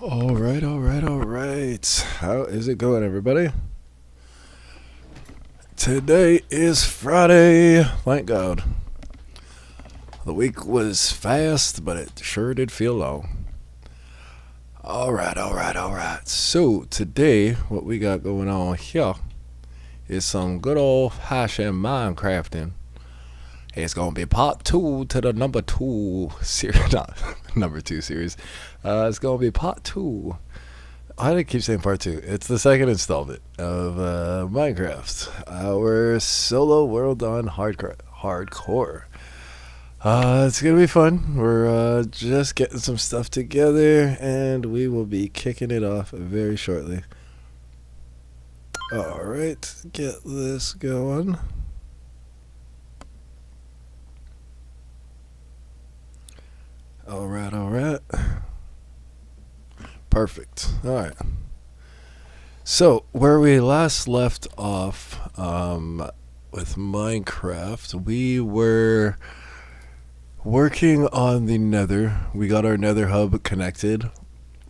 All right. How is it going, everybody? Today is Friday. Thank God. The week was fast, but it sure did feel long. All right. So, today, what we got going on here is some good old fashioned Minecrafting. It's gonna be part two to the number two series, not number two series. It's gonna be part two. Why do I keep saying part two? It's the second installment of Minecraft, our solo world on hardcore. It's gonna be fun. We're just getting some stuff together, and we will be kicking it off very shortly. All right, get this going. All right. Perfect. All right. So, where we last left off with Minecraft, we were working on the Nether. We got our Nether hub connected.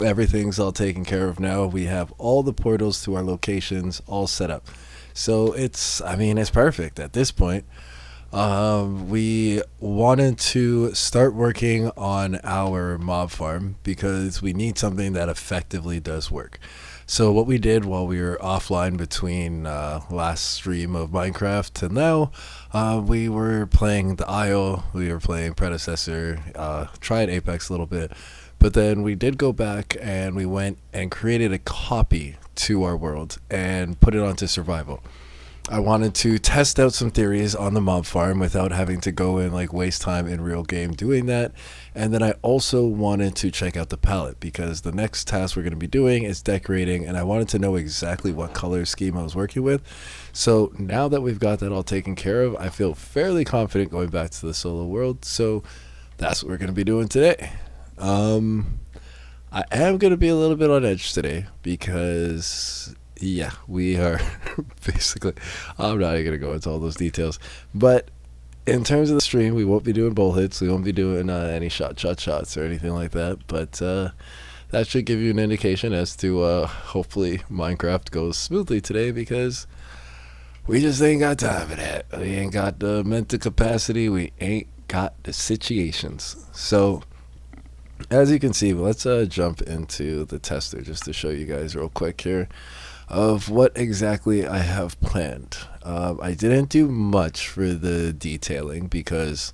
Everything's all taken care of now. We have all the portals to our locations all set up. So it's perfect at this point. We wanted to start working on our mob farm because we need something that effectively does work. So what we did while we were offline between last stream of Minecraft to now, we were playing the Isle, we were playing Predecessor, tried Apex a little bit, but then we did go back and we went and created a copy to our world and put it onto survival. I wanted to test out some theories on the mob farm without having to go and waste time in real game doing that. And then I also wanted to check out the palette because the next task we're going to be doing is decorating, and I wanted to know exactly what color scheme I was working with. So now that we've got that all taken care of, I feel fairly confident going back to the solo world. So that's what we're going to be doing today. I am going to be a little bit on edge today because we are basically, I'm not even going to go into all those details, but in terms of the stream, we won't be doing bull hits, we won't be doing any shots or anything like that, but that should give you an indication as to hopefully Minecraft goes smoothly today, because we just ain't got time for that. We ain't got the mental capacity, we ain't got the situations. So as you can see, let's jump into the tester just to show you guys real quick here of what exactly I have planned. I didn't do much for the detailing because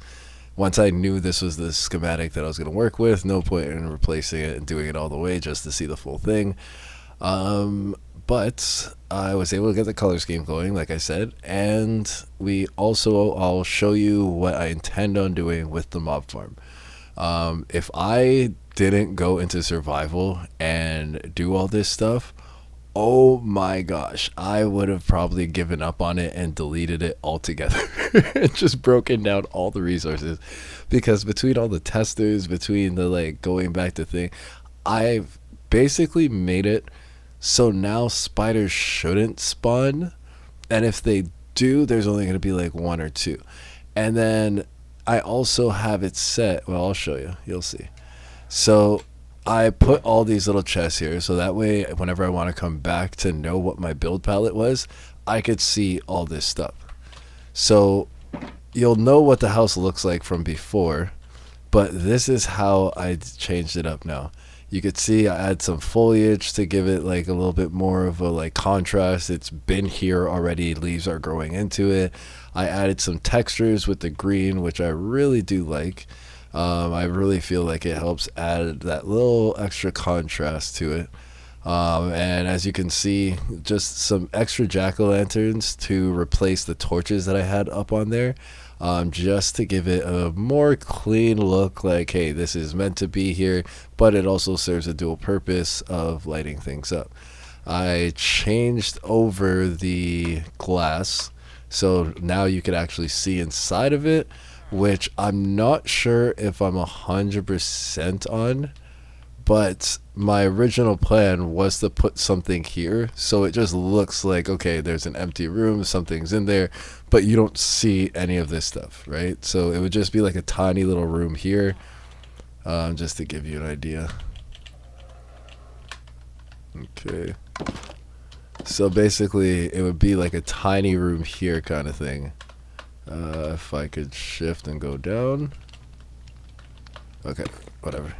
once I knew this was the schematic that I was going to work with, no point in replacing it and doing it all the way just to see the full thing. But I was able to get the color scheme going, like I said, and I'll show you what I intend on doing with the mob farm. If I didn't go into survival and do all this stuff, oh my gosh, I would have probably given up on it and deleted it altogether and just broken down all the resources, because between all the testers, between the going back to thing, I've basically made it so now spiders shouldn't spawn, and if they do, there's only going to be one or two. And then I also have it set, well, I'll show you, you'll see. So I put all these little chests here so that way whenever I want to come back to know what my build palette was, I could see all this stuff. So you'll know what the house looks like from before, but this is how I changed it up now. You could see I add some foliage to give it a little bit more of a contrast. It's been here already, leaves are growing into it. I added some textures with the green, which I really do like. I really feel like it helps add that little extra contrast to it. And as you can see, just some extra jack-o'-lanterns to replace the torches that I had up on there, just to give it a more clean look, hey, this is meant to be here, but it also serves a dual purpose of lighting things up. I changed over the glass, so now you can actually see inside of it, which I'm not sure if I'm 100% on, but my original plan was to put something here so it just looks like, okay, there's an empty room, something's in there, but you don't see any of this stuff, right? So it would just be a tiny little room here, just to give you an idea. Okay. So basically, it would be like a tiny room here kind of thing. If I could shift and go down. Okay, whatever.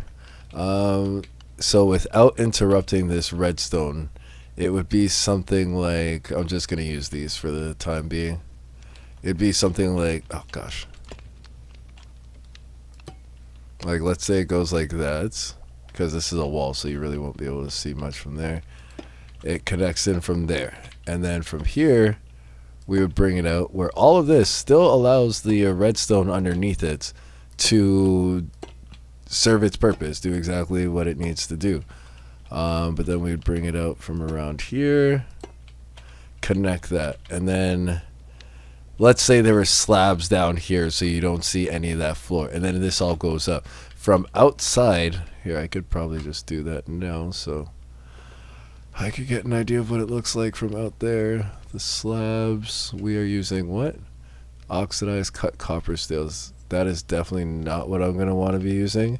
So without interrupting this redstone, it would be something like, I'm just going to use these for the time being. It'd be something like, oh gosh. Like, let's say it goes like that, because this is a wall, so you really won't be able to see much from there. It connects in from there. And then from here, we would bring it out, where all of this still allows the redstone underneath it to serve its purpose, do exactly what it needs to do. But then we would bring it out from around here, connect that, and then let's say there were slabs down here so you don't see any of that floor, and then this all goes up. From outside, here I could probably just do that now so I could get an idea of what it looks like from out there. The slabs, we are using what? Oxidized cut copper steels. That is definitely not what I'm going to want to be using.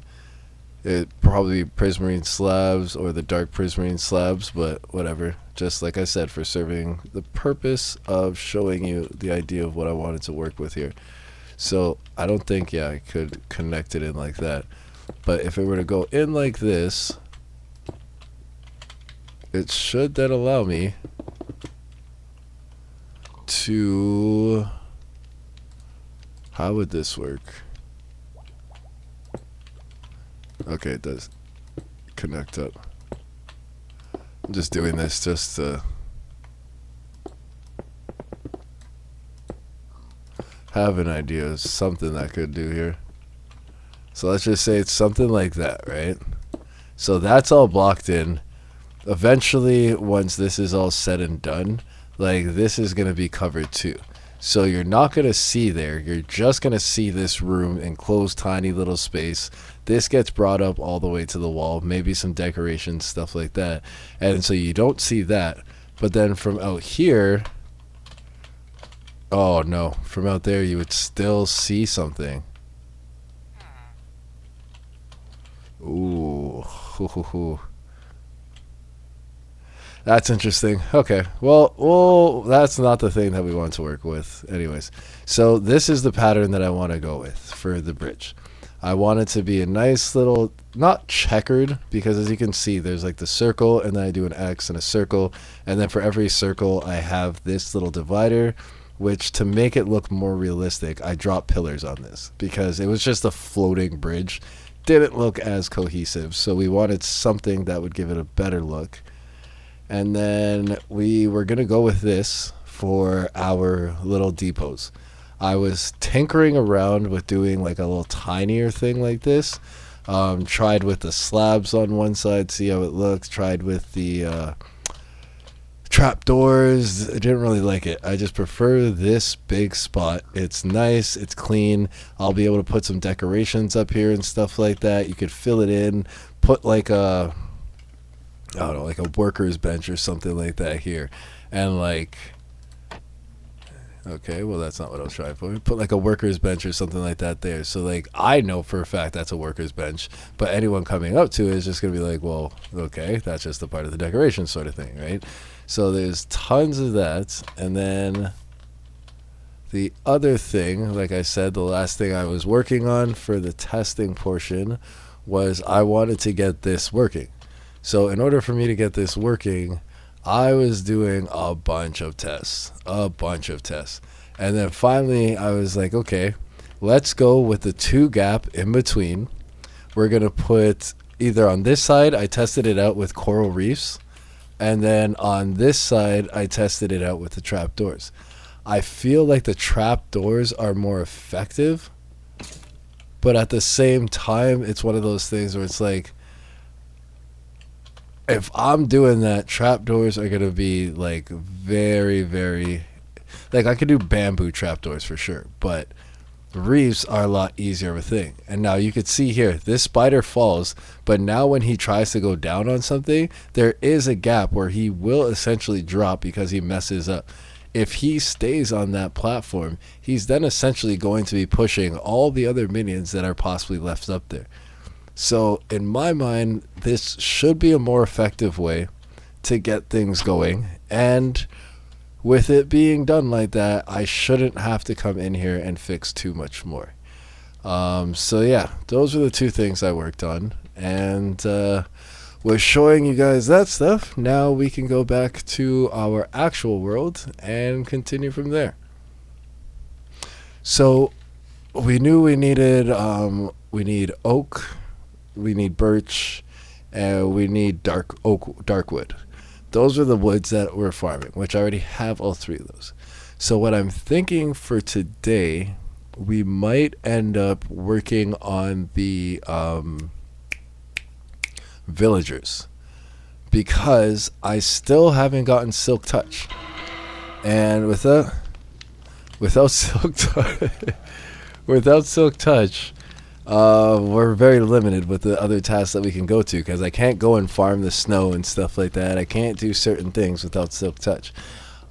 It probably prismarine slabs or the dark prismarine slabs, but whatever. Just like I said, for serving the purpose of showing you the idea of what I wanted to work with here. So I don't think, I could connect it in like that. But if it were to go in like this, it should then allow me to... How would this work? Okay, it does connect up. I'm just doing this just to have an idea of something I could do here. So let's just say it's something like that, right? So that's all blocked in. Eventually, once this is all said and done, like, this is going to be covered too. So you're not going to see there. You're just going to see this room, enclosed tiny little space. This gets brought up all the way to the wall, maybe some decorations, stuff like that. And so you don't see that. But then from out here, oh no, from out there you would still see something. Ooh. That's interesting. Okay. Well, that's not the thing that we want to work with. Anyways, so this is the pattern that I want to go with for the bridge. I want it to be a nice little, not checkered, because as you can see, there's like the circle, and then I do an X and a circle, and then for every circle, I have this little divider, which, to make it look more realistic, I drop pillars on this, because it was just a floating bridge. Didn't look as cohesive, so we wanted something that would give it a better look. And then we were going to go with this for our little depots. I was tinkering around with doing like a little tinier thing like this. Tried with the slabs on one side, see how it looks. Tried with the trapdoors. I didn't really like it. I just prefer this big spot. It's nice. It's clean. I'll be able to put some decorations up here and stuff like that. You could fill it in. Put like a... I don't know, like a worker's bench or something like that here. And like, okay, well, that's not what I was trying for. Put like a worker's bench or something like that there. So like, I know for a fact that's a worker's bench, but anyone coming up to it is just going to be like, well, okay, that's just a part of the decoration sort of thing, right? So there's tons of that. And then the other thing, like I said, the last thing I was working on for the testing portion was I wanted to get this working. So in order for me to get this working, I was doing a bunch of tests. And then finally I was like, okay, let's go with the 2 gap in between. We're going to put either on this side, I tested it out with coral reefs. And then on this side, I tested it out with the trapdoors. I feel like the trapdoors are more effective. But at the same time, it's one of those things where it's like, if I'm doing that, trapdoors are going to be like very, very, like I could do bamboo trapdoors for sure, but reefs are a lot easier of a thing. And now you could see here, this spider falls, but now when he tries to go down on something, there is a gap where he will essentially drop because he messes up. If he stays on that platform, he's then essentially going to be pushing all the other minions that are possibly left up there. So in my mind, this should be a more effective way to get things going. And with it being done like that, I shouldn't have to come in here and fix too much more. So yeah, those are the two things I worked on. And with showing you guys that stuff, now we can go back to our actual world and continue from there. So we knew we needed we need oak, we need birch, and we need dark wood. Those are the woods that we're farming, which I already have all three of those. So what I'm thinking for today, we might end up working on the villagers, because I still haven't gotten Silk Touch, and without Silk Touch, we're very limited with the other tasks that we can go to, because I can't go and farm the snow and stuff like that. I can't do certain things without Silk Touch.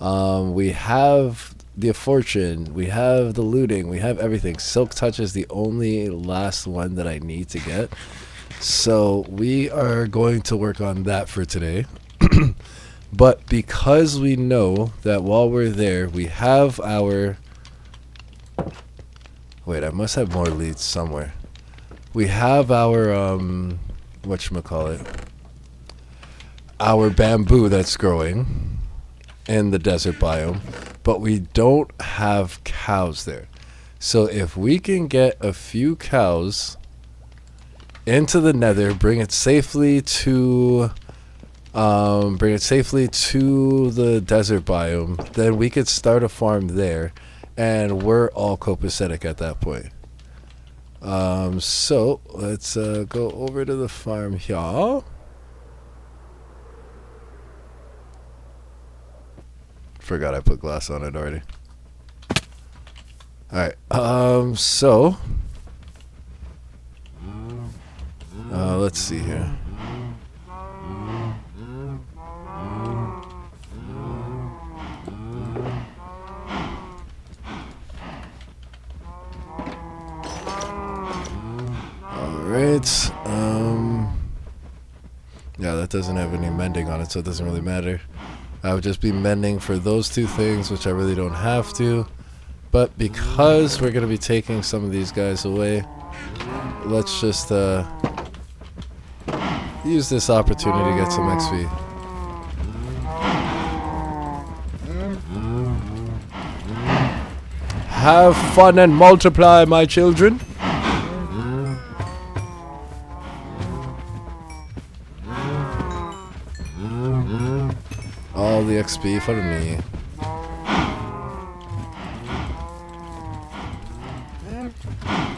We have the fortune, we have the looting, we have everything. Silk Touch is the only last one that I need to get. So we are going to work on that for today. But because we know that while we're there, we have our... Wait, I must have more leads somewhere. We have our, whatchamacallit, our bamboo that's growing in the desert biome, but we don't have cows there. So if we can get a few cows into the nether, bring it safely to the desert biome, then we could start a farm there, and we're all copacetic at that point. So let's go over to the farm here. Forgot I put glass on it already. Alright, so let's see here. Alright, yeah, that doesn't have any mending on it, so it doesn't really matter. I would just be mending for those two things, which I really don't have to. But because we're going to be taking some of these guys away, let's just use this opportunity to get some XP. Have fun and multiply, my children. All the XP for me.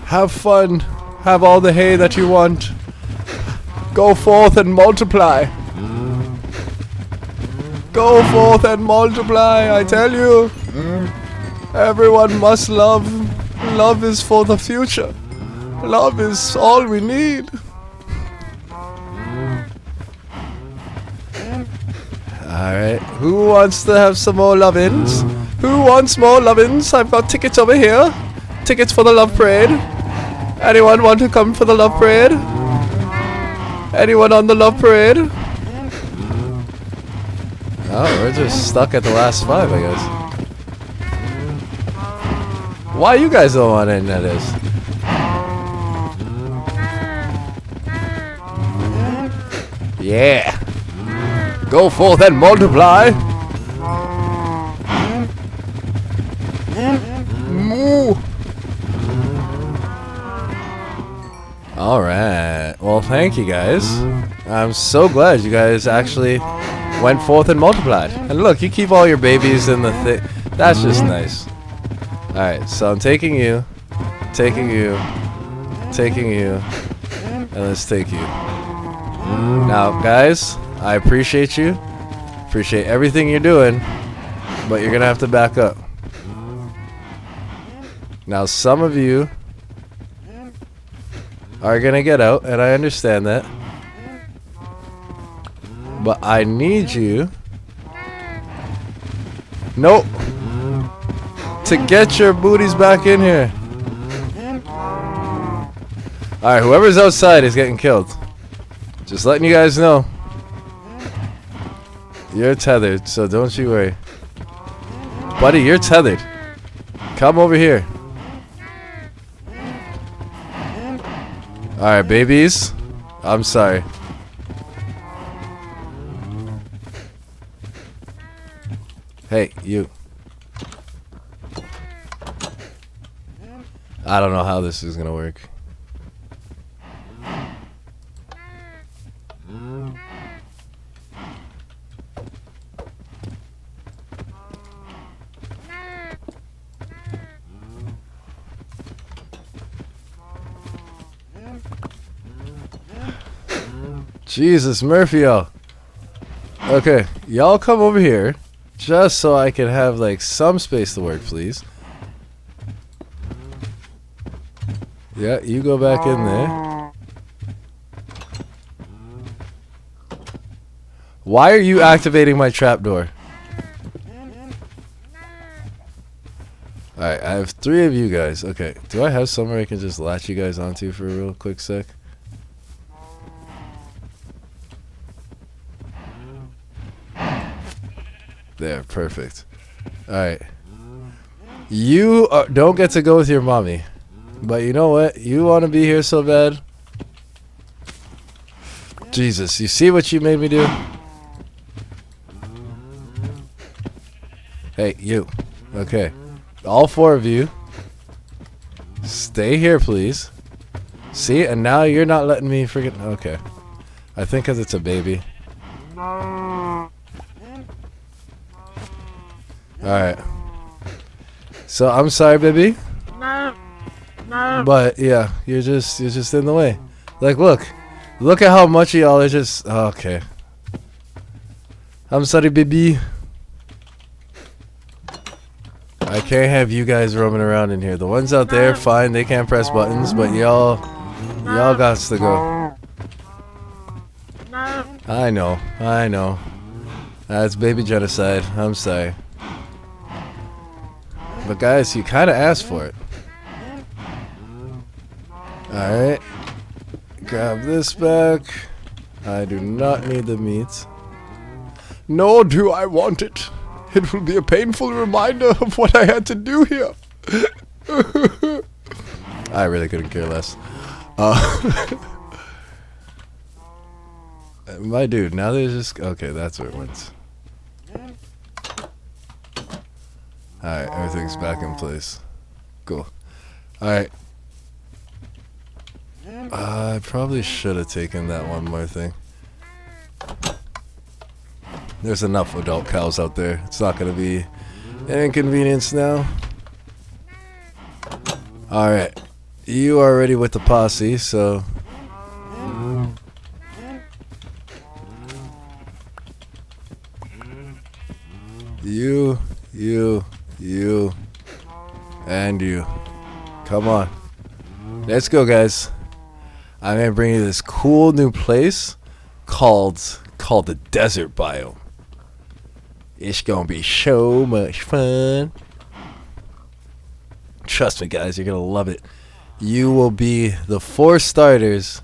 Have fun. Have all the hay that you want. Go forth and multiply. Go forth and multiply, I tell you. Everyone must love. Love is for the future. Love is all we need. Alright, who wants to have some more lovin's? Who wants more lovin's? I've got tickets over here. Tickets for the love parade. Anyone want to come for the love parade? Anyone on the love parade? Oh, we're just stuck at the last 5, I guess. Why you guys don't want in, that is? Yeah. Go forth and multiply. Moo. Alright. Well, thank you guys. I'm so glad you guys actually went forth and multiplied. And look, you keep all your babies in the thing. That's just nice. Alright, so I'm taking you, taking you, taking you, and let's take you. Now, guys, I appreciate you. Appreciate everything you're doing, but you're gonna have to back up. Now, some of you are gonna get out, and I understand that. But I need you. Nope. To get your booties back in here. Alright, whoever's outside is getting killed. Just letting you guys know. You're tethered, so don't you worry. Buddy, you're tethered. Come over here. Alright, babies. I'm sorry. Hey, you. I don't know how this is gonna work. Jesus, Murphy-o. Okay, y'all come over here. Just so I can have, like, some space to work, please. Yeah, you go back in there. Why are you activating my trapdoor? Alright, I have 3 of you guys. Okay, do I have somewhere I can just latch you guys onto for a real quick sec? There, perfect. Alright. You don't get to go with your mommy. But you know what? You want to be here so bad. Jesus, you see what you made me do? Hey, you. Okay. All 4 of you. Stay here, please. See? And now you're not letting me freaking... Okay. I think because it's a baby. Alright. So, I'm sorry, baby. But, yeah. You're just in the way. Like, look. Look at how much of y'all are just... Okay. I'm sorry, baby. I can't have you guys roaming around in here. The ones out there, fine, they can't press buttons, but y'all got to go. I know. That's baby genocide. I'm sorry. But guys, you kind of asked for it. Alright. Grab this back. I do not need the meat. Nor do I want it. It will be a painful reminder of what I had to do here. I really couldn't care less. My dude, now there's just... Okay, that's where it went. Alright, everything's back in place. Cool. Alright. I probably should have taken that one more thing. There's enough adult cows out there. It's not going to be an inconvenience now. Alright. You are ready with the posse, so... You, and you. Come on. Let's go, guys. I'm going to bring you to this cool new place called the Desert Biome. It's gonna be so much fun. Trust me, guys, you're gonna love it. You will be the 4 starters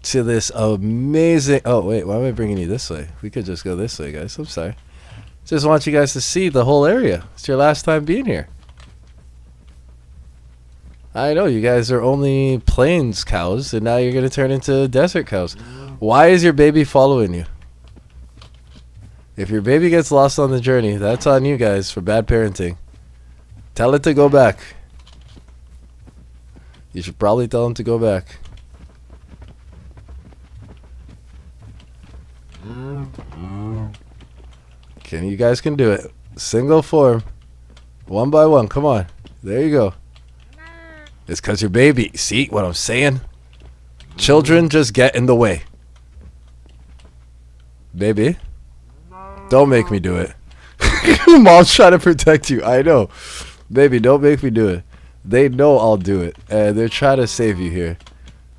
to this amazing... Oh, wait, why am I bringing you this way? We could just go this way, guys. I'm sorry. Just want you guys to see the whole area. It's your last time being here. I know, you guys are only plains cows, and now you're gonna turn into desert cows. Why is your baby following you? If your baby gets lost on the journey, that's on you guys for bad parenting. Tell it to go back. You should probably tell him to go back. You guys can do it. Single form. 1 by 1. Come on. There you go. It's because your baby. See what I'm saying? Children just get in the way. Baby. Don't make me do it. Mom's trying to protect you. I know. Baby, don't make me do it. They know I'll do it. And they're trying to save you here.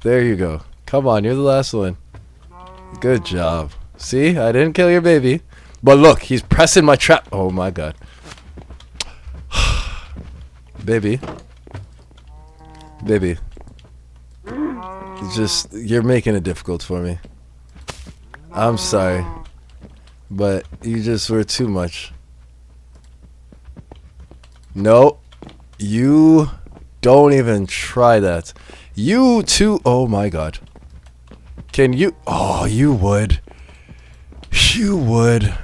There you go. Come on, you're the last one. Good job. See, I didn't kill your baby. But look, he's pressing my trap. Oh my god. Baby. Baby. You're making it difficult for me. I'm sorry. but you just were too much. No, you don't even try that. You too. Oh my god. Can you? Oh, you would. You would.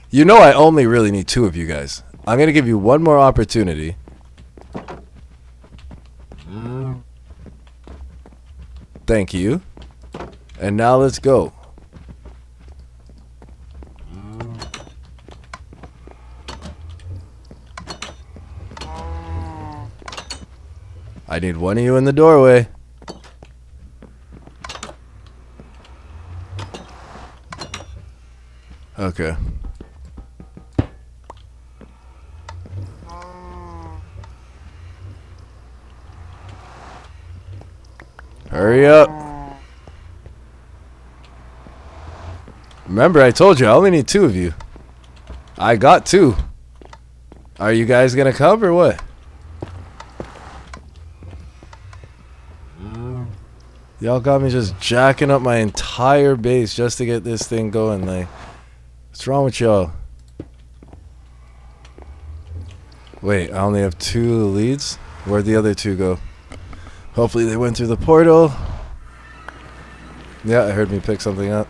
You know I only really need 2 of you guys. I'm gonna give you one more opportunity. Thank you. And now let's go. I need one of you in the doorway. Okay. Hurry up. Remember, I told you I only need 2 of you. I got 2. Are you guys gonna come or what? Y'all got me just jacking up my entire base just to get this thing going. Like, what's wrong with y'all? Wait, I only have 2 leads? Where'd the other 2 go? Hopefully they went through the portal. Yeah, I heard me pick something up.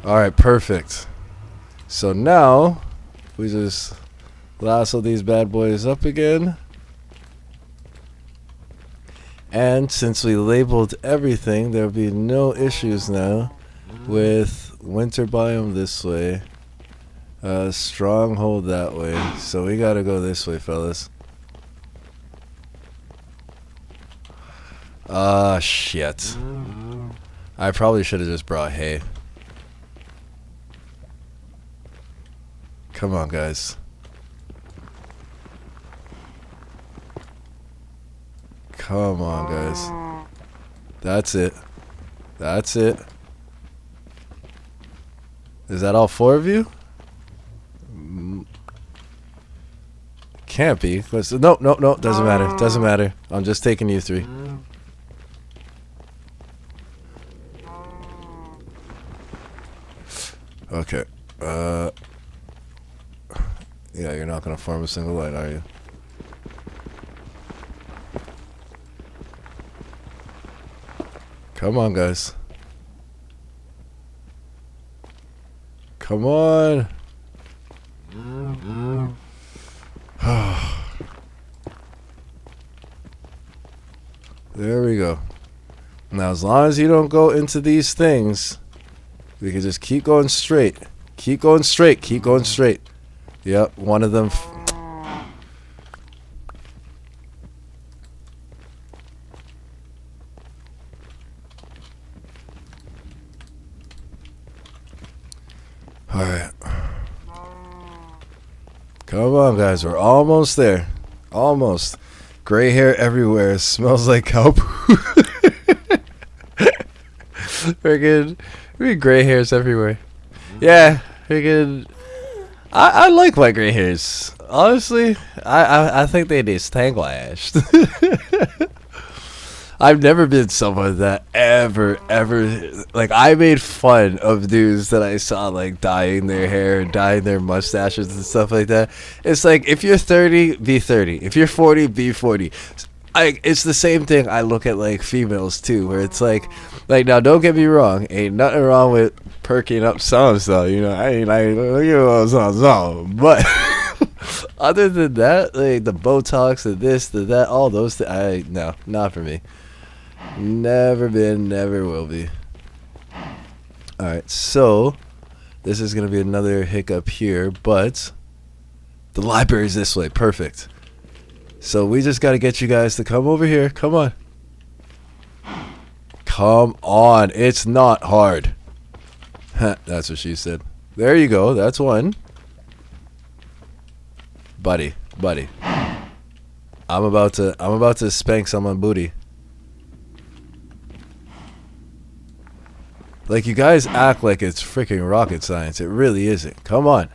Alright, perfect. So now, we just lasso these bad boys up again. And since we labeled everything, there'll be no issues now with winter biome this way, stronghold that way. So we gotta go this way, fellas. Ah, shit. I probably should have just brought hay. Come on, guys. Come on, guys. That's it. That's it. Is that all 4 of you? Can't be. No, no, no. Doesn't matter. Doesn't matter. I'm just taking you 3. Okay. Yeah, you're not gonna form a single line, are you? Come on, guys. Come on. There we go. Now, as long as you don't go into these things, we can just keep going straight. Keep going straight. Keep going straight. Yep, one of them. Alright. Come on, guys. We're almost there. Almost. Gray hair everywhere. Smells like cow poo. Friggin' gray hairs everywhere. Yeah, friggin'. I like my gray hairs. Honestly, I think they distinguished. I've never been someone that ever, like, I made fun of dudes that I saw, like, dyeing their hair, dyeing their mustaches and stuff like that. It's like, if you're 30, be 30. If you're 40, be 40. It's the same thing I look at, like, females, too, where it's like, now, don't get me wrong, ain't nothing wrong with perking up some stuff, you know, I ain't like, you know, some, but other than that, like, the Botox, the this, the that, all those things, no, not for me. Never been, never will be. Alright, so this is going to be another hiccup here, but the library's this way. Perfect. So we just got to get you guys to come over here. Come on. Come on. It's not hard. That's what she said. There you go. That's one. Buddy. I'm about to spank someone booty. Like, you guys act like it's freaking rocket science. It really isn't. Come on.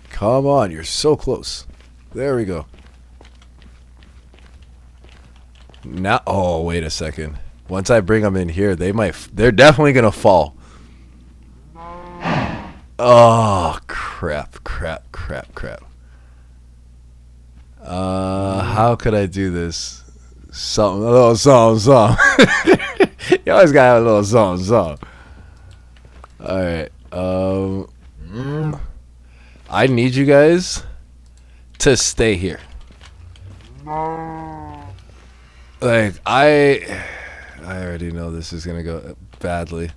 Come on. You're so close. There we go. Now, oh, wait a second. Once I bring them in here, they're definitely gonna fall. Oh crap! How could I do this? A little something. You always gotta have a little something. All right. I need you guys to stay here. Like I already know this is gonna go badly.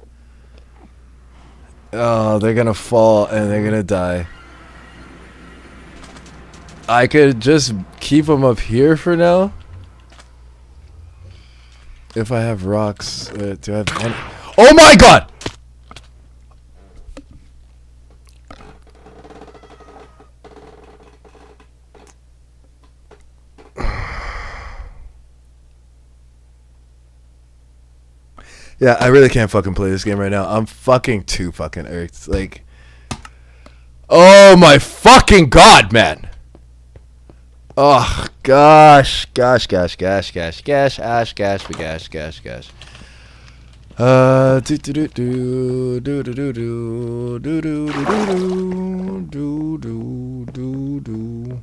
Oh, they're gonna fall and they're gonna die. I could just keep them up here for now. If I have rocks, do I have any? Oh my god! Yeah, I really can't fucking play this game right now. I'm fucking too fucking irked. Like, oh my fucking god, man! Oh gosh. Do do do do do do do do do do do do do.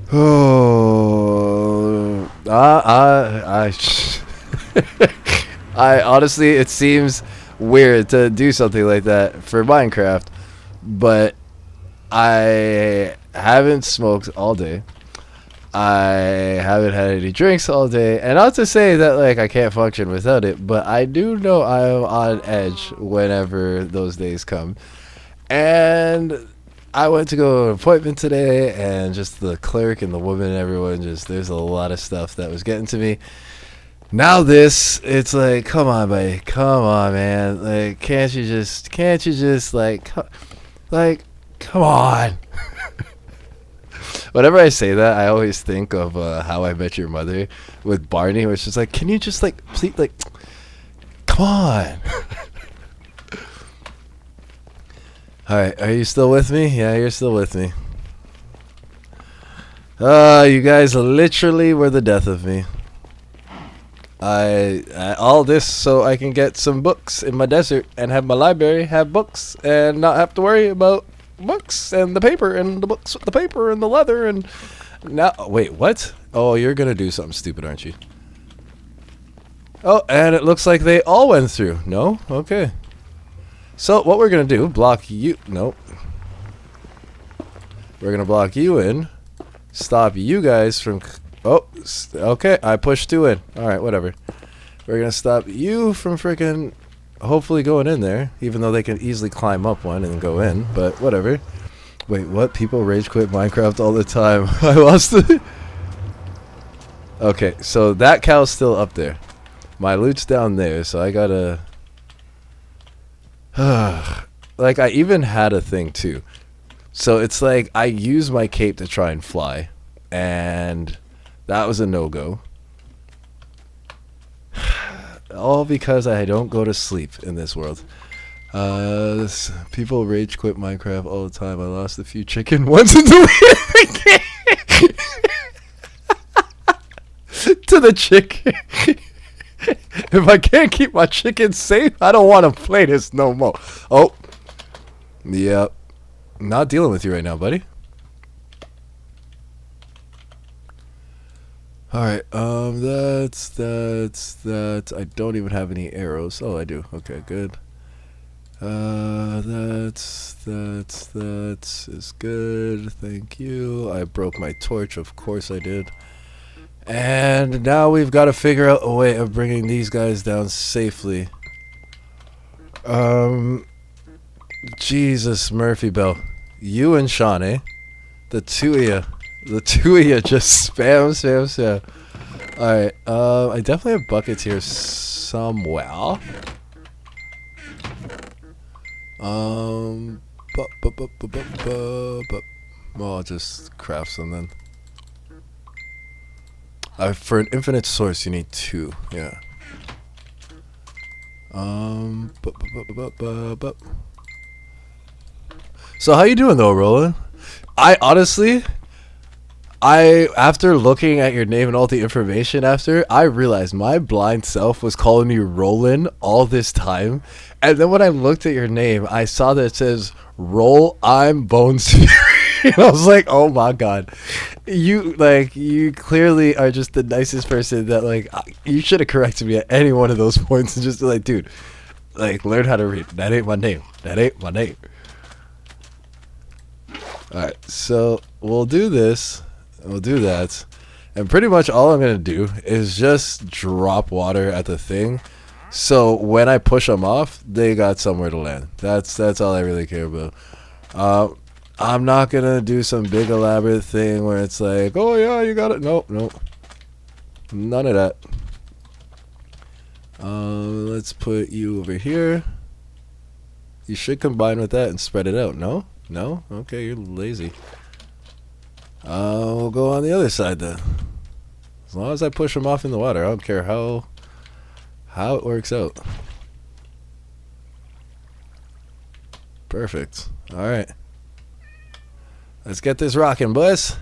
Oh, I honestly, it seems weird to do something like that for Minecraft, but I haven't smoked all day. I haven't had any drinks all day, and not to say that like I can't function without it, but I do know I'm on edge whenever those days come. And I went to go to an appointment today, and just the clerk and the woman and everyone, just there's a lot of stuff that was getting to me. Now it's like, come on, buddy, come on, man, like, can't you just, come on. Whenever I say that, I always think of How I Met Your Mother with Barney, where it's just like, can you just like, please, like, come on. Alright, are you still with me? Yeah, you're still with me. You guys literally were the death of me. I all this so I can get some books in my desert and have my library have books and not have to worry about books and the paper and the books with the paper and the leather and now wait, what? Oh, you're gonna do something stupid, aren't you? Oh, and it looks like they all went through. No? Okay. So what we're gonna do, block you, nope. We're gonna block you in, stop you guys from, oh, okay, I pushed 2 in. Alright, whatever. We're gonna stop you from freaking hopefully going in there, even though they can easily climb up one and go in, but whatever. Wait, what? People rage quit Minecraft all the time. I lost it. Okay, so that cow's still up there. My loot's down there, so I gotta... like, I even had a thing, too. So it's like, I use my cape to try and fly, and that was a no-go. All because I don't go to sleep in this world. People rage quit Minecraft all the time. I lost a few chicken once in the game. To the chicken. If I can't keep my chicken safe, I don't want to play this no more. Oh. Yep. Not dealing with you right now, buddy. Alright, that's, I don't even have any arrows. Oh, I do. Okay, good. That is good. Thank you. I broke my torch, of course I did. And now we've got to figure out a way of bringing these guys down safely. Jesus, Murphy Bell. You and Sean, eh? The two of you just spam. Alright, I definitely have buckets here somewhere. Well, I'll just craft some then. For an infinite source, you need 2. Yeah. So how you doing though, Roland? I honestly, After looking at your name and all the information after, I realized my blind self was calling you Roland all this time. And then when I looked at your name, I saw that it says Roll I'm Bones Fury. And I was like, oh my god. You clearly are just the nicest person that you should have corrected me at any one of those points and just be like, dude, learn how to read. That ain't my name. That ain't my name. Alright, so we'll do this. We'll do that. And pretty much all I'm going to do is just drop water at the thing. So when I push them off, they got somewhere to land. That's all I really care about. I'm not going to do some big elaborate thing where it's like, oh yeah, you got it. Nope. None of that. Let's put you over here. You should combine with that and spread it out. No? No? Okay, you're lazy. We'll go on the other side then. As long as I push them off in the water, I don't care how it works out. Perfect. Alright. Let's get this rocking, boys.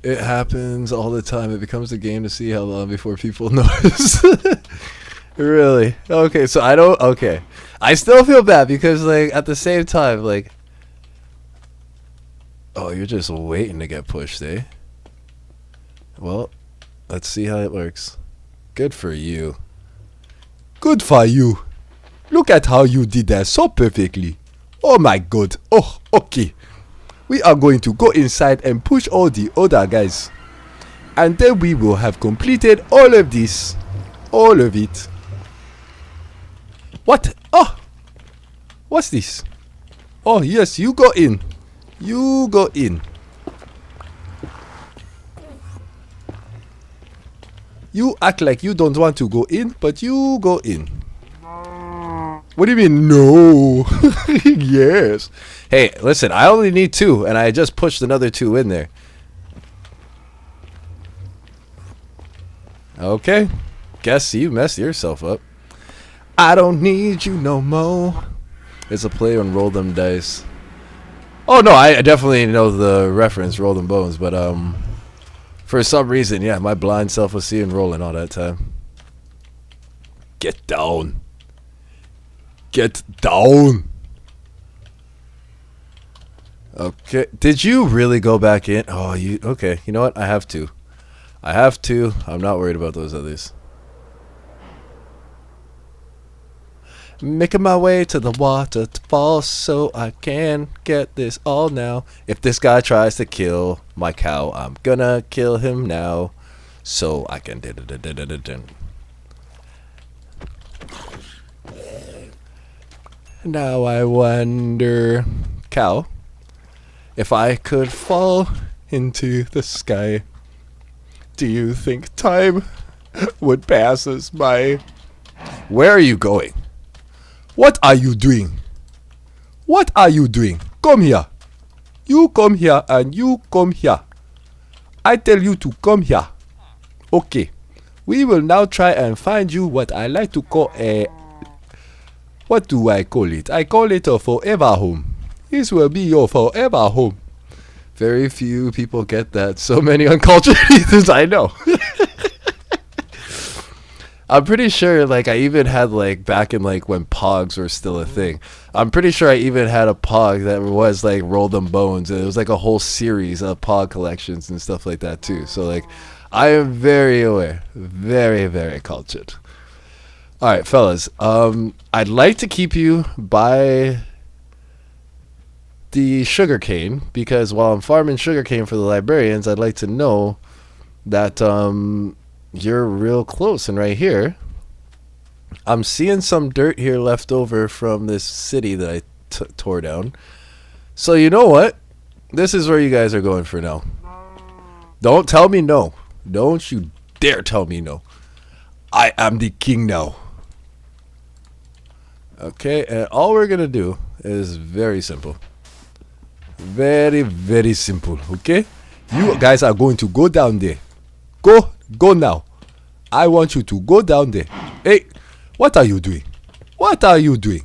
It happens all the time. It becomes a game to see how long before people notice. Really? Okay, so I don't... Okay. I still feel bad because, at the same time, oh, you're just waiting to get pushed, eh? Well, let's see how it works. Good for you. Good for you. Look at how you did that so perfectly. Oh my god. Oh, okay. We are going to go inside and push all the other guys. And then we will have completed all of this. All of it. What? Oh! What's this? Oh, yes, you go in. You go in. You act like you don't want to go in, but you go in. What do you mean, no? Yes. Hey, listen, I only need 2, and I just pushed another 2 in there. Okay. Guess you messed yourself up. I don't need you no more. It's a play on Roll Them Dice. Oh, no, I definitely know the reference, Roll Them Bones, but, for some reason, yeah, my blind self was seeing Roland all that time. Get down. Get down. Okay. Did you really go back in? Oh, you... Okay. You know what? I have to. I'm not worried about those others. Making my way to the waterfall so I can get this all now. If this guy tries to kill my cow, I'm gonna kill him now so I can... Now I wonder, cow, if I could fall into the sky, do you think time would pass us by? Where are you going? What are you doing? What are you doing? Come here. You come here and you come here. I tell you to come here. Okay. We will now try and find you what I like to call a... What do I call it? I call it a forever home. This will be your forever home. Very few people get that. So many uncultured heathens I know. I'm pretty sure, I even had, back in, when Pogs were still a thing. I'm pretty sure I even had a Pog that was, Roll Them Bones. And it was, a whole series of Pog collections and stuff like that, too. So, I am very aware. Very, very cultured. Alright, fellas. I'd like to keep you by the sugarcane, because while I'm farming sugarcane for the librarians, I'd like to know that, you're real close. And right here, I'm seeing some dirt here left over from this city that I tore down. So you know what? This is where you guys are going for now. Don't tell me no. Don't you dare tell me no. I am the king now. Okay, and all we're going to do is very simple. Very, very simple, okay? You guys are going to go down there. Go now. I want you to go down there. Hey, what are you doing? What are you doing?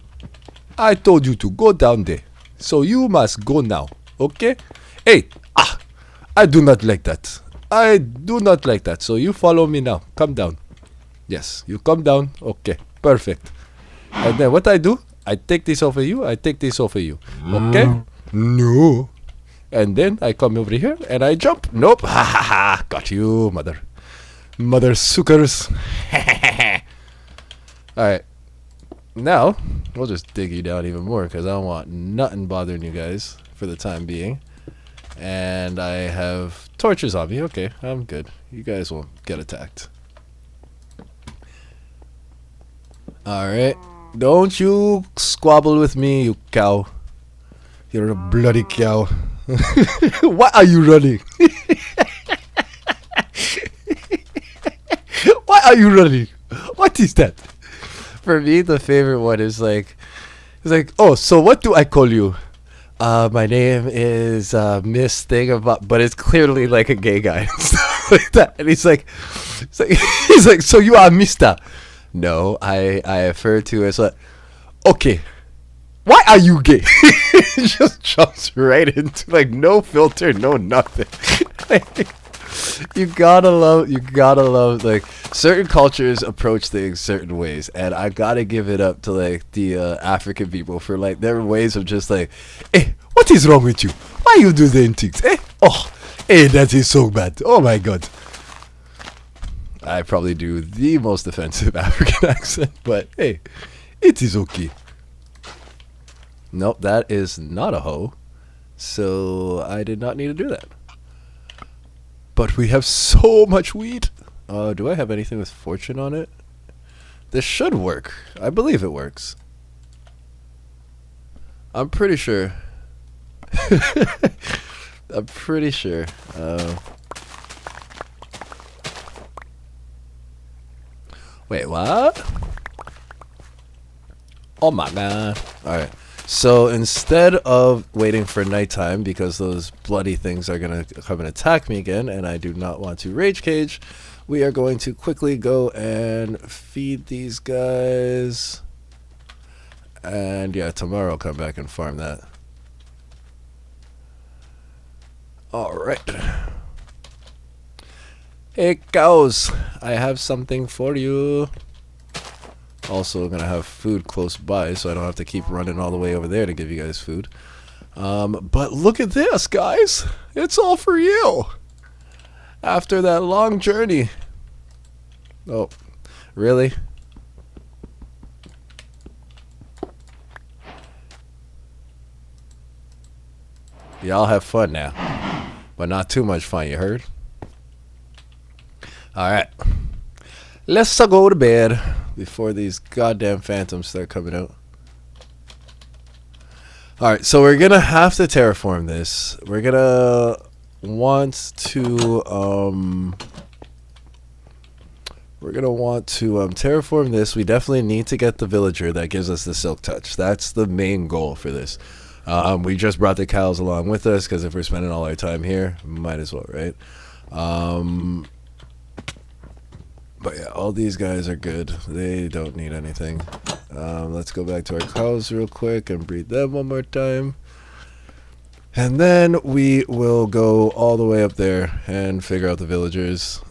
I told you to go down there. So you must go now. Okay? Hey, I do not like that. I do not like that. So you follow me now. Come down. Yes, you come down. Okay, perfect. And then what I do? I take this off of you. I take this off of you. Okay? No. And then I come over here and I jump. Nope. Ha ha ha. Got you, mother. Mother suckers. Alright. Now, we'll just dig you down even more because I don't want nothing bothering you guys for the time being. And I have torches on me. Okay, I'm good. You guys won't get attacked. Alright. Don't you squabble with me, you cow. You're a bloody cow. Why are you running? Why are you running? What is that? For me, the favorite one is like, it's like, oh, so what do I call you? My name is Miss Thing about, but it's clearly like a gay guy and stuff like that. And he's like, he's like, so you are Mister? No, I refer to as like, okay. Why are you gay? He just jumps right into like no filter, no nothing. You gotta love like certain cultures approach things certain ways, and I gotta give it up to like the African people for like their ways of just like, hey, what is wrong with you? Why you do them things? Eh? Oh, hey, that is so bad. Oh my god. I probably do the most offensive African accent, but hey, it is okay. Nope, that is not a hoe. So I did not need to do that. But we have so much weed. Do I have anything with fortune on it? This should work. I believe it works. I'm pretty sure. I'm pretty sure. Wait, what? Oh my god. Alright. So instead of waiting for nighttime, because those bloody things are going to come and attack me again, and I do not want to rage cage, we are going to quickly go and feed these guys. And yeah, tomorrow I'll come back and farm that. Alright. Hey cows, I have something for you. Also gonna have food close by, so I don't have to keep running all the way over there to give you guys food. But look at this, guys. It's all for you. After that long journey. Oh, really? Y'all have fun now. But not too much fun, you heard? Alright. Let's go to bed before these goddamn phantoms start coming out. Alright, so we're gonna have to terraform this. We're gonna want to terraform this. We definitely need to get the villager that gives us the silk touch. That's the main goal for this. We just brought the cows along with us because if we're spending all our time here, might as well, right? But yeah, all these guys are good. They don't need anything. Let's go back to our cows real quick and breed them one more time. And then we will go all the way up there and figure out the villagers.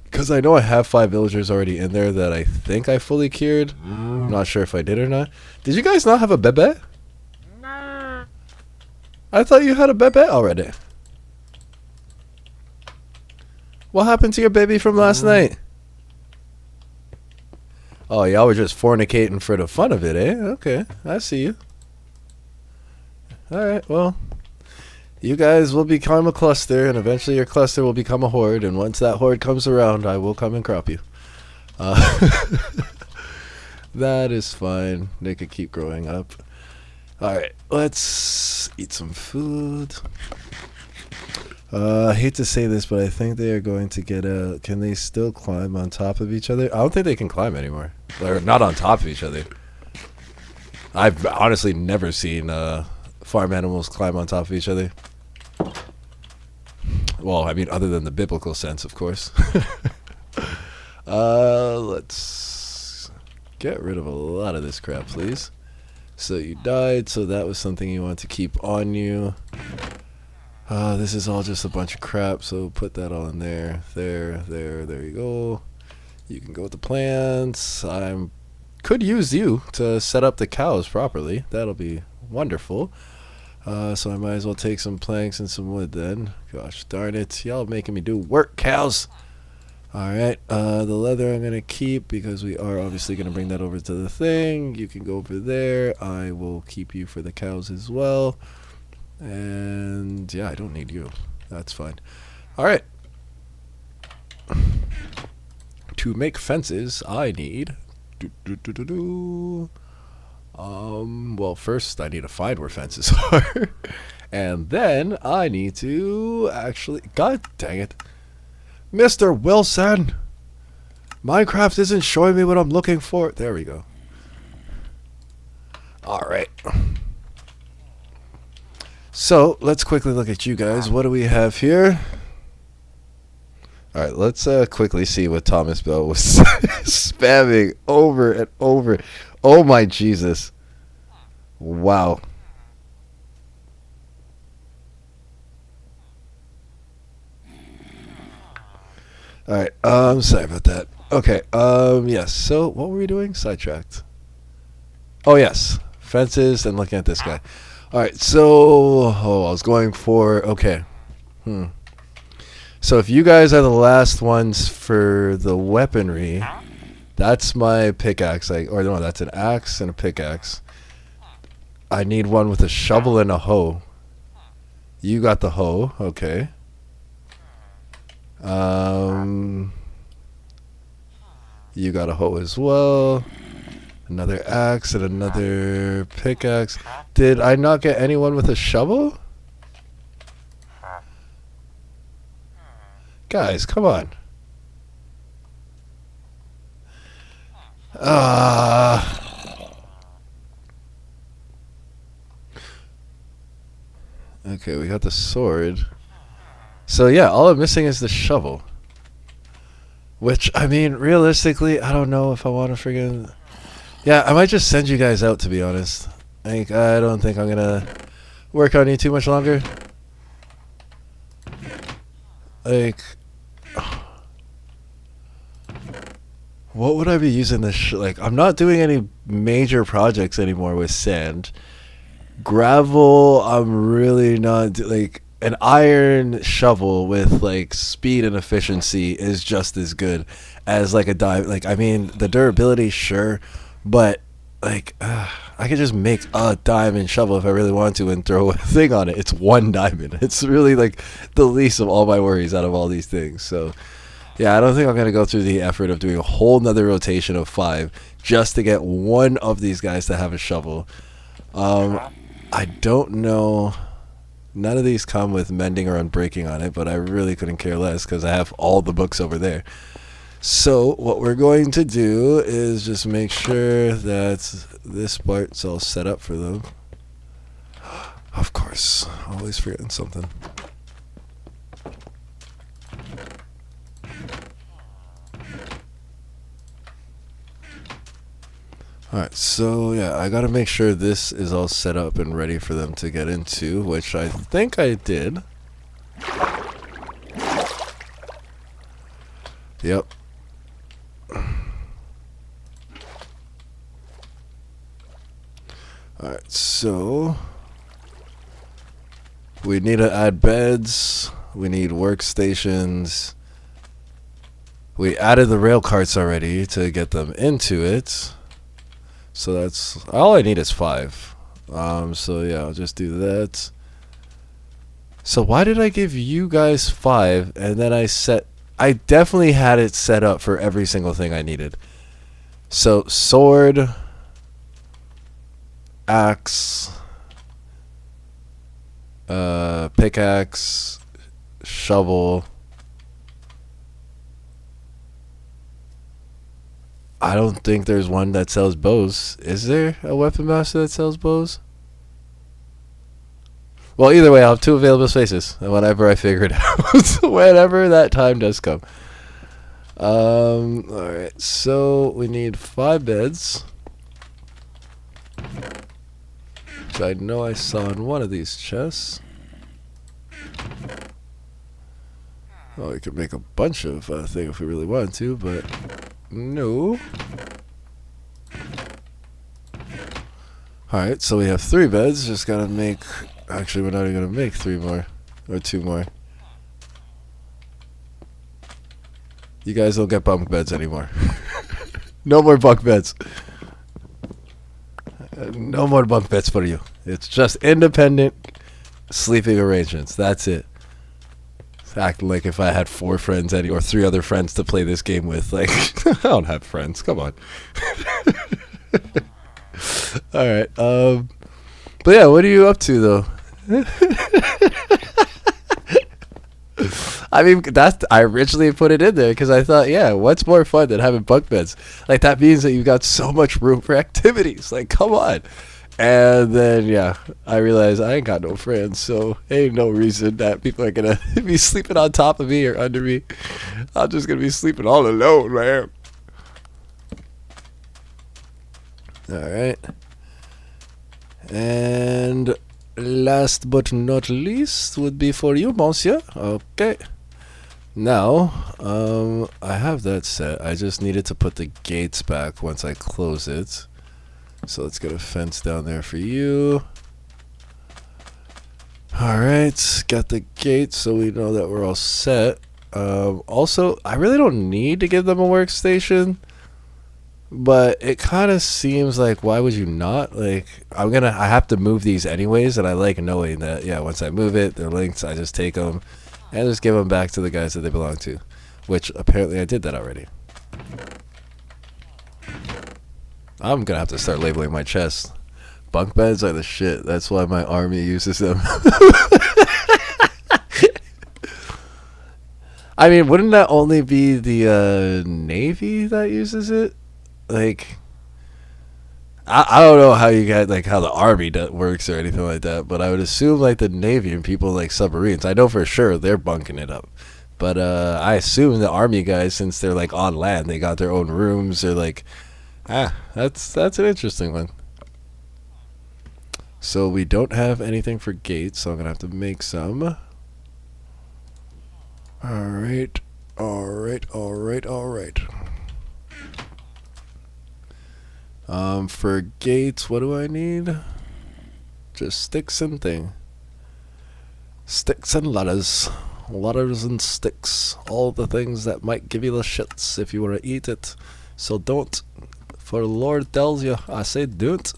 Because I know I have 5 villagers already in there that I think I fully cured. I'm not sure if I did or not. Did you guys not have a bebe? I thought you had a bebe already. What happened to your baby from last night? Oh, y'all were just fornicating for the fun of it, eh? Okay, I see you. Alright, well, you guys will become a cluster, and eventually your cluster will become a horde, and once that horde comes around, I will come and crop you. That is fine. They could keep growing up. Alright, let's eat some food. I hate to say this, but I think they are going to get a... Can they still climb on top of each other? I don't think they can climb anymore. They're not on top of each other. I've honestly never seen farm animals climb on top of each other. Well, I mean, other than the biblical sense, of course. Let's get rid of a lot of this crap, please. So you died, so that was something you want to keep on you. This is all just a bunch of crap, so put that all in there. There you go. You can go with the plants. I could use you to set up the cows properly. That'll be wonderful. So I might as well take some planks and some wood then. Gosh darn it. Y'all making me do work, cows. Alright, the leather I'm going to keep because we are obviously going to bring that over to the thing. You can go over there. I will keep you for the cows as well. And yeah, I don't need you. That's fine. Alright. To make fences, I need... well, first I need to find where fences are. And then I need to actually... God dang it. Mr. Wilson! Minecraft isn't showing me what I'm looking for. There we go. Alright. So, let's quickly look at you guys. What do we have here? Alright, let's quickly see what Thomas Bell was spamming over and over. Oh my Jesus. Wow. Alright, sorry about that. Okay, yes, so what were we doing? Sidetracked. Oh yes, fences and looking at this guy. Alright, so, I was going for, okay. So if you guys are the last ones for the weaponry, that's my pickaxe, or no, that's an axe and a pickaxe. I need one with a shovel and a hoe. You got the hoe, okay. You got a hoe as well. Another axe and another pickaxe. Did I not get anyone with a shovel? Guys, come on. Okay, we got the sword. So yeah, all I'm missing is the shovel. Which, I mean, realistically, I don't know if I want to friggin... Yeah, I might just send you guys out, to be honest. Like, I don't think I'm gonna work on you too much longer. Like... What would I be using this like, I'm not doing any major projects anymore with sand. Gravel, I'm really not... Like, an iron shovel with, like, speed and efficiency is just as good as, like, a diamond. Like, I mean, the durability, sure, but, like, I could just make a diamond shovel if I really want to and throw a thing on it. It's one diamond. It's really, like, the least of all my worries out of all these things, so... Yeah, I don't think I'm going to go through the effort of doing a whole nother rotation of 5 just to get one of these guys to have a shovel. I don't know. None of these come with mending or unbreaking on it, but I really couldn't care less because I have all the books over there. So what we're going to do is just make sure that this part's all set up for them. Of course, always forgetting something. Alright, so yeah, I gotta make sure this is all set up and ready for them to get into, which I think I did. Yep. Alright, so... we need to add beds, we need workstations. We added the rail carts already to get them into it. So that's all I need is 5. So yeah, I'll just do that. So why did I give you guys 5 and then I definitely had it set up for every single thing I needed. So sword, axe, pickaxe, shovel. I don't think there's one that sells bows. Is there a weapon master that sells bows? Well, either way, I'll have 2 available spaces whenever I figure it out. Whenever that time does come. Alright, so we need 5 beds. Which I know I saw in one of these chests. Well, we could make a bunch of things if we really wanted to, but no. Alright, so we have 3 beds. Just gotta make... Actually, we're not even gonna make 3 more. Or 2 more. You guys don't get bunk beds anymore. No more bunk beds. No more bunk beds for you. It's just independent sleeping arrangements. That's it. Acting like if I had 4 friends or 3 other friends to play this game with. Like, I don't have friends. Come on. Alright. But yeah, what are you up to, though? I mean, I originally put it in there because I thought, yeah, what's more fun than having bunk beds? Like, that means that you've got so much room for activities. Like, come on. And then, yeah, I realized I ain't got no friends, so ain't no reason that people are going to be sleeping on top of me or under me. I'm just going to be sleeping all alone, man. Alright. And last but not least would be for you, monsieur. Okay. Now, I have that set. I just needed to put the gates back once I close it. So let's get a fence down there for you. Alright, got the gate so we know that we're all set. Also, I really don't need to give them a workstation. But it kind of seems like, why would you not? Like, I have to move these anyways, and I like knowing that, yeah, once I move it, they're linked, I just take them and just give them back to the guys that they belong to. Which, apparently I did that already. I'm gonna have to start labeling my chest. Bunk beds are the shit. That's why my army uses them. I mean, wouldn't that only be the Navy that uses it? Like, I don't know how you got, like, how the Army works or anything like that, but I would assume, like, the Navy and people like submarines, I know for sure they're bunking it up. But I assume the Army guys, since they're, like, on land, they got their own rooms. They're like, that's an interesting one. So we don't have anything for gates, so I'm gonna have to make some. Alright. For gates, what do I need? Just sticks and thing. Sticks and ladders. Ladders and sticks. All the things that might give you the shits if you want to eat it. So don't. For the Lord tells you, I say don't.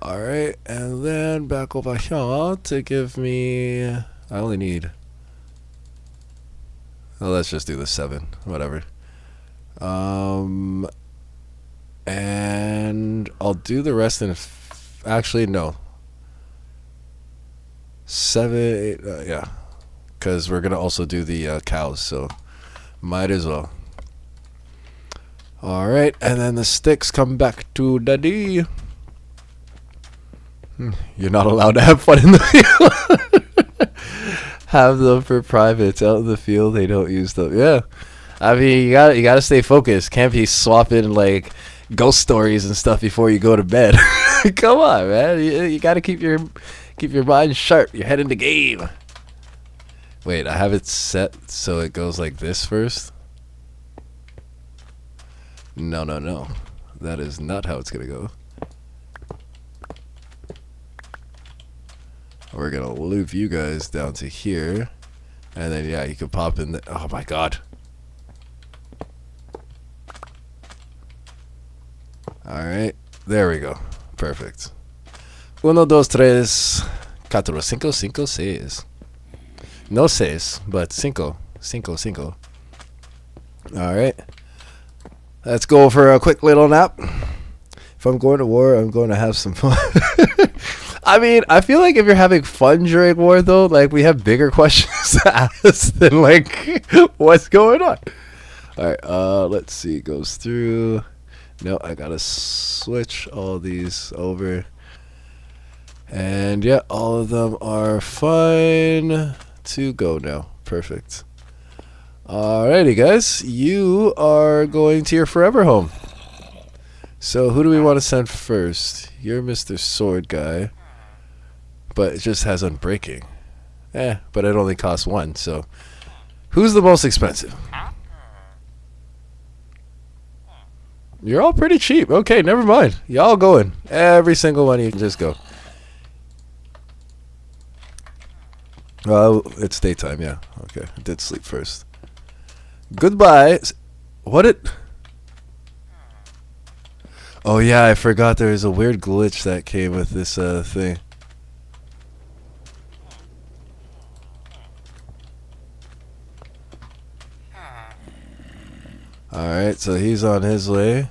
Alright, and then back over here to give me... I only need... Well, let's just do the 7. Whatever. And I'll do the rest in... Actually, no. 7, 8... yeah. Because we're going to also do the cows, so... Might as well. Alright, and then the sticks come back to Daddy. You're not allowed to have fun in the field. Have them for privates out in the field. They don't use them. Yeah, I mean, you gotta stay focused. Can't be swapping like ghost stories and stuff before you go to bed. Come on, man. You gotta keep your mind sharp. Your head in the game. Wait, I have it set so it goes like this first. No. That is not how it's gonna go. We're gonna loop you guys down to here. And then, yeah, you can pop in the... Oh, my God. Alright. There we go. Perfect. 1, 2, 3, 4, 5, 5, 6. No 6, but 5. 5. Alright. Let's go for a quick little nap. If I'm going to war, I'm going to have some fun. I mean, I feel like if you're having fun during war, though, like, we have bigger questions to ask than, like, what's going on? Alright, let's see. Goes through. No, I gotta switch all these over. And, yeah, all of them are fine to go now. Perfect. Alrighty, guys. You are going to your forever home. So, who do we want to send first? You're Mr. Sword Guy. But it just has unbreaking. But it only costs 1, so Who's the most expensive? You're all pretty cheap. Okay, never mind. Y'all going. Every single one of you can just go. Well, it's daytime, yeah. Okay, I did sleep first. Goodbye. What it... Oh yeah, I forgot there was a weird glitch that came with this thing. Alright, so he's on his way.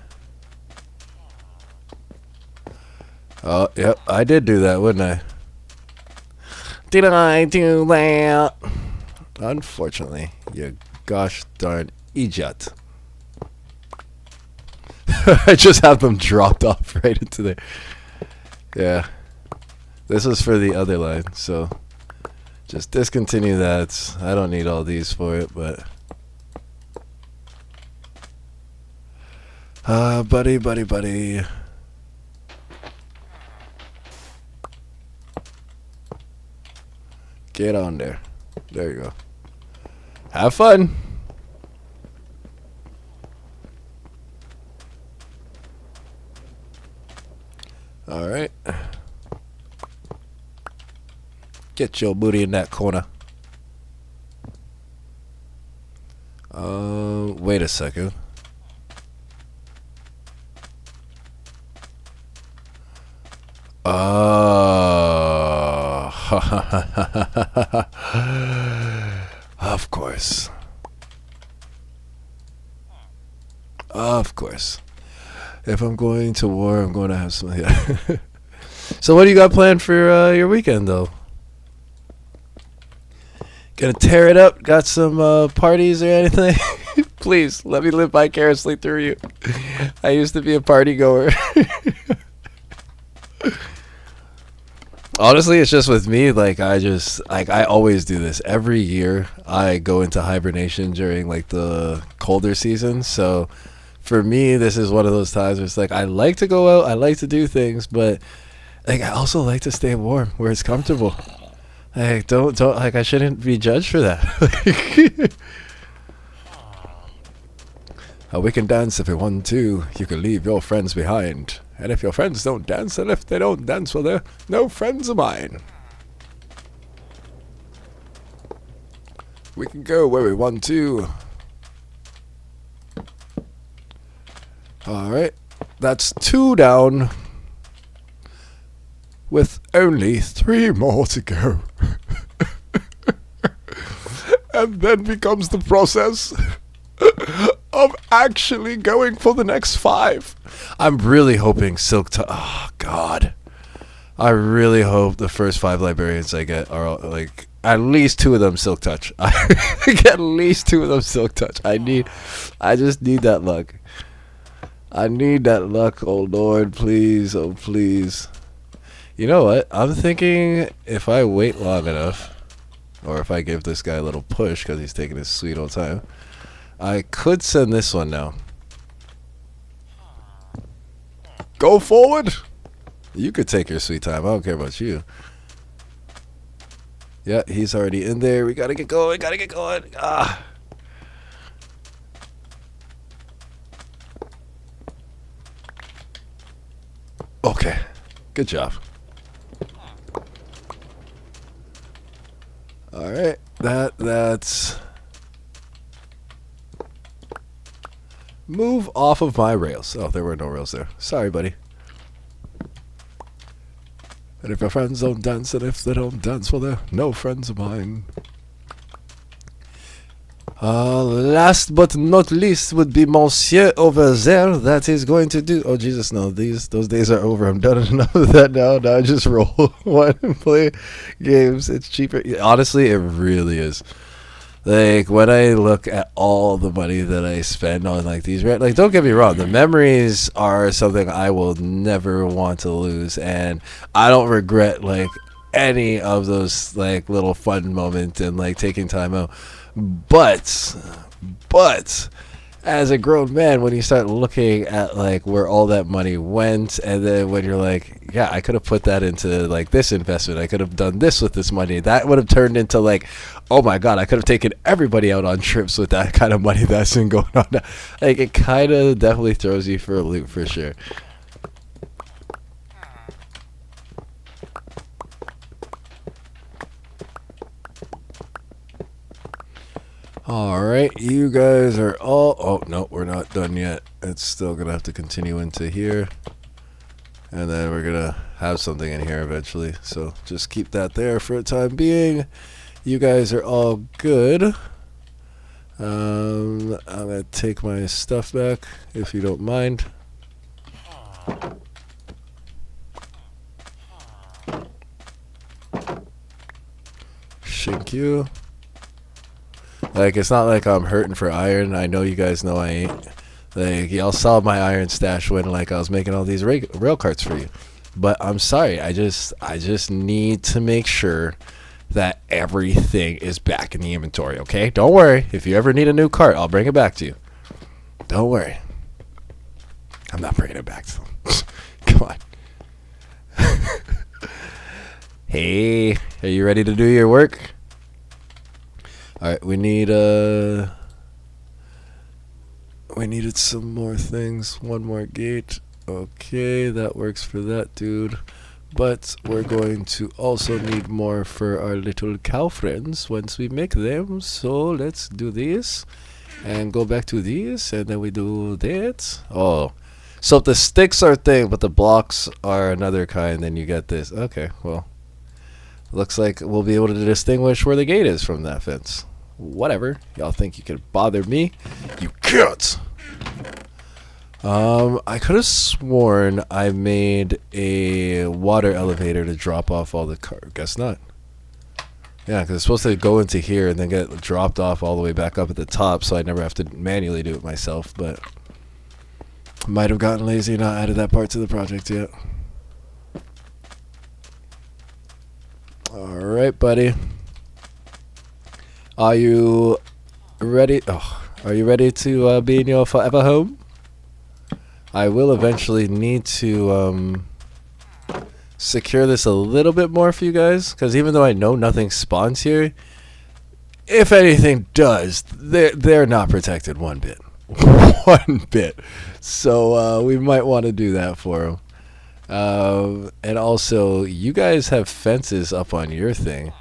Oh, yep, I did do that, wouldn't I? Did I do that? Unfortunately, you gosh darn idiot. I just have them dropped off right into there. Yeah. This was for the other line, so just discontinue that. I don't need all these for it, but... buddy. Get on there. There you go. Have fun. Alright. Get your booty in that corner. Wait a second. Of course. Of course. If I'm going to war, I'm going to have some... Yeah. So what do you got planned for your weekend, though? Gonna tear it up? Got some parties or anything? Please, let me live vicariously through you. I used to be a party goer. Honestly, it's just with me, like, I always do this. Every year, I go into hibernation during, like, the colder season, so for me, this is one of those times where it's like, I like to go out, I like to do things, but, like, I also like to stay warm, where it's comfortable. Like, don't, like, I shouldn't be judged for that. We can dance if we want to. You can leave your friends behind. And if your friends don't dance, and if they don't dance, well, they're no friends of mine. We can go where we want to. Alright. That's 2 down. With only 3 more to go. And then becomes the process of actually going for the next 5. I'm really hoping Silk Touch. Oh, God. I really hope the first 5 librarians I get are, like, at least 2 of them Silk Touch. I get at least 2 of them Silk Touch. I just need that luck. I need that luck, oh Lord, please, oh please. You know what? I'm thinking if I wait long enough, or if I give this guy a little push because he's taking his sweet old time, I could send this one now. Go forward. You could take your sweet time. I don't care about you. Yeah, he's already in there. We gotta get going. Gotta get going. Ah. Okay. Good job. Alright. That's... Move off of my rails. Oh, there were no rails there. Sorry, buddy. And if your friends don't dance, and if they don't dance, well, they're no friends of mine. Last but not least would be Monsieur over there. That is going to do... Oh, Jesus, no. Those days are over. I'm done enough of that now. Now I just roll one and play games. It's cheaper. Honestly, it really is. Like, when I look at all the money that I spend on, like, these... Like, don't get me wrong. The memories are something I will never want to lose. And I don't regret, like, any of those, like, little fun moments and, like, taking time out. But as a grown man, when you start looking at like where all that money went, and then when you're like, yeah, I could have put that into like this investment, I could have done this with this money, that would have turned into like, oh my god, I could have taken everybody out on trips with that kind of money that's been going on. Like, it kind of definitely throws you for a loop for sure. Alright, you guys are all... Oh, no, we're not done yet. It's still going to have to continue into here. And then we're going to have something in here eventually. So just keep that there for the time being. You guys are all good. I'm going to take my stuff back, if you don't mind. Thank you. Like, it's not like I'm hurting for iron. I know you guys know I ain't. Like, y'all saw my iron stash when, like, I was making all these rail carts for you. But I'm sorry. I just need to make sure that everything is back in the inventory, okay? Don't worry. If you ever need a new cart, I'll bring it back to you. Don't worry. I'm not bringing it back to them. Come on. Hey, are you ready to do your work? Alright, we needed some more things. One more gate. Okay, that works for that dude. But we're going to also need more for our little cow friends once we make them. So let's do this and go back to this, and then we do that. Oh, so if the sticks are thing, but the blocks are another kind, then you get this. Okay, well, looks like we'll be able to distinguish where the gate is from that fence. Whatever. Y'all think you could bother me? You can't! I could have sworn I made a water elevator to drop off all the cars. Guess not. Yeah, because it's supposed to go into here and then get dropped off all the way back up at the top, so I never have to manually do it myself, but might have gotten lazy and not added that part to the project yet. Alright, buddy. Are you ready? Oh, are you ready to be in your forever home? I will eventually need to secure this a little bit more for you guys, because even though I know nothing spawns here, if anything does, they're not protected one bit. One bit. So we might want to do that for them. And also, you guys have fences up on your thing.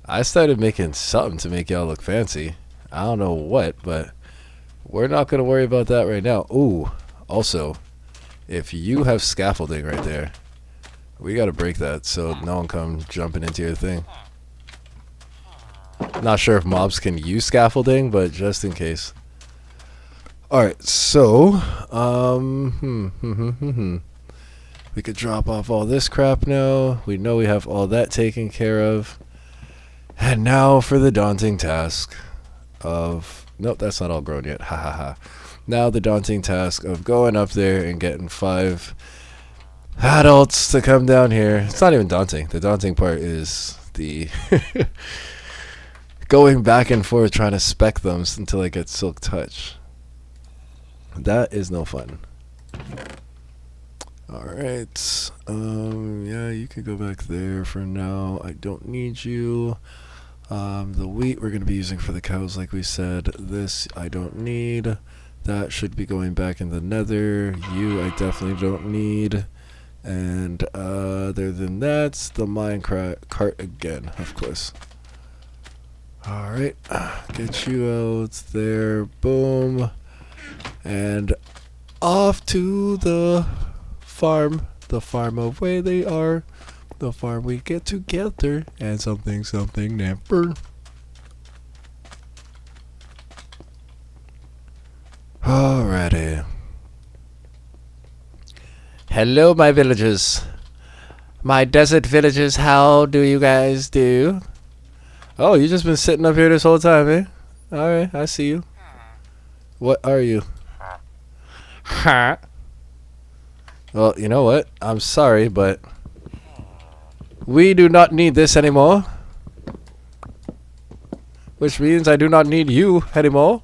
I started making something to make y'all look fancy. I don't know what, but we're not going to worry about that right now. Ooh, also, if you have scaffolding right there, we got to break that so no one come jumping into your thing. Not sure if mobs can use scaffolding, but just in case. Alright, so, we could drop off all this crap now. We know we have all that taken care of. And now for the daunting task of... Nope, that's not all grown yet. Ha ha ha. Now the daunting task of going up there and getting 5 adults to come down here. It's not even daunting. The daunting part is the... going back and forth trying to spec them until I get Silk Touch. That is no fun. Alright. Yeah, you can go back there for now. I don't need you. The wheat we're going to be using for the cows, like we said. This I don't need. That should be going back in the nether. You I definitely don't need. And other than that, the minecart again, of course. Alright, get you out there. Boom. And off to the farm. The farm of where they are. The farm we get together. And something never. Alrighty. Hello, my villagers. My desert villagers, how do you guys do? Oh, you just been sitting up here this whole time, eh? Alright, I see you. What are you? Huh? Well, you know what? I'm sorry, but we do not need this anymore. Which means I do not need you anymore.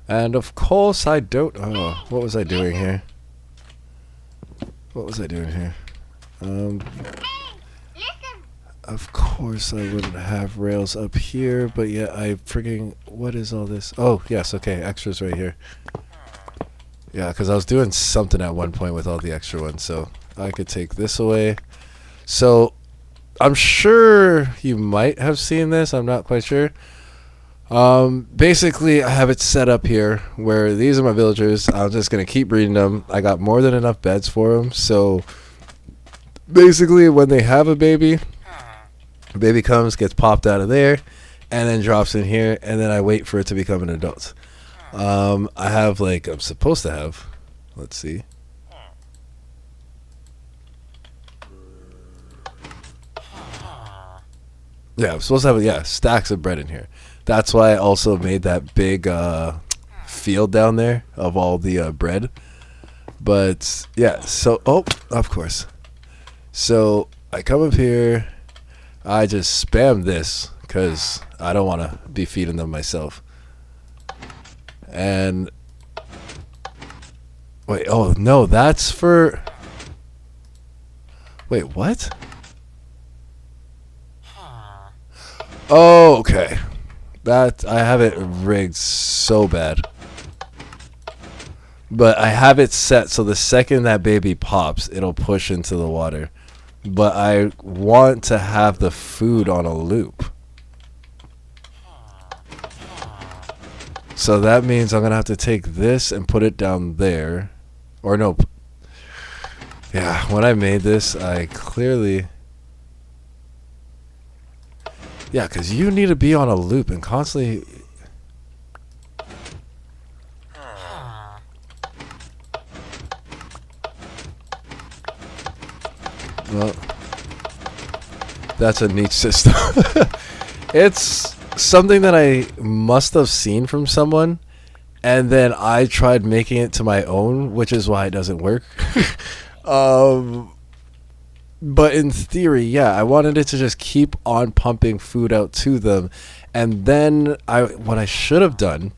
And of course I don't... Oh, what was I doing here? What was I doing here? Of course I wouldn't have rails up here, but yeah, I freaking... What is all this? Oh, yes, okay, extras right here. Yeah, because I was doing something at one point with all the extra ones, so I could take this away. So, I'm sure you might have seen this, I'm not quite sure. Basically, I have it set up here where these are my villagers. I'm just going to keep breeding them. I got more than enough beds for them, so basically when they have a baby... The baby comes, gets popped out of there, and then drops in here, and then I wait for it to become an adult. I have, like, I'm supposed to have, let's see. Yeah, I'm supposed to have, yeah, stacks of bread in here. That's why I also made that big field down there of all the bread. But, yeah, so, oh, of course. So, I come up here... I just spam this because I don't want to be feeding them myself. And wait, oh no, that's for... Wait, what? Oh, okay. That I have it rigged so bad. But I have it set so the second that baby pops, it'll push into the water. But I want to have the food on a loop. So that means I'm going to have to take this and put it down there. Or no. Yeah, when I made this, I clearly... Yeah, because you need to be on a loop and constantly... Well, that's a neat system. It's something that I must have seen from someone, and then I tried making it to my own, which is why it doesn't work. But in theory, yeah, I wanted it to just keep on pumping food out to them, and then what I should have done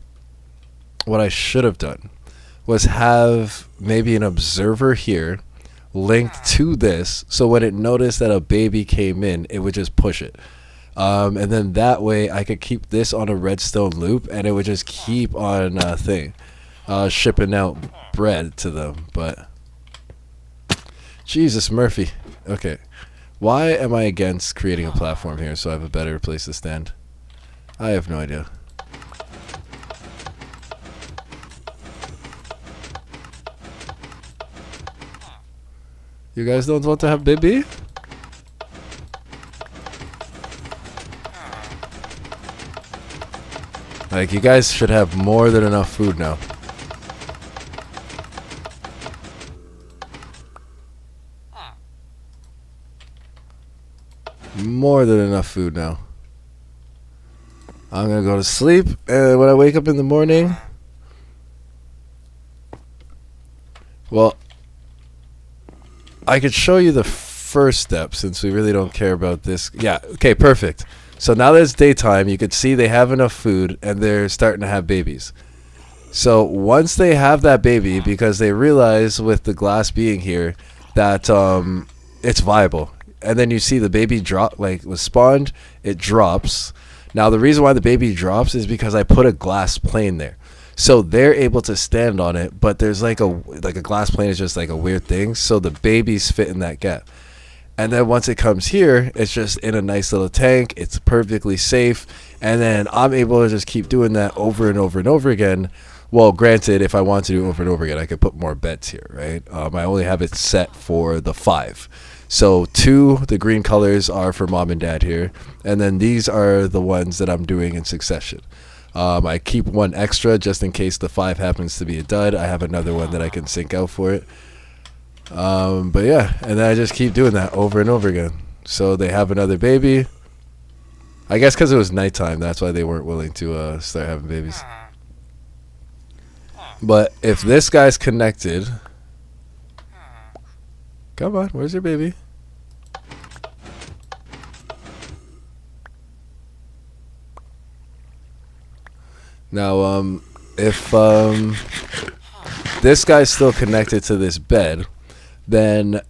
was have maybe an observer here linked to this, so when it noticed that a baby came in, it would just push it. And then that way I could keep this on a redstone loop, and it would just keep on shipping out bread to them. But Jesus Murphy. Okay. Why am I against creating a platform here so I have a better place to stand? I have no idea. You guys don't want to have baby? Like, you guys should have more than enough food now. More than enough food now. I'm gonna go to sleep, and when I wake up in the morning... Well... I could show you the first step since we really don't care about this. Yeah, okay, perfect. So now that it's daytime, you could see they have enough food and they're starting to have babies. So once they have that baby, because they realize with the glass being here that it's viable. And then you see the baby drop, like was spawned, it drops. Now the reason why the baby drops is because I put a glass plane there. So they're able to stand on it, but there's like a glass plane is just like a weird thing. So the babies fit in that gap. And then once it comes here, it's just in a nice little tank. It's perfectly safe. And then I'm able to just keep doing that over and over and over again. Well, granted, if I want to do it over and over again, I could put more beds here, right? I only have it set for the 5. So 2, the green colors are for mom and dad here. And then these are the ones that I'm doing in succession. I keep 1 extra just in case the 5 happens to be a dud. I have another one that I can sync out for it. But yeah, and then I just keep doing that over and over again. So they have another baby. I guess because it was nighttime, that's why they weren't willing to start having babies. But if this guy's connected... Come on, where's your baby? Now, if this guy's still connected to this bed, then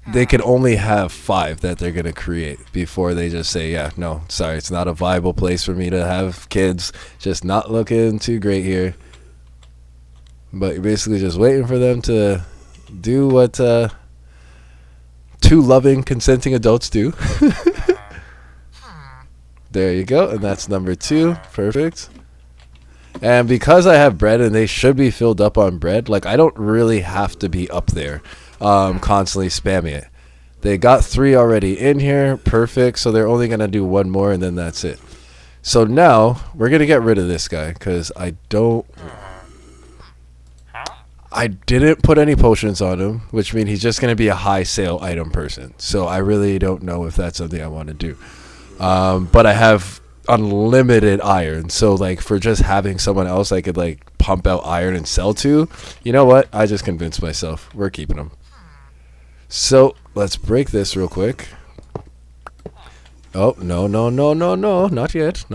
they can only have 5 that they're going to create before they just say, yeah, no, sorry, it's not a viable place for me to have kids. Just not looking too great here. But you're basically just waiting for them to do what 2 loving, consenting adults do. There you go. And that's number 2. Perfect. And because I have bread and they should be filled up on bread, like I don't really have to be up there constantly spamming it. They got 3 already in here. Perfect. So they're only going to do 1 more and then that's it. So now we're going to get rid of this guy because I didn't put any potions on him, which means he's just going to be a high sale item person. So I really don't know if that's something I want to do. But I have unlimited iron, so like for just having someone else I could like pump out iron and sell to, you know what, I just convinced myself we're keeping them. So let's break this real quick. Oh, no, not yet.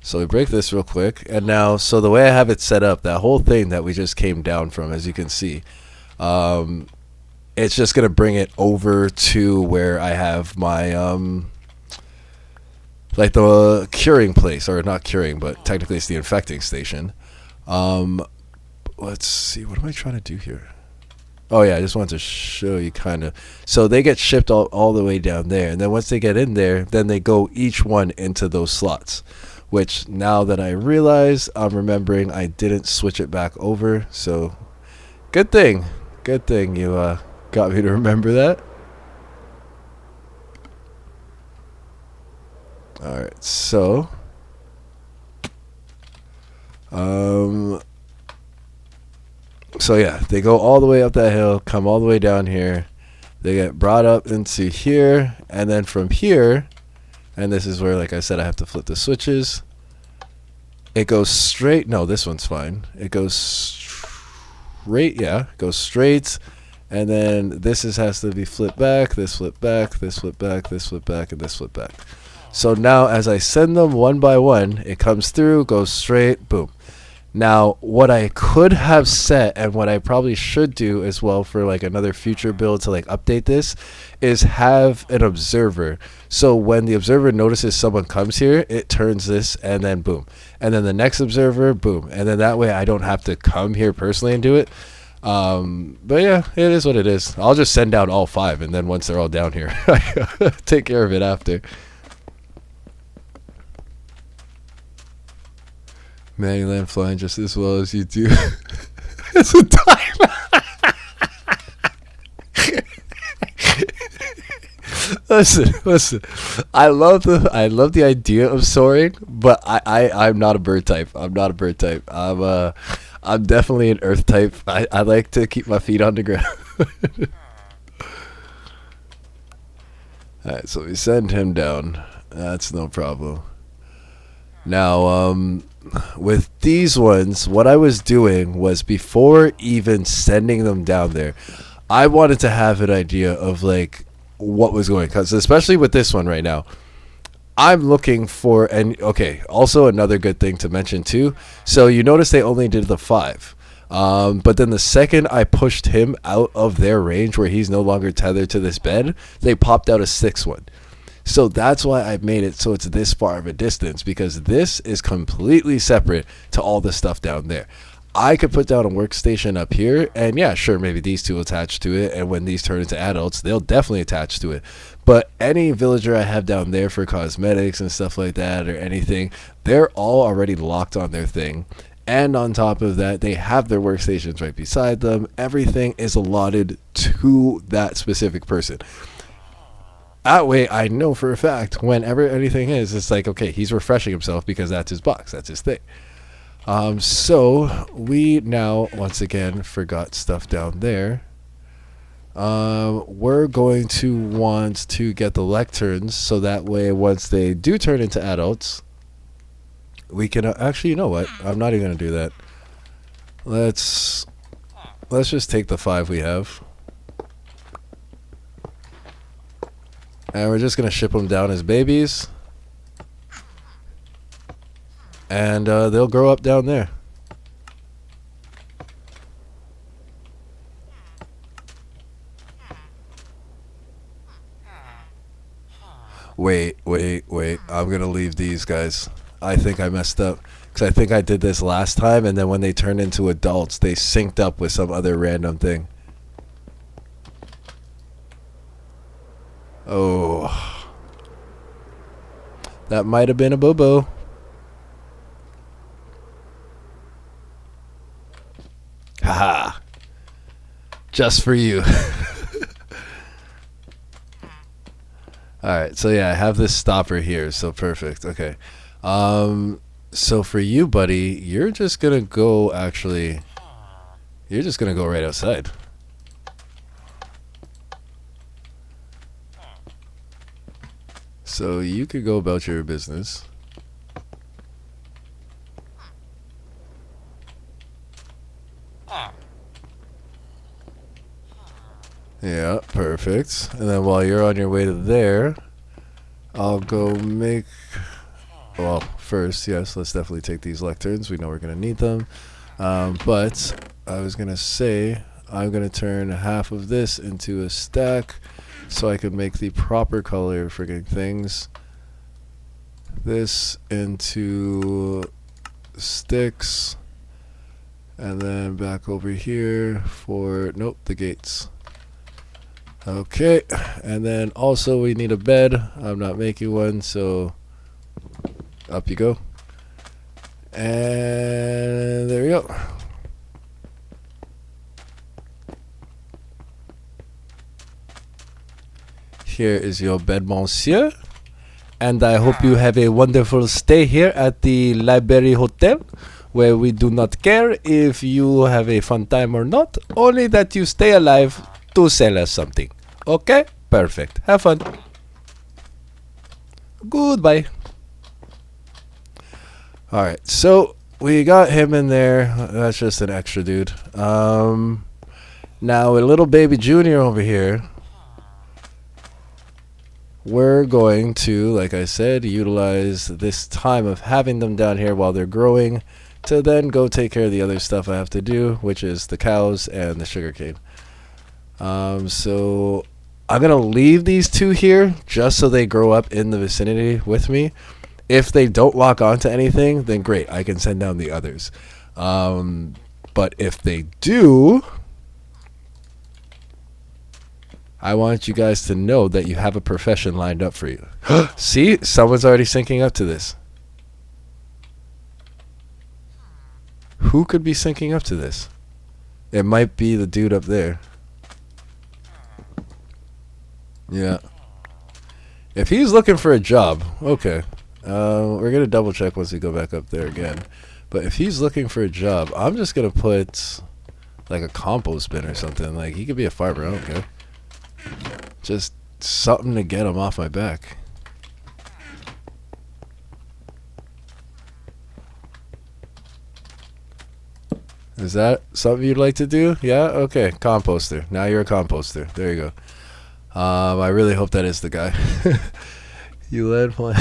So we break this real quick, and now, so the way I have it set up, that whole thing that we just came down from, as you can see, it's just gonna bring it over to where I have my like the curing place, or not curing, but technically it's the infecting station. Let's see, what am I trying to do here? Oh yeah, I just wanted to show you kind of. So they get shipped all the way down there, and then once they get in there, then they go each one into those slots. Which now that I realize, I'm remembering I didn't switch it back over. So good thing you got me to remember that. Alright, so so yeah, they go all the way up that hill, come all the way down here, they get brought up into here, and then from here, and this is where, like I said, I have to flip the switches, it goes straight. No, this one's fine. It goes straight. Yeah, it goes straight, and then this has to be flipped back, this flip back, this flip back, this flip back, and this flip back. So now as I send them one by one, it comes through, goes straight, boom. Now, what I could have set, and what I probably should do as well for like another future build to like update this, is have an observer. So when the observer notices someone comes here, it turns this, and then boom. And then the next observer, boom. And then that way I don't have to come here personally and do it. But yeah, it is what it is. I'll just send down all 5, and then once they're all down here, I take care of it after. Man, you land flying just as well as you do. It's a time. Listen. I love the idea of soaring, but I'm not a bird type. I'm definitely an earth type. I like to keep my feet on the ground. Alright, so we send him down. That's no problem. Now, with these ones, what I was doing was, before even sending them down there, I wanted to have an idea of like what was going, because especially with this one right now, I'm looking for, and okay, also another good thing to mention too, so you notice they only did the 5, but then the second I pushed him out of their range where he's no longer tethered to this bed, they popped out a 6th one. So that's why I've made it so it's this far of a distance, because this is completely separate to all the stuff down there. I could put down a workstation up here, and yeah, sure, maybe these 2 attach to it, and when these turn into adults, they'll definitely attach to it. But any villager I have down there for cosmetics and stuff like that, or anything, they're all already locked on their thing. And on top of that, they have their workstations right beside them. Everything is allotted to that specific person. That way, I know for a fact, whenever anything is, it's like, okay, he's refreshing himself because that's his box. That's his thing. So, we now, once again, forgot stuff down there. We're going to want to get the lecterns, so that way, once they do turn into adults, we can, actually, you know what? I'm not even going to do that. Let's just take the 5 we have. And we're just going to ship them down as babies. and they'll grow up down there. Wait. I'm going to leave these guys. I think I messed up. Because I think I did this last time, and then when they turned into adults, they synced up with some other random thing. Oh. That might have been a Bobo. Haha. Just for you. Alright, so yeah, I have this stopper here, so perfect. Okay. So for you, buddy, you're just gonna go you're just gonna go right outside. So you could go about your business. Yeah, perfect. And then while you're on your way to there, I'll go make... Well, first, yes, let's definitely take these lecterns. We know we're going to need them. But I was going to say I'm going to turn half of this into a stack so I can make the proper color friggin' things. This into sticks. And then back over here for... Nope, the gates. Okay, and then also we need a bed. I'm not making one, so up you go. And there we go. Here is your bed, monsieur. And I hope you have a wonderful stay here at the Library Hotel, where we do not care if you have a fun time or not, only that you stay alive to sell us something. Okay? Perfect. Have fun. Goodbye. Alright, so we got him in there. That's just an extra dude. Now a little baby junior over here. We're going to, like I said, utilize this time of having them down here while they're growing to then go take care of the other stuff I have to do, which is the cows and the sugarcane. So I'm going to leave these two here just so they grow up in the vicinity with me. If they don't lock onto anything, then great. I can send down the others. But if they do, I want you guys to know that you have a profession lined up for you. See? Someone's already syncing up to this. Who could be syncing up to this? It might be the dude up there. Yeah. If he's looking for a job, okay. We're going to double check once we go back up there again. But if he's looking for a job, I'm just going to put like a compost bin or something. Like, he could be a farmer, I don't care. Just something to get him off my back. Is that something you'd like to do? Yeah? Okay. Composter. Now you're a composter. There you go. I really hope that is the guy. You led one.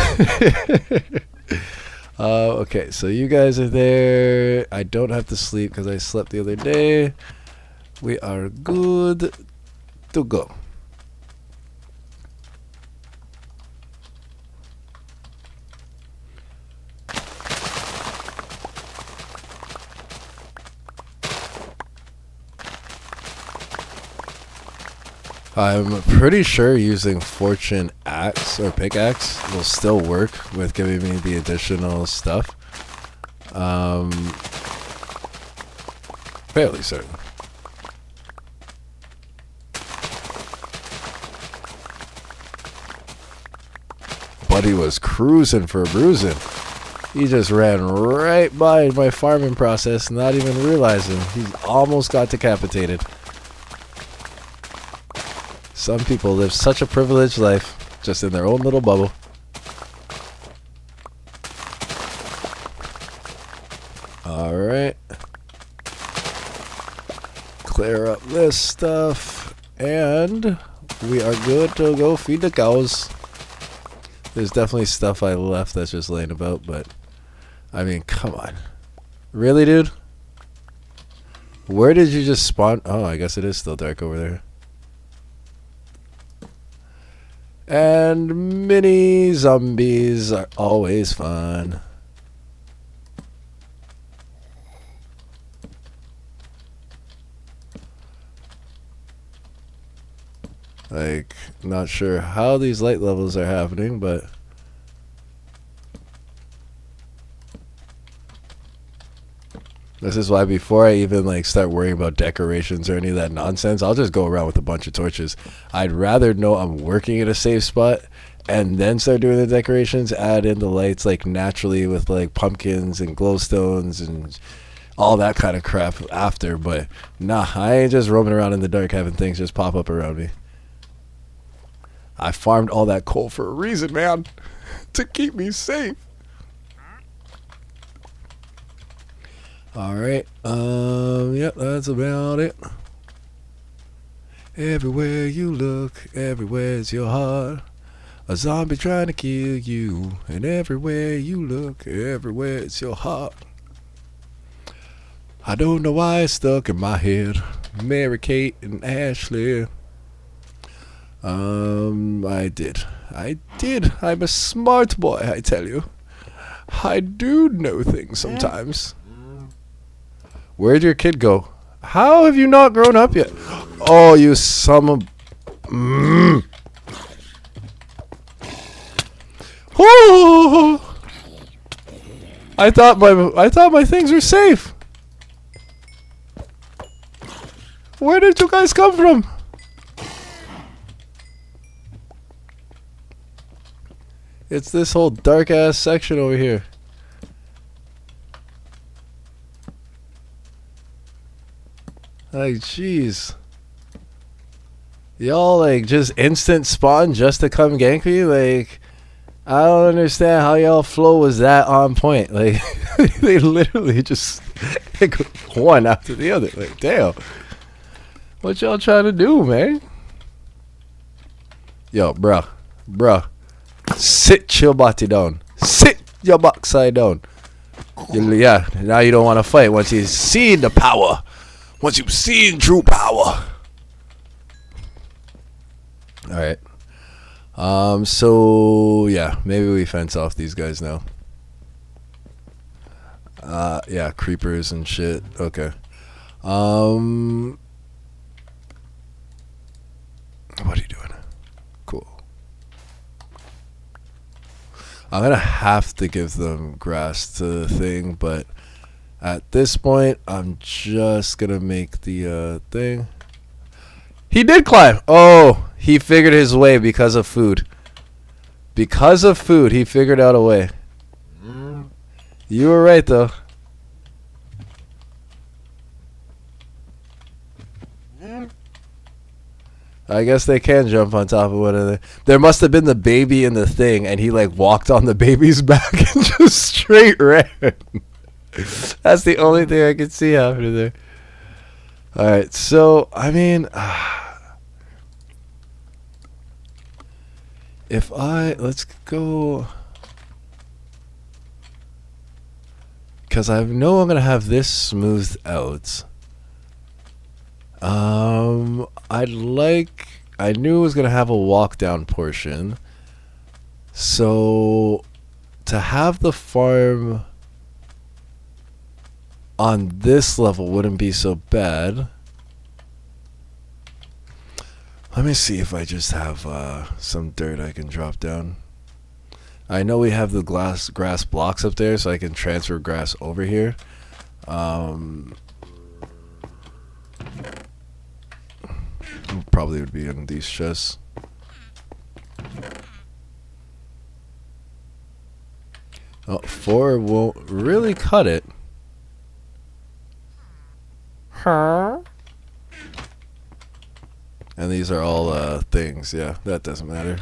Okay, so you guys are there. I don't have to sleep because I slept the other day. We are good to go. I'm pretty sure using Fortune Axe or Pickaxe will still work with giving me the additional stuff. Fairly certain. Buddy was cruising for a bruising. He just ran right by my farming process, not even realizing he almost got decapitated. Some people live such a privileged life, just in their own little bubble. Alright. Clear up this stuff, and we are good to go feed the cows. There's definitely stuff I left that's just laying about, but I mean, come on. Really, dude? Where did you just spawn? Oh, I guess it is still dark over there. And mini zombies are always fun. Like, not sure how these light levels are happening, but this is why before I even like start worrying about decorations or any of that nonsense, I'll just go around with a bunch of torches. I'd rather know I'm working in a safe spot and then start doing the decorations, add in the lights like naturally with like pumpkins and glowstones and all that kind of crap after. But nah, I ain't just roaming around in the dark having things just pop up around me. I farmed all that coal for a reason, man. To keep me safe. Alright, yep, that's about it. Everywhere you look, everywhere's your heart. A zombie trying to kill you. And everywhere you look, everywhere's your heart. I don't know why it's stuck in my head. Mary Kate and Ashley. I did. I'm a smart boy, I tell you. I do know things sometimes. Where'd your kid go? How have you not grown up yet? Oh, you son of... Oh! I thought my things were safe. Where did you guys come from? It's this whole dark ass section over here. Like, jeez. Y'all, like, just instant spawn just to come gank me? Like, I don't understand how y'all flow was that on point. Like, they literally just pick one after the other. Like, damn. What y'all trying to do, man? Yo, bruh. Sit your body down. Sit your backside down. Yeah, now you don't want to fight once you've seen the power. Once you've seen true power. Alright. So, yeah, maybe we fence off these guys now. Yeah, creepers and shit. Okay. What are you doing? Cool. I'm gonna have to give them grass to the thing, but at this point, I'm just gonna make the thing. He did climb! Oh, he figured his way because of food. Because of food, he figured out a way. You were right, though. I guess they can jump on top of one another. There must have been the baby in the thing, and he like walked on the baby's back and just straight ran. That's the only thing I could see happening there. Alright, so, I mean... let's go... Because I know I'm going to have this smoothed out. I knew it was going to have a walk down portion. So, to have the farm on this level wouldn't be so bad. Let me see if I just have some dirt I can drop down. I know we have the grass blocks up there, so I can transfer grass over here. Probably would be in these chests. Oh, 4 won't really cut it. Huh? And these are all things. Yeah, that doesn't matter.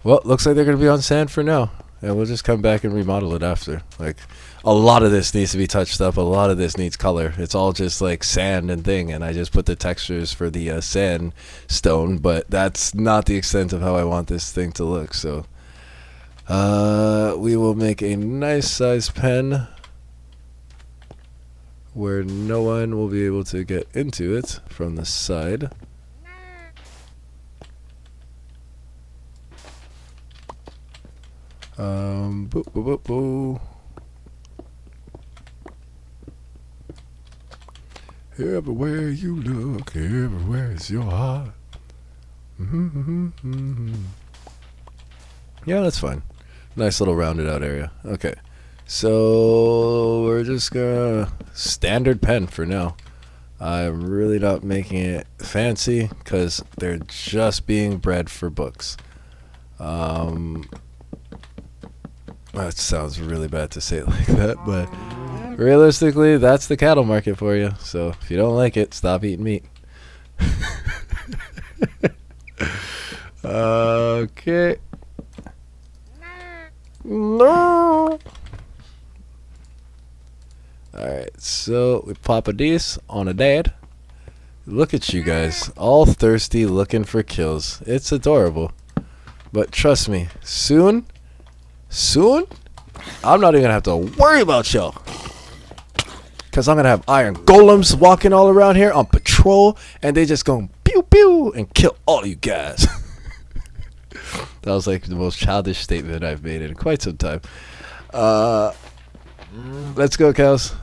Well, looks like they're gonna be on sand for now, and we'll just come back and remodel it after. Like, a lot of this needs to be touched up. A lot of this needs color. It's all just like sand and thing, and I just put the textures for the sandstone, but that's not the extent of how I want this thing to look. So We will make a nice size pen where no one will be able to get into it from the side. Boo, boo, boo, boo. Everywhere you look, everywhere is your heart. Yeah, that's fine. Nice little rounded out area. Okay. So we're just gonna standard pen for now. I'm really not making it fancy because they're just being bred for books. That sounds really bad to say it like that, but realistically, that's the cattle market for you. So if you don't like it, stop eating meat. Okay. No. Alright, so we pop a deuce on a dad. Look at you guys, all thirsty looking for kills. It's adorable. But trust me, soon, I'm not even gonna have to worry about y'all. Because I'm gonna have iron golems walking all around here on patrol, and they just gonna pew pew and kill all you guys. That was like the most childish statement I've made in quite some time. Let's go, cows.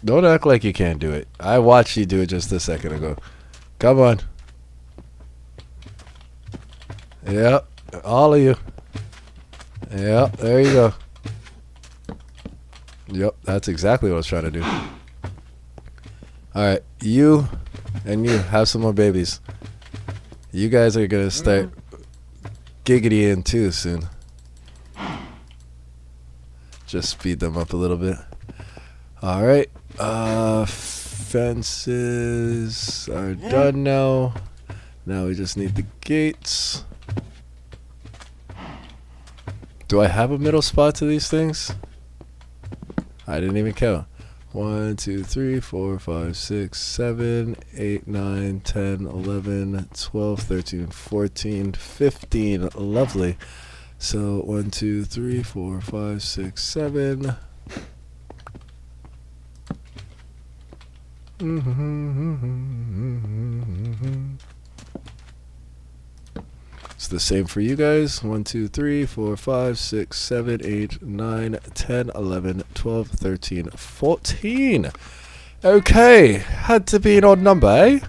Don't act like you can't do it. I watched you do it just a second ago. Come on. Yep, all of you. Yep, there you go. Yep, that's exactly what I was trying to do. Alright, you and you have some more babies. You guys are gonna start giggity in too soon. Just speed them up a little bit. Alright, fences are done now. Now we just need the gates. Do I have a middle spot to these things? I didn't even count. 1, 2, 3, 4, 5, 6, 7, 8, 9, 10, 11, 12, 13, 14, 15. Lovely. So 1, 2, 3, 4, 5, 6, 7. It's the same for you guys. 1, 2, 3, 4, 5, 6, 7, 8, 9, 10, 11, 12, 13, 14. Okay, had to be an odd number, eh?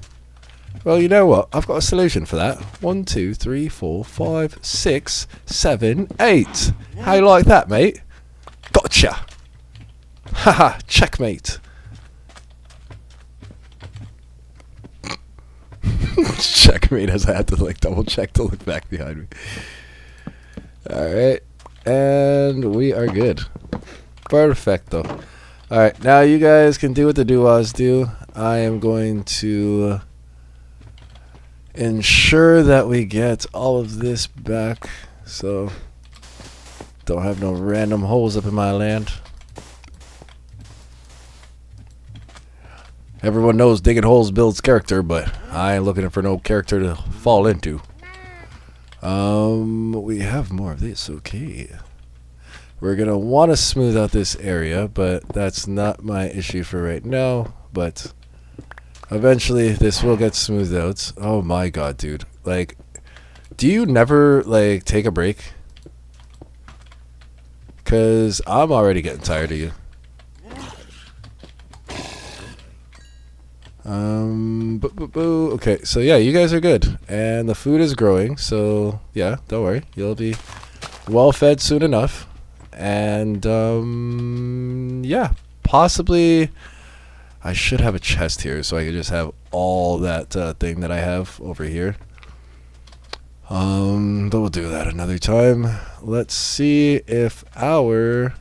Well, you know what? I've got a solution for that. 1, 2, 3, 4, 5, 6, 7, 8. How you like that, mate? Gotcha. Haha, checkmate. Checkmate, as I had to like double check to look back behind me. Alright, and we are good. Perfecto. Alright, now you guys can do what the doo-wahs do. I am going to ensure that we get all of this back, so don't have no random holes up in my land. Everyone knows digging holes builds character, but I ain't looking for no character to fall into. We have more of this, okay. We're gonna want to smooth out this area, but that's not my issue for right now, but eventually this will get smoothed out. Oh my god, dude. Like, do you never, like, take a break? 'Cause I'm already getting tired of you. Okay, so yeah, you guys are good, and the food is growing, so yeah, don't worry, you'll be well fed soon enough. And yeah, possibly I should have a chest here so I could just have all that thing that I have over here. But we'll do that another time. Let's see if our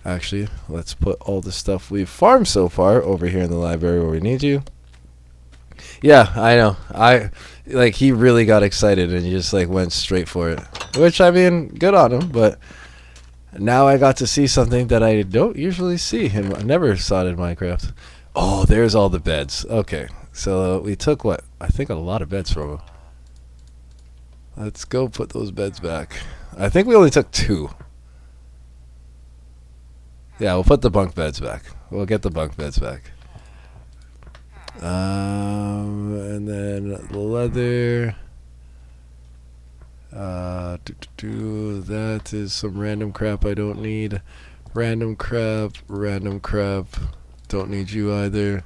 actually, let's put all the stuff we've farmed so far over here in the library where we need you. Yeah, I know. Like, he really got excited and he just like went straight for it. Which, I mean, good on him, but now I got to see something that I don't usually see and I never saw it in Minecraft. Oh, there's all the beds. Okay, so we took what? I think a lot of beds from him. Let's go put those beds back. I think we only took 2. Yeah, we'll put the bunk beds back. We'll get the bunk beds back. And then leather. That is some random crap I don't need. Random crap. Don't need you either.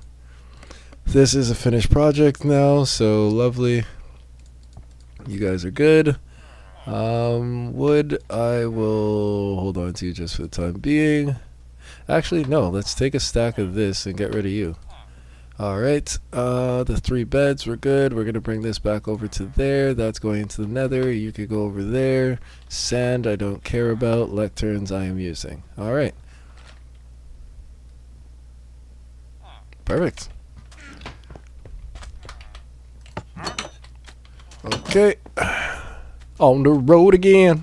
This is a finished project now, so lovely. You guys are good. Wood, I will hold on to you just for the time being. Actually, no, let's take a stack of this and get rid of you. Alright, the 3 beds were good. We're going to bring this back over to there. That's going into the nether. You could go over there. Sand, I don't care about. Lecterns, I am using. Alright. Perfect. Okay. On the road again.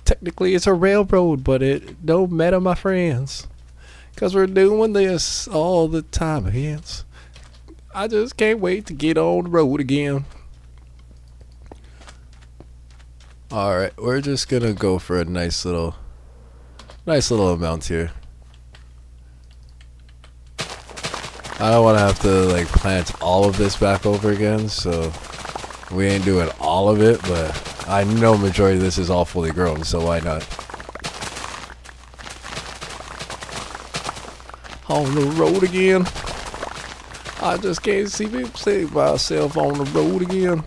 Technically, it's a railroad, but it don't matter, my friends. Because we're doing this all the time, hence. I just can't wait to get on the road again. Alright, we're just going to go for a nice little amount here. I don't want to have to like plant all of this back over again, so we ain't doing all of it, but I know majority of this is all fully grown, so why not? On the road again. I just can't see myself on the road again.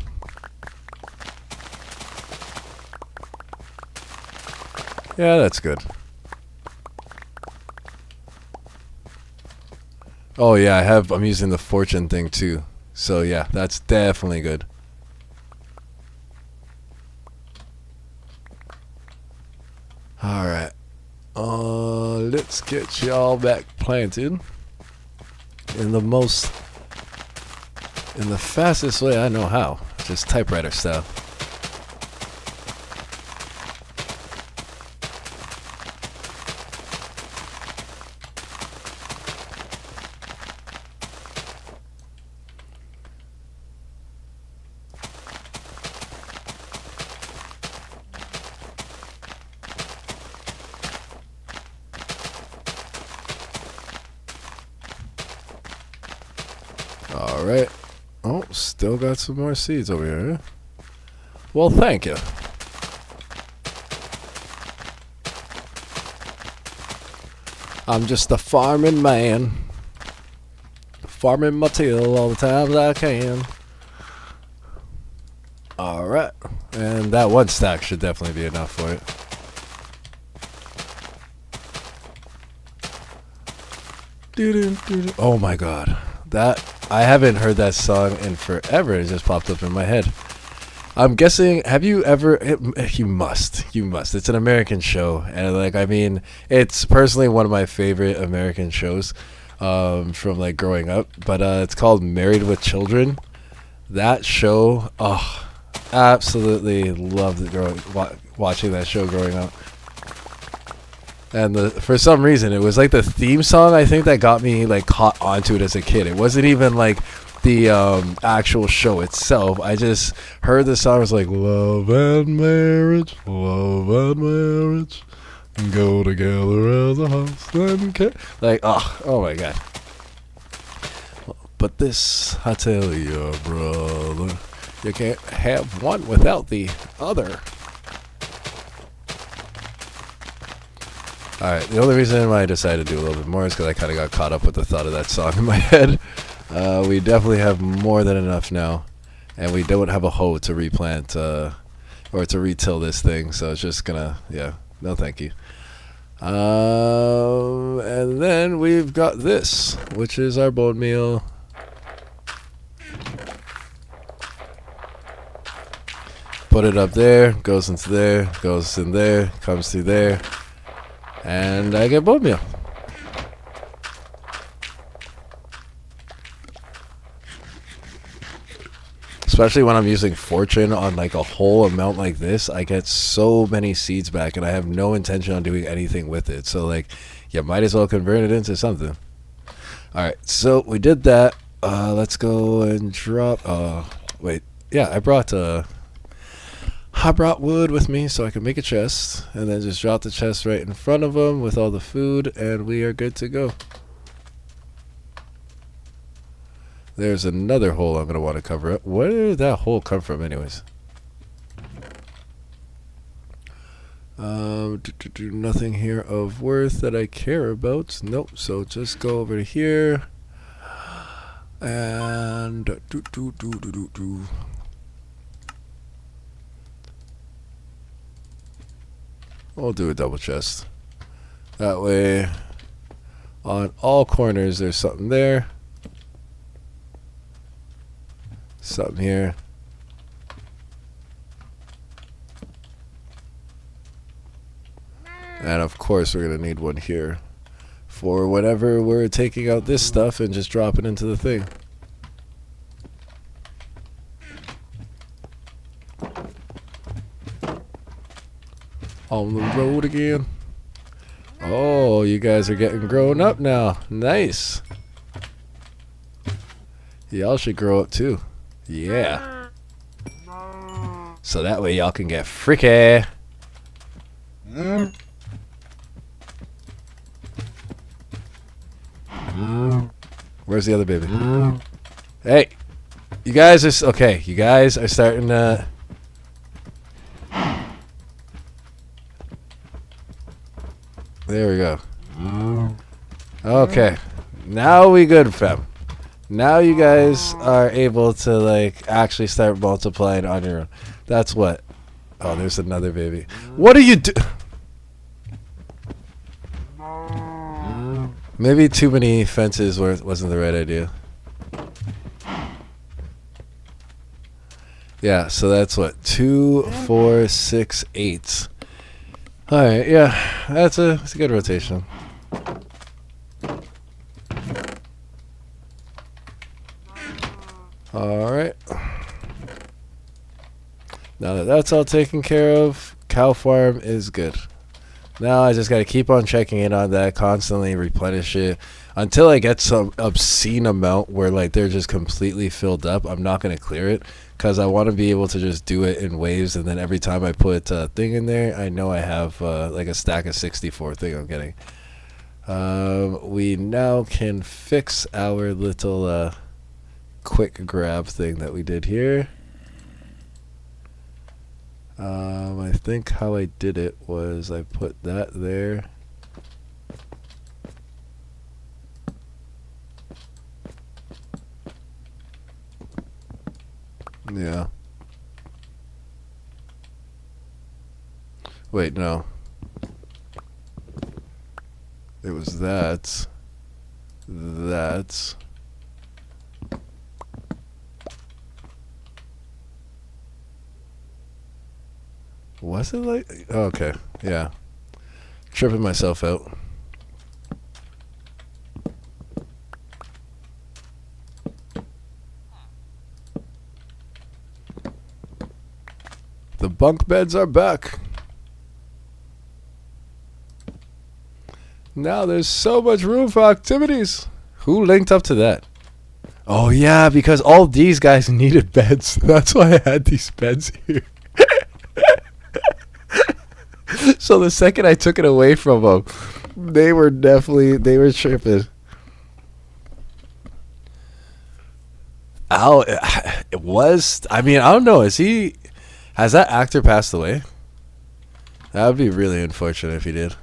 Yeah, that's good. Oh yeah, I'm using the fortune thing too. So yeah, that's definitely good. Alright. Let's get y'all back planted in the fastest way I know how. Just typewriter style. Alright. Oh, still got some more seeds over here. Well, thank you. I'm just a farming man. Farming my till all the times I can. Alright. And that 1 stack should definitely be enough for it. Oh my god. I haven't heard that song in forever. It just popped up in my head. I'm guessing, have you ever, you must. It's an American show. And like, I mean, it's personally one of my favorite American shows from like growing up. But it's called Married with Children. That show, oh, absolutely loved it watching that show growing up. And for some reason, it was like the theme song, I think, that got me like caught onto it as a kid. It wasn't even like the actual show itself. I just heard the song. I was like, love and marriage, go together as a house and care. Like, oh my god. But this, I tell you, brother, you can't have one without the other. Alright, the only reason why I decided to do a little bit more is because I kind of got caught up with the thought of that song in my head. We definitely have more than enough now. And we don't have a hoe to replant or to retill this thing. So it's just gonna, yeah, no thank you. And then we've got this, which is our bone meal. Put it up there, goes into there, goes in there, comes through there. And I get bone meal. Especially when I'm using fortune on like a whole amount like this, I get so many seeds back and I have no intention on doing anything with it. So like, you might as well convert it into something. Alright, so we did that. Let's go and drop, wait, yeah, I brought I brought wood with me so I can make a chest, and then just drop the chest right in front of him with all the food, and we are good to go. There's another hole I'm going to want to cover up. Where did that hole come from anyways? Nothing here of worth that I care about. Nope, so just go over to here. And I'll do a double chest. That way, on all corners, there's something there. Something here. And of course, we're going to need one here for whenever we're taking out this stuff and just dropping into the thing. On the road again. Oh, you guys are getting grown up now. Nice. Y'all should grow up too. Yeah. So that way y'all can get freaky. Where's the other baby? Hey, you guys are okay. You guys are starting to. There we go. Okay, now we good, fam. Now you guys are able to like actually start multiplying on your own. That's what. Oh, there's another baby. What are you do? Maybe too many fences wasn't the right idea. Yeah, so that's what 2, 4, 6, 8. All right, yeah, that's a good rotation. All right. Now that that's all taken care of, cow farm is good. Now I just got to keep on checking in on that, constantly replenish it until I get some obscene amount where like they're just completely filled up. I'm not going to clear it because I want to be able to just do it in waves, and then every time I put a thing in there, I know I have like a stack of 64 thing I'm getting. We now can fix our little quick grab thing that we did here. I think how I did it was I put that there. Yeah. Wait, no. It was that. That. Was it like... Oh, okay, yeah. Tripping myself out. The bunk beds are back. Now there's so much room for activities. Who linked up to that? Oh, yeah, because all these guys needed beds. That's why I had these beds here. So the second I took it away from them, they were tripping. Ow, it was, I mean, I don't know, has that actor passed away? That would be really unfortunate if he did.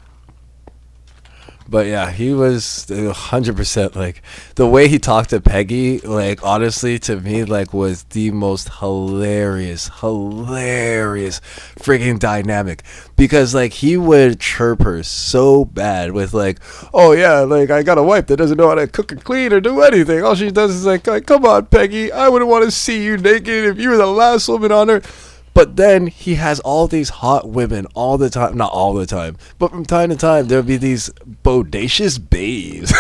But yeah, he was 100% like the way he talked to Peggy, like honestly to me like was the most hilarious freaking dynamic, because like he would chirp her so bad with like, oh yeah, like I got a wife that doesn't know how to cook and clean or do anything. All she does is like come on Peggy, I wouldn't want to see you naked if you were the last woman on earth. But then he has all these hot women all the time. Not all the time, but from time to time, there'll be these bodacious babes.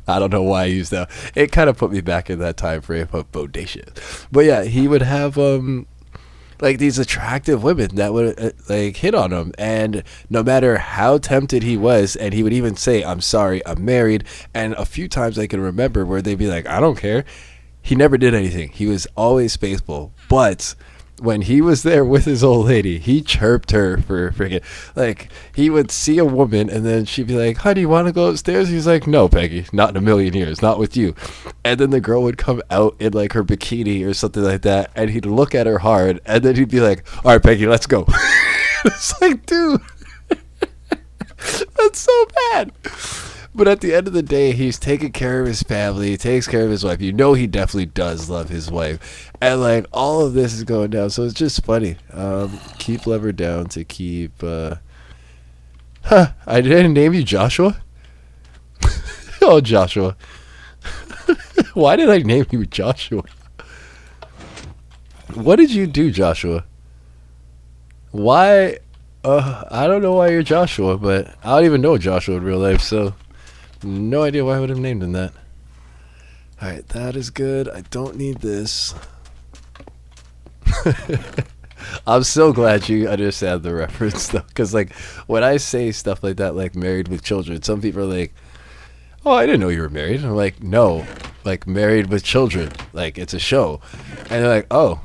I don't know why I used that. It kind of put me back in that time frame of bodacious. But yeah, he would have like these attractive women that would like hit on him. And no matter how tempted he was, and he would even say, I'm sorry, I'm married. And a few times I can remember where they'd be like, I don't care. He never did anything. He was always faithful. But when he was there with his old lady, he chirped her for freaking, like, he would see a woman and then she'd be like, honey, you want to go upstairs? He's like, no, Peggy, not in a million years, not with you. And then the girl would come out in like her bikini or something like that, and he'd look at her hard, and then he'd be like, all right, Peggy, let's go. It's like, dude, that's so bad. But at the end of the day, he's taking care of his family, he takes care of his wife. You know he definitely does love his wife. And, like, all of this is going down. So it's just funny. Keep lever down to keep... I didn't name you Joshua? Oh, Joshua. Why did I name you Joshua? What did you do, Joshua? Why... I don't know why you're Joshua, but I don't even know Joshua in real life, so... No idea why I would have named him that. Alright, that is good. I don't need this. I'm so glad you understand the reference, though. Because, like, when I say stuff like that, like Married with Children, some people are like, oh, I didn't know you were married. And I'm like, no. Like, Married with Children. Like, it's a show. And they're like, oh.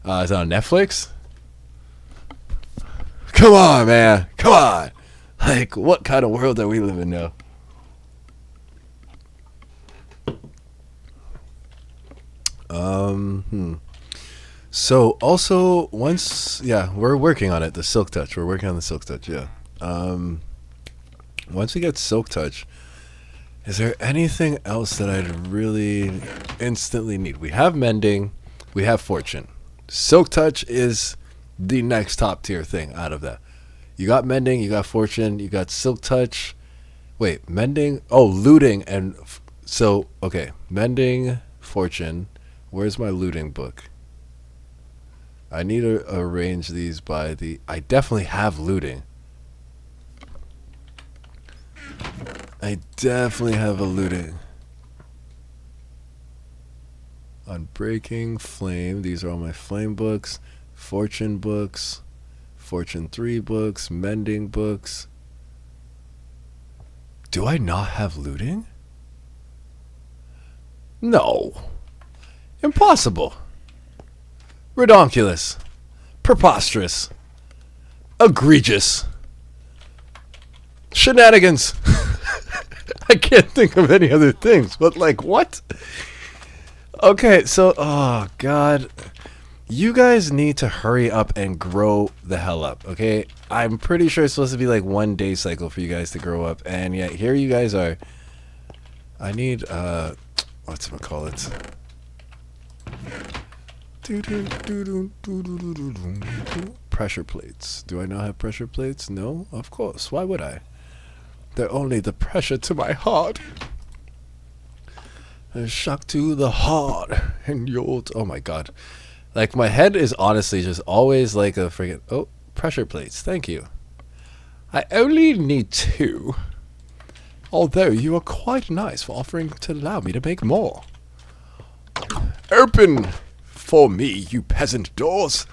Is it on Netflix? Come on, man. Come on. Like, what kind of world are we living in now? So also we're working on it. The Silk Touch. We're working on the Silk Touch. Yeah. Once we get Silk Touch, is there anything else that I'd really instantly need? We have Mending. We have Fortune. Silk Touch is the next top tier thing out of that. You got Mending. You got Fortune. You got Silk Touch. Wait, Mending. Oh, Looting and okay, Mending, Fortune. Where's my looting book? I need to arrange these by the... I definitely have looting. I definitely have a looting. Unbreaking, Flame. These are all my Flame books. Fortune books. Fortune 3 books. Mending books. Do I not have looting? No. Impossible. Redonkulous. Preposterous. Egregious. Shenanigans. I can't think of any other things, but like, what? Okay, so, oh, God. You guys need to hurry up and grow the hell up, okay? I'm pretty sure it's supposed to be like 1 day cycle for you guys to grow up, and yet here you guys are. I need, whatchamacallit? Pressure plates. Do I not have pressure plates? No, of course. Why would I? They're only the pressure to my heart. A shock to the heart. And oh my God. Like, my head is honestly just always like a friggin'... Oh, pressure plates. Thank you. I only need 2. Although you are quite nice for offering to allow me to make more. Open for me, you peasant doors.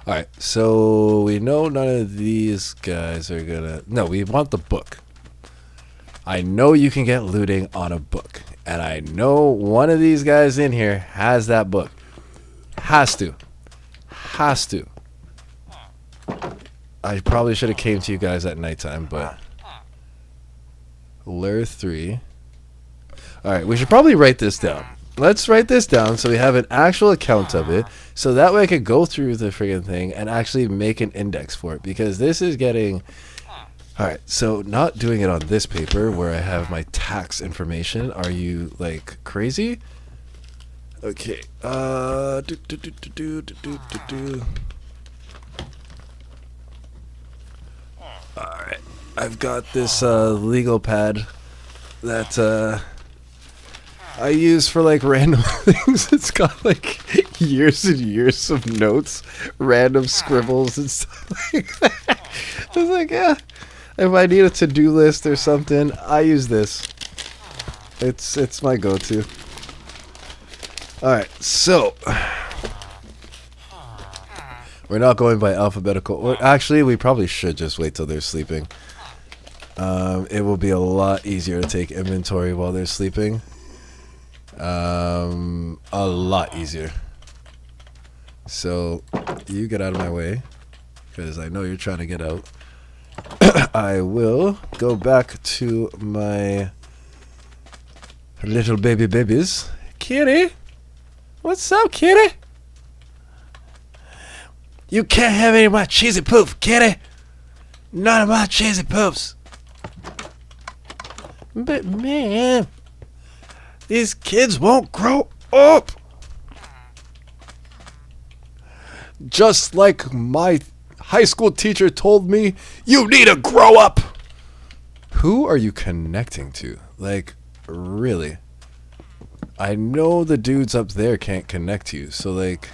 Alright, so we know none of these guys are gonna... No, we want the book. I know you can get looting on a book. And I know one of these guys in here has that book. Has to. I probably should have came to you guys at nighttime, but... Lair 3. Alright, we should probably write this down. Let's write this down so we have an actual account of it. So that way I could go through the friggin' thing and actually make an index for it. Because this is getting... Alright, so not doing it on this paper where I have my tax information. Are you, like, crazy? Okay. Alright. I've got this legal pad that I use for like random things. It's got like years and years of notes, random scribbles and stuff like that. I was like, yeah, if I need a to-do list or something, I use this. It's my go-to. Alright, so we're not going by alphabetical order. Actually, we probably should just wait till they're sleeping. It will be a lot easier to take inventory while they're sleeping. A lot easier. So You get out of my way, because I know you're trying to get out. I will go back to my little babies. Kitty? What's up, kitty? You can't have any of my cheesy poop, kitty. None of my cheesy poops. But man, these kids won't grow up. Just like my high school teacher told me, you need to grow up. Who are you connecting to? Like, really? I know the dudes up there can't connect you, so like...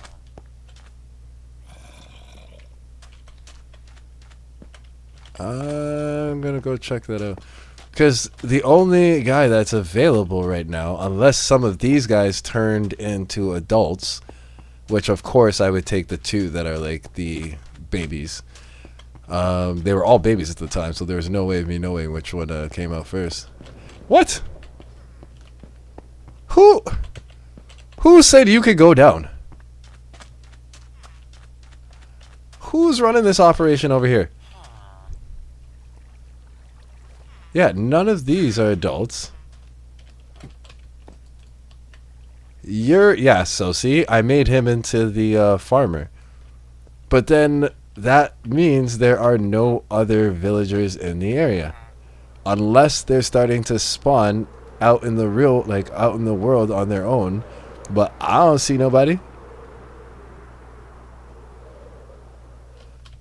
I'm gonna go check that out. Because the only guy that's available right now, unless some of these guys turned into adults, which of course I would take the two that are like the babies. They were all babies at the time, so there was no way of me knowing which one came out first. What? Who said you could go down? Who's running this operation over here? Yeah, none of these are adults. Yeah, so see, I made him into the farmer. But then that means there are no other villagers in the area. Unless they're starting to spawn out in the out in the world on their own. But I don't see nobody.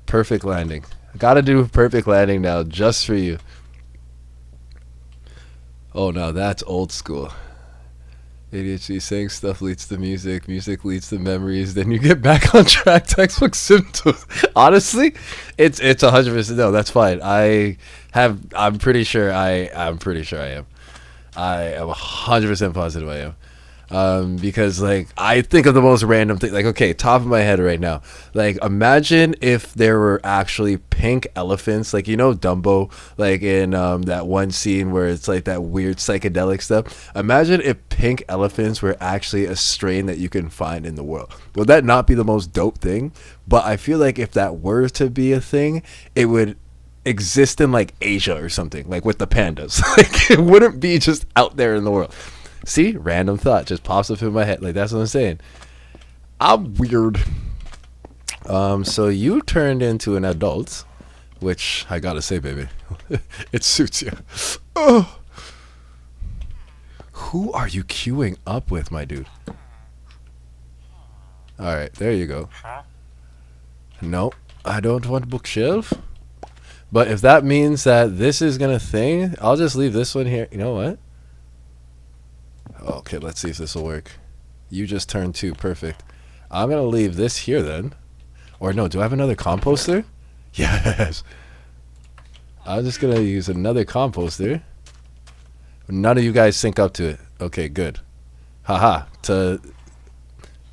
Perfect landing. Gotta do perfect landing now just for you. Oh, now that's old school. ADHD saying stuff leads to music, music leads to memories, then you get back on track. Textbook symptoms. Honestly, it's 100%. No, that's fine. I'm pretty sure I am. I am 100% positive I am. Because like I think of the most random thing. Like, okay, top of my head right now. Like, imagine if there were actually pink elephants, like, you know, Dumbo, like in that one scene where it's like that weird psychedelic stuff. Imagine if pink elephants were actually a strain that you can find in the world. Would that not be the most dope thing? But I feel like if that were to be a thing, it would exist in like Asia or something, like with the pandas. Like, it wouldn't be just out there in the world. See, random thought just pops up in my head. Like, that's what I'm saying. I'm weird. So you turned into an adult, which I gotta say, baby, it suits you. Oh. Who are you queuing up with, my dude? All right, there you go. No, I don't want bookshelf. But if that means that this is gonna thing, I'll just leave this one here. You know what? Okay, let's see if this will work. You just turned 2. Perfect. I'm going to leave this here then. Or no, do I have another composter? Yes. I'm just going to use another composter. None of you guys sync up to it. Okay, good. Haha. To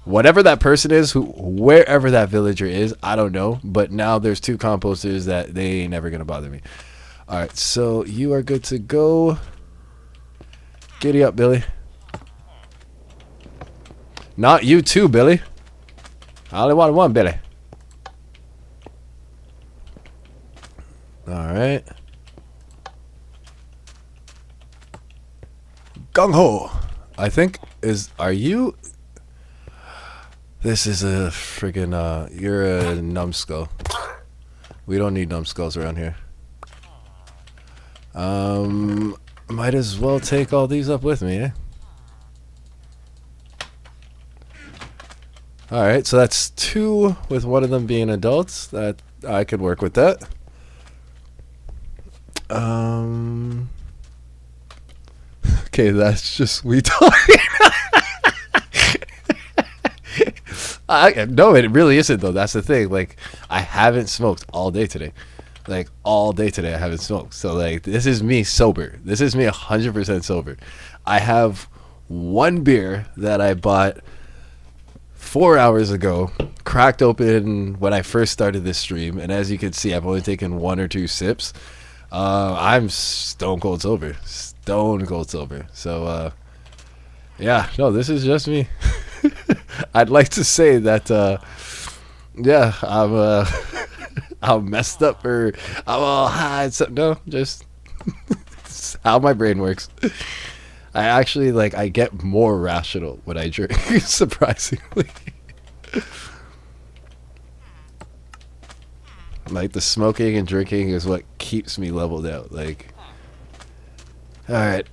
whatever that person is, wherever that villager is, I don't know. But now there's 2 composters that they ain't never going to bother me. Alright, so you are good to go. Giddy up, Billy. Not you too, Billy. I only wanted one, Billy. Alright. Gung Ho. I think are you? This is a friggin' you're a numbskull. We don't need numbskulls around here. Might as well take all these up with me, eh? Alright, so that's 2 with one of them being adults. That I could work with that. Okay, that's just we talking. No, it really isn't though. That's the thing. Like, I haven't smoked all day today. Like, all day today I haven't smoked. So like, this is me sober. This is me 100% sober. I have one beer that I bought 4 hours ago, cracked open when I first started this stream, and as you can see, I've only taken 1 or 2 sips. I'm stone cold sober. Stone cold sober. So, yeah, no, this is just me. I'd like to say that Yeah, I'm I'm messed up or I'm all high. So, no, just it's how my brain works. I actually like I get more rational when I drink, surprisingly. Like the smoking and drinking is what keeps me leveled out. Like, all right,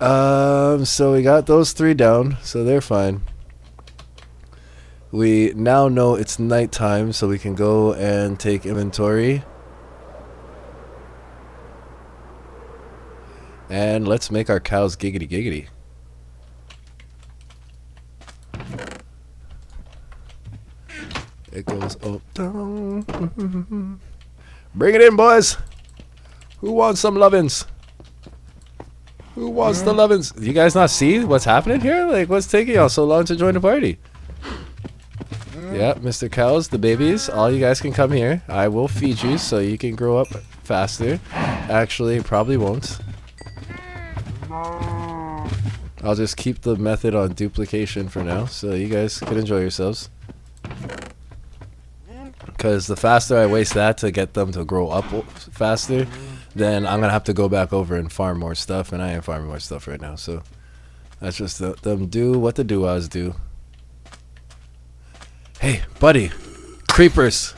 so we got those three down, so they're fine. We now know it's nighttime, so we can go and take inventory. And let's make our cows giggity giggity. It goes up, down. Bring it in, boys. Who wants some lovin's? Who wants the lovin's? You guys not see what's happening here? Like, what's taking y'all so long to join the party? Yeah, Mr. Cows, the babies, all you guys can come here. I will feed you so you can grow up faster. Actually, probably won't. I'll just keep the method on duplication for now so you guys can enjoy yourselves. Because the faster I waste that to get them to grow up faster, then I'm going to have to go back over and farm more stuff, and I am farming more stuff right now. So that's just them do what the do-ahs do. Hey, buddy. Creepers.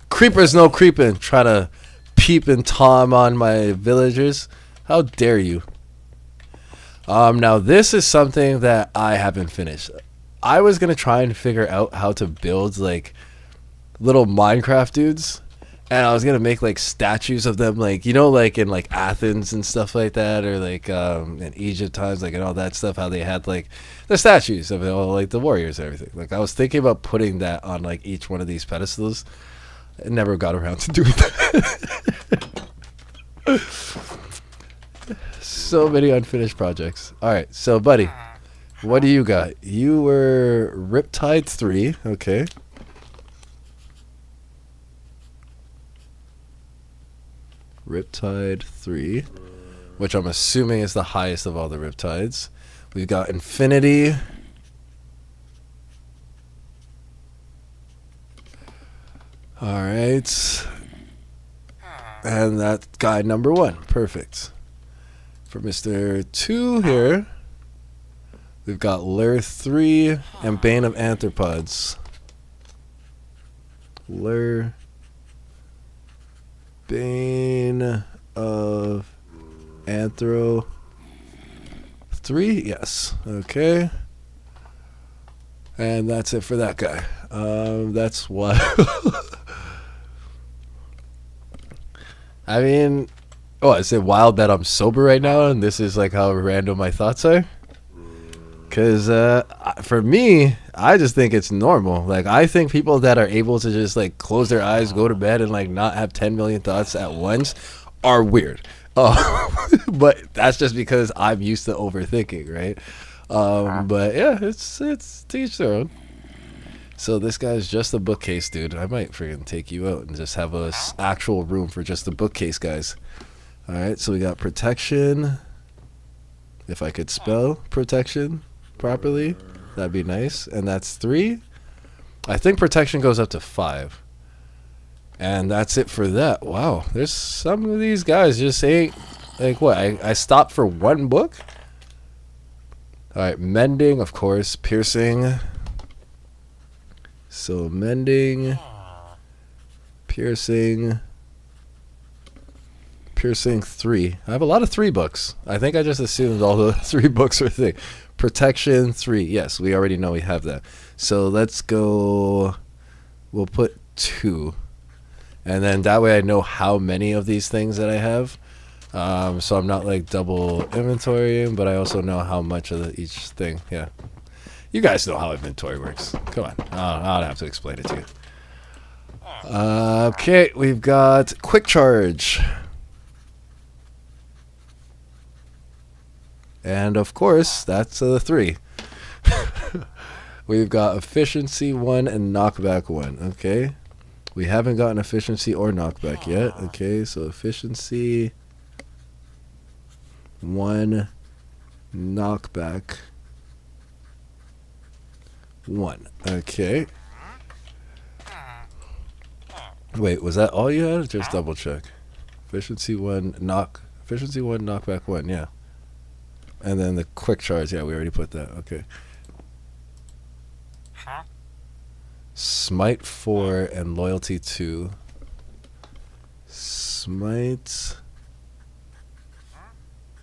Creepers no creeping. Try to peep and tom on my villagers. How dare you? Now this is something that I haven't finished. I was going to try and figure out how to build, like, little Minecraft dudes, and I was gonna make like statues of them, like, you know, like in like Athens and stuff like that, or like in Egypt times, like, and all that stuff, how they had like the statues of all like the warriors and everything. Like, I was thinking about putting that on like each one of these pedestals. I never got around to doing that. So many unfinished projects. All right, so buddy, what do you got? You were Riptide 3, okay. Riptide 3, which I'm assuming is the highest of all the Riptides. We've got Infinity. Alright. And that guy number 1. Perfect. For Mr. 2 here, we've got Lure 3 and Bane of Anthropods. Lure, Bane of Anthro 3, yes, okay. And that's it for that guy. That's what. I mean, oh, I said wild that I'm sober right now, and this is like how random my thoughts are. Because for me, I just think it's normal. Like, I think people that are able to just like close their eyes, go to bed, and like not have 10 million thoughts at once are weird. But that's just because I'm used to overthinking, right? But yeah, it's to each their own. So this guy's just a bookcase, dude. I might freaking take you out and just have a actual room for just the bookcase guys. All right, so we got protection. If I could spell protection properly, that'd be nice. And that's 3. I think protection goes up to 5. And that's it for that. Wow, there's some of these guys just ain't like what? I stopped for 1 book. All right, mending, of course, piercing. So mending, piercing, piercing 3. I have a lot of 3 books. I think I just assumed all the 3 books were thing. Protection 3. Yes, we already know we have that. So let's go. We'll put 2, and then that way I know how many of these things that I have. So I'm not like double inventorying, but I also know how much of each thing. Yeah. You guys know how inventory works. Come on. I don't have to explain it to you. Okay, we've got quick charge. And of course, that's 3. We've got efficiency 1 and knockback 1. Okay. We haven't gotten efficiency or knockback yet. Okay, so efficiency 1, knockback 1. Okay. Wait, was that all you had? Just double check. Efficiency one, knockback one, yeah. And then the quick charge, yeah, we already put that. Okay. Smite 4 and loyalty 2. Smite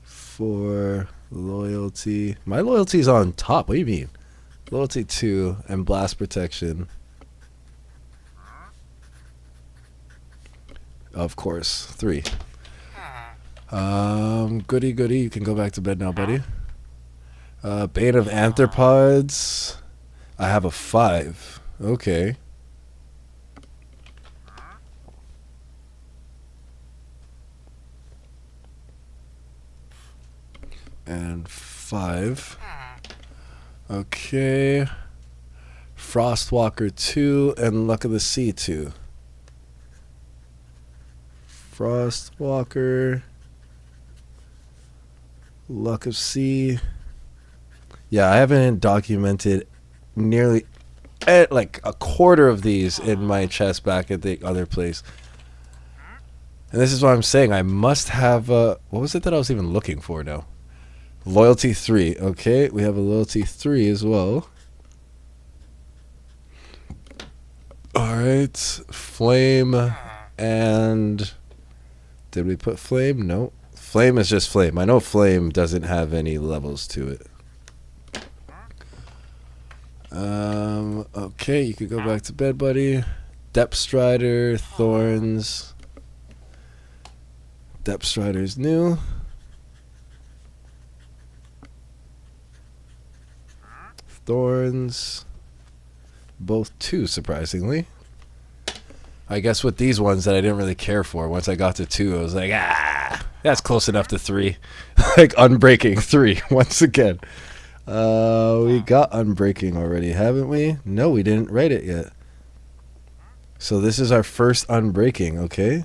4, loyalty. My loyalty's on top. What do you mean? Loyalty 2 and blast protection. Of course, 3. Goody goody, you can go back to bed now, buddy. Bane of Anthropods. I have a 5. Okay. And 5. Okay. Frostwalker 2 and Luck of the Sea 2. Frostwalker, Luck of Sea. Yeah, I haven't documented nearly like a quarter of these in my chest back at the other place. And this is what I'm saying. I must have what was it that I was even looking for now? Loyalty 3. Okay, we have a loyalty 3 as well. Alright. Flame and did we put flame? No. Flame is just flame. I know flame doesn't have any levels to it. Okay, you could go back to bed, buddy. Depth Strider, Thorns. Depth Strider's new. Thorns. Both 2, surprisingly. I guess with these ones that I didn't really care for, once I got to 2, I was like, that's close enough to 3. Like, Unbreaking 3, once again. We got Unbreaking already, haven't we? No, we didn't write it yet. So this is our first Unbreaking, okay?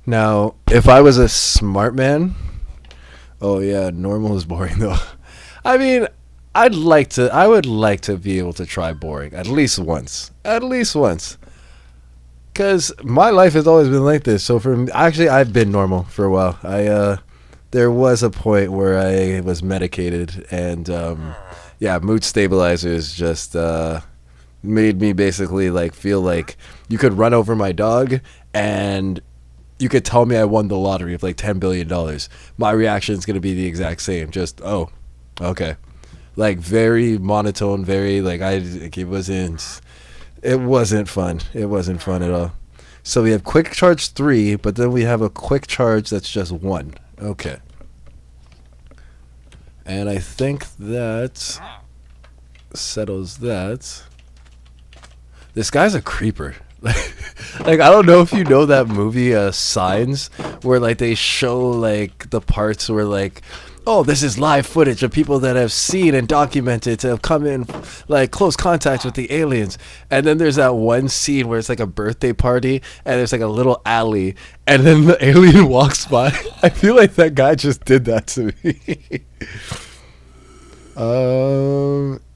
Now, if I was a smart man... Oh, yeah, normal is boring, though. I mean, I would like to be able to try boring at least once. At least once. Because my life has always been like this. So actually, I've been normal for a while. There was a point where I was medicated, and yeah, mood stabilizers just made me basically like feel like you could run over my dog and you could tell me I won the lottery of like $10 billion. My reaction is gonna be the exact same. Just okay, like very monotone, very like it wasn't fun. It wasn't fun at all. So we have quick charge 3, but then we have a quick charge that's just 1. Okay. And I think that settles that. This guy's a creeper. Like, I don't know if you know that movie Signs, where like they show like the parts where like, oh, this is live footage of people that have seen and documented to have come in like close contact with the aliens. And then there's that one scene where it's like a birthday party and there's like a little alley and then the alien walks by. I feel like that guy just did that to me.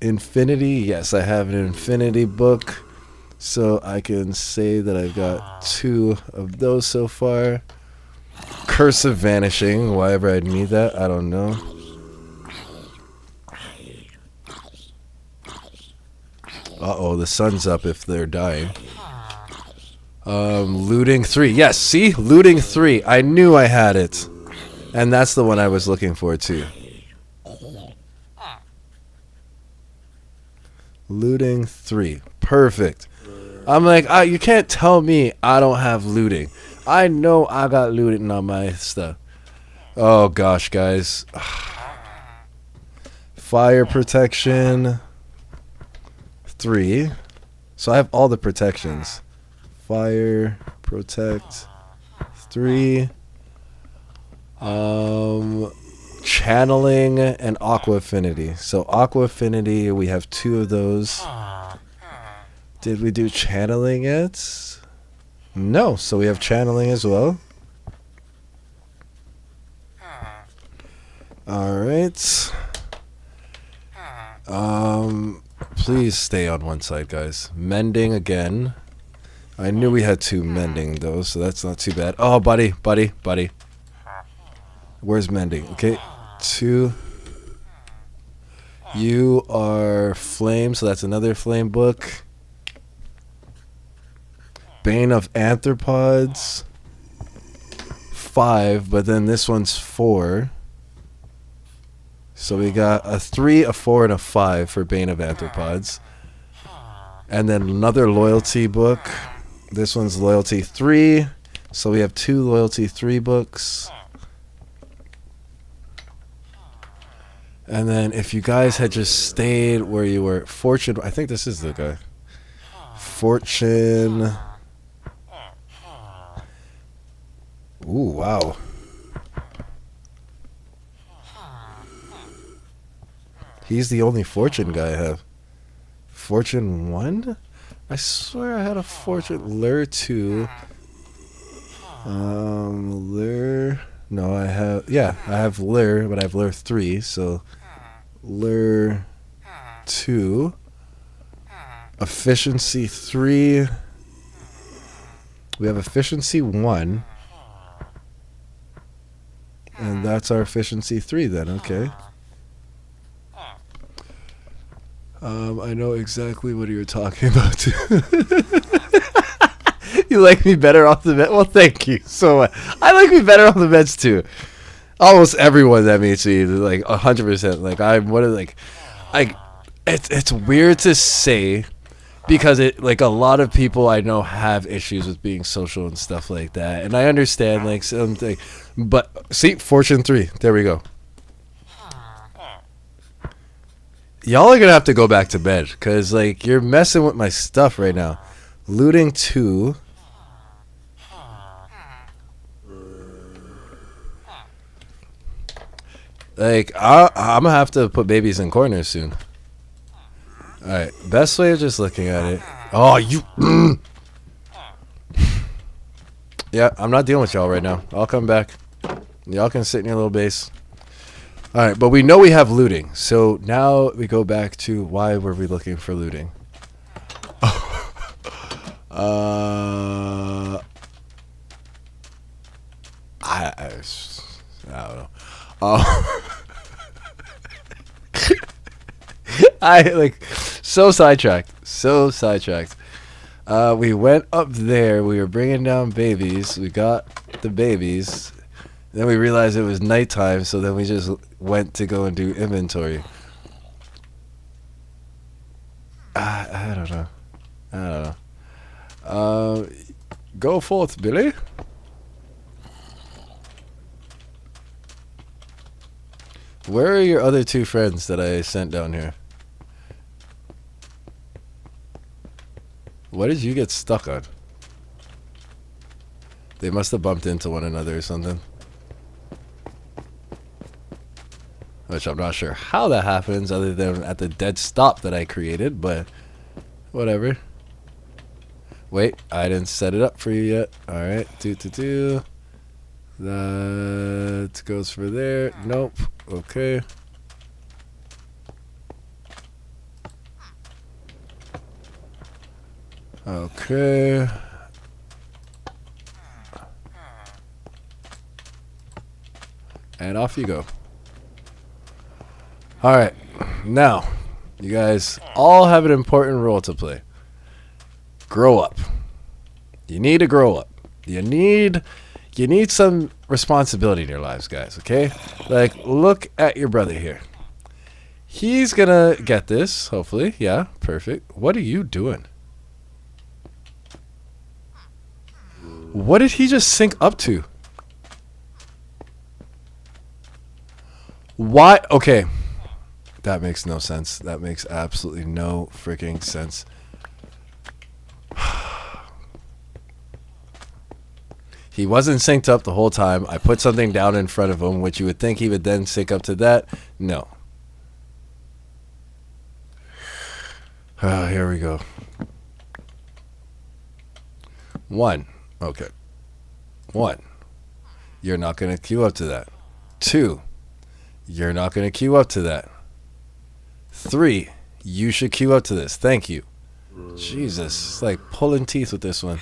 Infinity. Yes, I have an Infinity book. So I can say that I've got 2 of those so far. Curse of Vanishing. Why ever I'd need that, I don't know. Uh-oh, the sun's up if they're dying. Looting 3. Yes, see? Looting 3. I knew I had it. And that's the one I was looking for, too. Looting 3. Perfect. I'm like, you can't tell me I don't have looting. I know I got looting on my stuff. Oh, gosh, guys. Fire protection 3. So I have all the protections. Fire protect 3. Channeling and Aqua Affinity. So Aqua Affinity, we have 2 of those. Did we do channeling yet? No, so we have channeling as well. Alright. Please stay on one side, guys. Mending again. I knew we had 2 mending though, so that's not too bad. Oh, buddy. Where's mending? Okay, 2. You are flame, so that's another flame book. Bane of Arthropods. 5, but then this one's 4. So we got a 3, a 4, and a 5 for Bane of Arthropods. And then another loyalty book. This one's loyalty 3. So we have 2 loyalty 3 books. And then if you guys had just stayed where you were, Fortune, I think this is the guy. Fortune. Ooh, wow. He's the only Fortune guy I have. Fortune 1? I swear I had a Fortune. Lure 2. Lure. No, I have. Yeah, I have Lure, but I have Lure 3. So, Lure 2. Efficiency 3. We have Efficiency 1. And that's our Efficiency 3 then, okay. I know exactly what you're talking about too. You like me better off the meds? Well, thank you so much. I like me better off the meds too. Almost everyone that meets me, like 100%. Like it's weird to say because it like a lot of people I know have issues with being social and stuff like that, and I understand like something. But see, Fortune 3. There we go. Y'all are gonna have to go back to bed because like you're messing with my stuff right now. Looting 2. Like I'm gonna have to put babies in corners soon. All right, best way of just looking at it. Oh, you. Yeah, I'm not dealing with y'all right now. I'll come back. Y'all can sit in your little base. All right, but we know we have looting. So now we go back to why were we looking for looting? I don't know. I like so sidetracked. We went up there. We were bringing down babies. We got the babies. Then we realized it was nighttime, so then we just went to go and do inventory. I don't know. Go forth, Billy. Where are your other 2 friends that I sent down here? What did you get stuck on? They must have bumped into one another or something. Which I'm not sure how that happens other than at the dead stop that I created, but whatever. Wait, I didn't set it up for you yet. Alright, that goes for there. Nope. Okay. Okay. And off you go. Alright. Now, you guys all have an important role to play. Grow up. You need to grow up. You need some responsibility in your lives, guys, okay? Like, look at your brother here. He's gonna get this, hopefully. Yeah, perfect. What are you doing? What did he just sync up to? Why? Okay. That makes no sense. That makes absolutely no freaking sense. He wasn't synced up the whole time. I put something down in front of him, which you would think he would then sync up to that. No. Here we go. 1. Okay. 1. You're not going to queue up to that. 2. You're not going to queue up to that. 3. You should queue up to this. Thank you. Jesus, it's like pulling teeth with this one.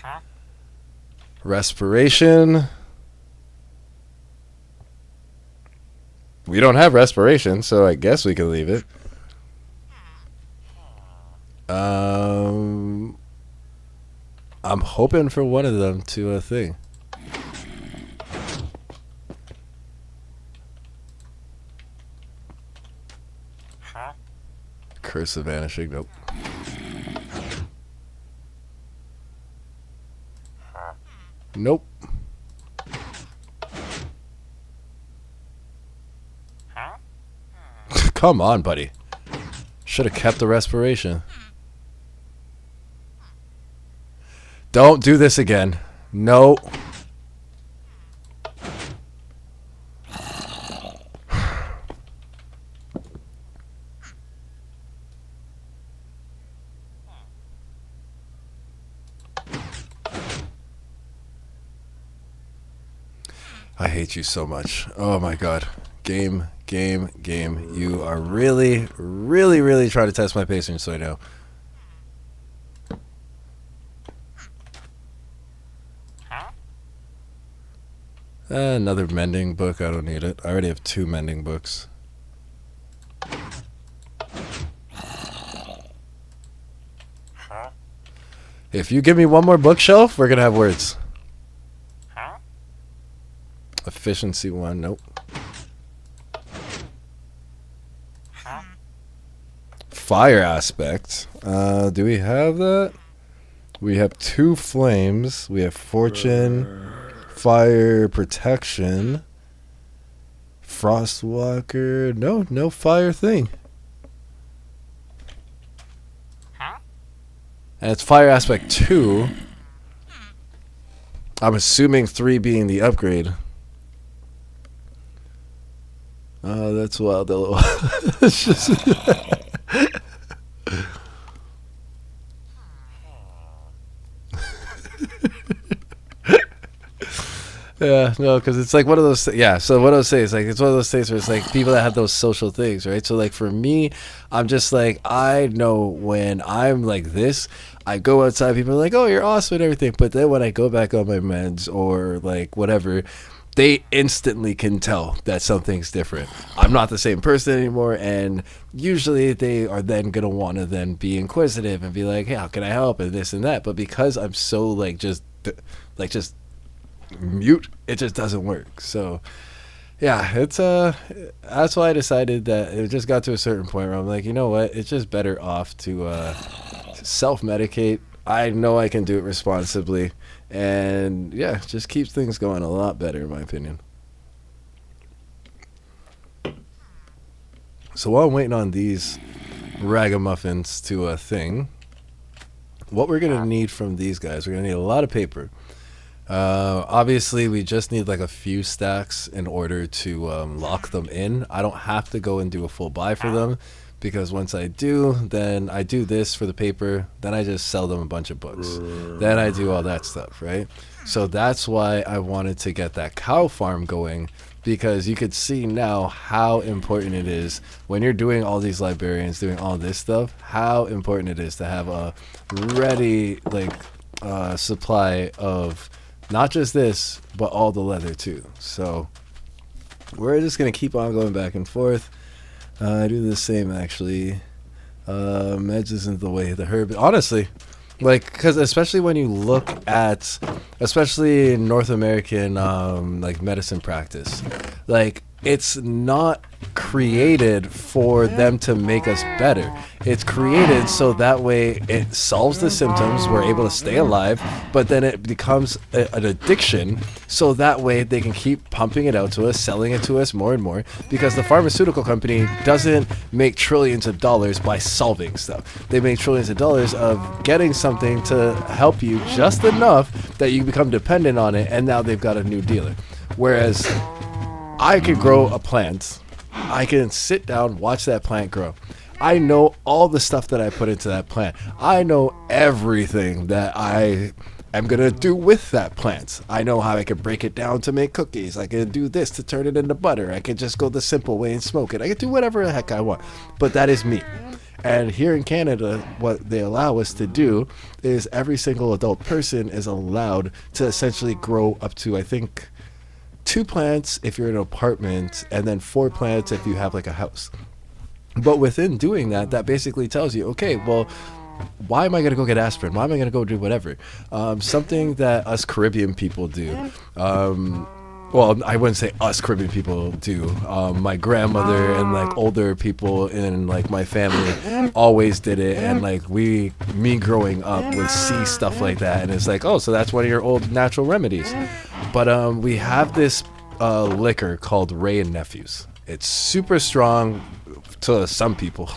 Respiration. We don't have respiration, so I guess we can leave it. I'm hoping for one of them to a thing. Curse of Vanishing, nope. Nope. Come on, buddy. Should have kept the respiration. Don't do this again. No. I hate you so much. Oh my god. Game. You are really trying to test my patience right now. Another mending book. I don't need it. I already have 2 mending books. If you give me one more bookshelf, we're gonna have words. Efficiency 1, nope. Fire aspect. Do we have that? We have 2 flames. We have fortune, fire protection, frostwalker. No fire thing. And it's fire aspect 2. I'm assuming 3 being the upgrade. Oh, that's wild. It's just yeah, no, because it's like one of those. Yeah, so what I was saying is like it's one of those things where it's like people that have those social things, right? So like for me, I'm just like I know when I'm like this, I go outside. People are like, "Oh, you're awesome" and everything. But then when I go back on my meds or like whatever, they instantly can tell that something's different. I'm not the same person anymore, and usually they are then gonna want to then be inquisitive and be like, "Hey, how can I help?" and this and that. But because I'm so like just mute, it just doesn't work. So yeah, it's that's why I decided that it just got to a certain point where I'm like, you know what, it's just better off to self-medicate. I know I can do it responsibly, and yeah, just keeps things going a lot better in my opinion. So while I'm waiting on these ragamuffins to a thing, what we're gonna need from these guys, we're gonna need a lot of paper. Obviously, we just need like a few stacks in order to lock them in. I don't have to go and do a full buy for them, because once I do, then I do this for the paper, then I just sell them a bunch of books. Then I do all that stuff, right? So that's why I wanted to get that cow farm going, because you could see now how important it is when you're doing all these librarians, doing all this stuff, how important it is to have a ready like supply of not just this, but all the leather too. So we're just going to keep on going back and forth. I do the same actually. Meds isn't the way, the herb. Honestly, like, because especially when you look at, especially in North American like medicine practice, like it's not created for them to make us better. It's created so that way it solves the symptoms, we're able to stay alive, but then it becomes an addiction, so that way they can keep pumping it out to us, selling it to us more and more, because the pharmaceutical company doesn't make trillions of dollars by solving stuff. They make trillions of dollars of getting something to help you just enough that you become dependent on it, and now they've got a new dealer. Whereas I could grow a plant. I can sit down, watch that plant grow. I know all the stuff that I put into that plant. I know everything that I I'm gonna do with that plant. I know how I can break it down to make cookies. I can do this to turn it into butter. I can just go the simple way and smoke it. I can do whatever the heck I want. But that is me. And here in Canada, what they allow us to do is every single adult person is allowed to essentially grow up to, I think, 2 plants if you're in an apartment, and then 4 plants if you have like a house. But within doing that, that basically tells you, okay, well, why am I going to go get aspirin? Why am I going to go do whatever? Something that us Caribbean people do. Well, I wouldn't say us Caribbean people do. My grandmother and like older people in like my family always did it, and like me growing up would see stuff like that, and it's like, oh, so that's one of your old natural remedies. But we have this liquor called Wray and Nephews. It's super strong to some people.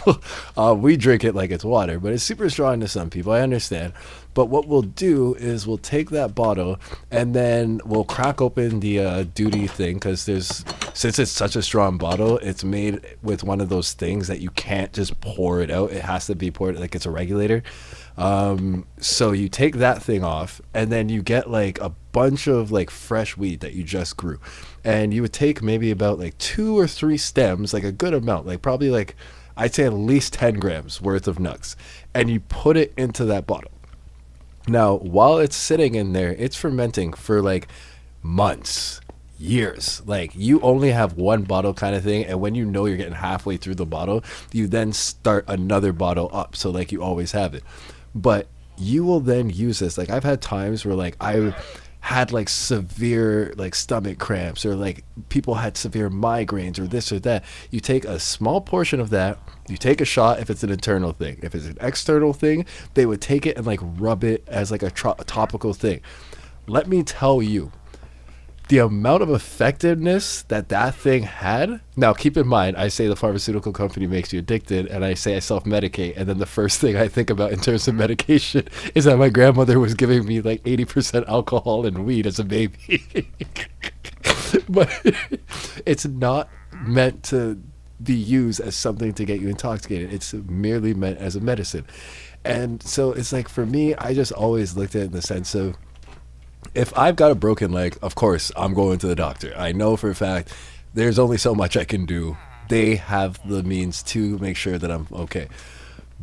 We drink it like it's water, but it's super strong to some people. I understand. But what we'll do is we'll take that bottle and then we'll crack open the duty thing, because since it's such a strong bottle, it's made with one of those things that you can't just pour it out. It has to be poured like it's a regulator. So you take that thing off, and then you get like a bunch of like fresh weed that you just grew, and you would take maybe about like 2 or 3 stems, like a good amount, like probably like I'd say at least 10 grams worth of nugs, and you put it into that bottle. Now, while it's sitting in there, it's fermenting for like months, years. Like, you only have one bottle kind of thing, and when you know you're getting halfway through the bottle, you then start another bottle up, so like you always have it. But you will then use this. Like, I've had times where like I had like severe like stomach cramps, or like people had severe migraines or this or that. You take a small portion of that, you take a shot if it's an internal thing. If it's an external thing, they would take it and like rub it as like a topical thing. Let me tell you, the amount of effectiveness that thing had. Now, keep in mind, I say the pharmaceutical company makes you addicted, and I say I self-medicate, and then the first thing I think about in terms of medication is that my grandmother was giving me like 80% alcohol and weed as a baby. But it's not meant to be used as something to get you intoxicated. It's merely meant as a medicine. And so it's like, for me, I just always looked at it in the sense of, if I've got a broken leg, of course, I'm going to the doctor. I know for a fact there's only so much I can do. They have the means to make sure that I'm okay.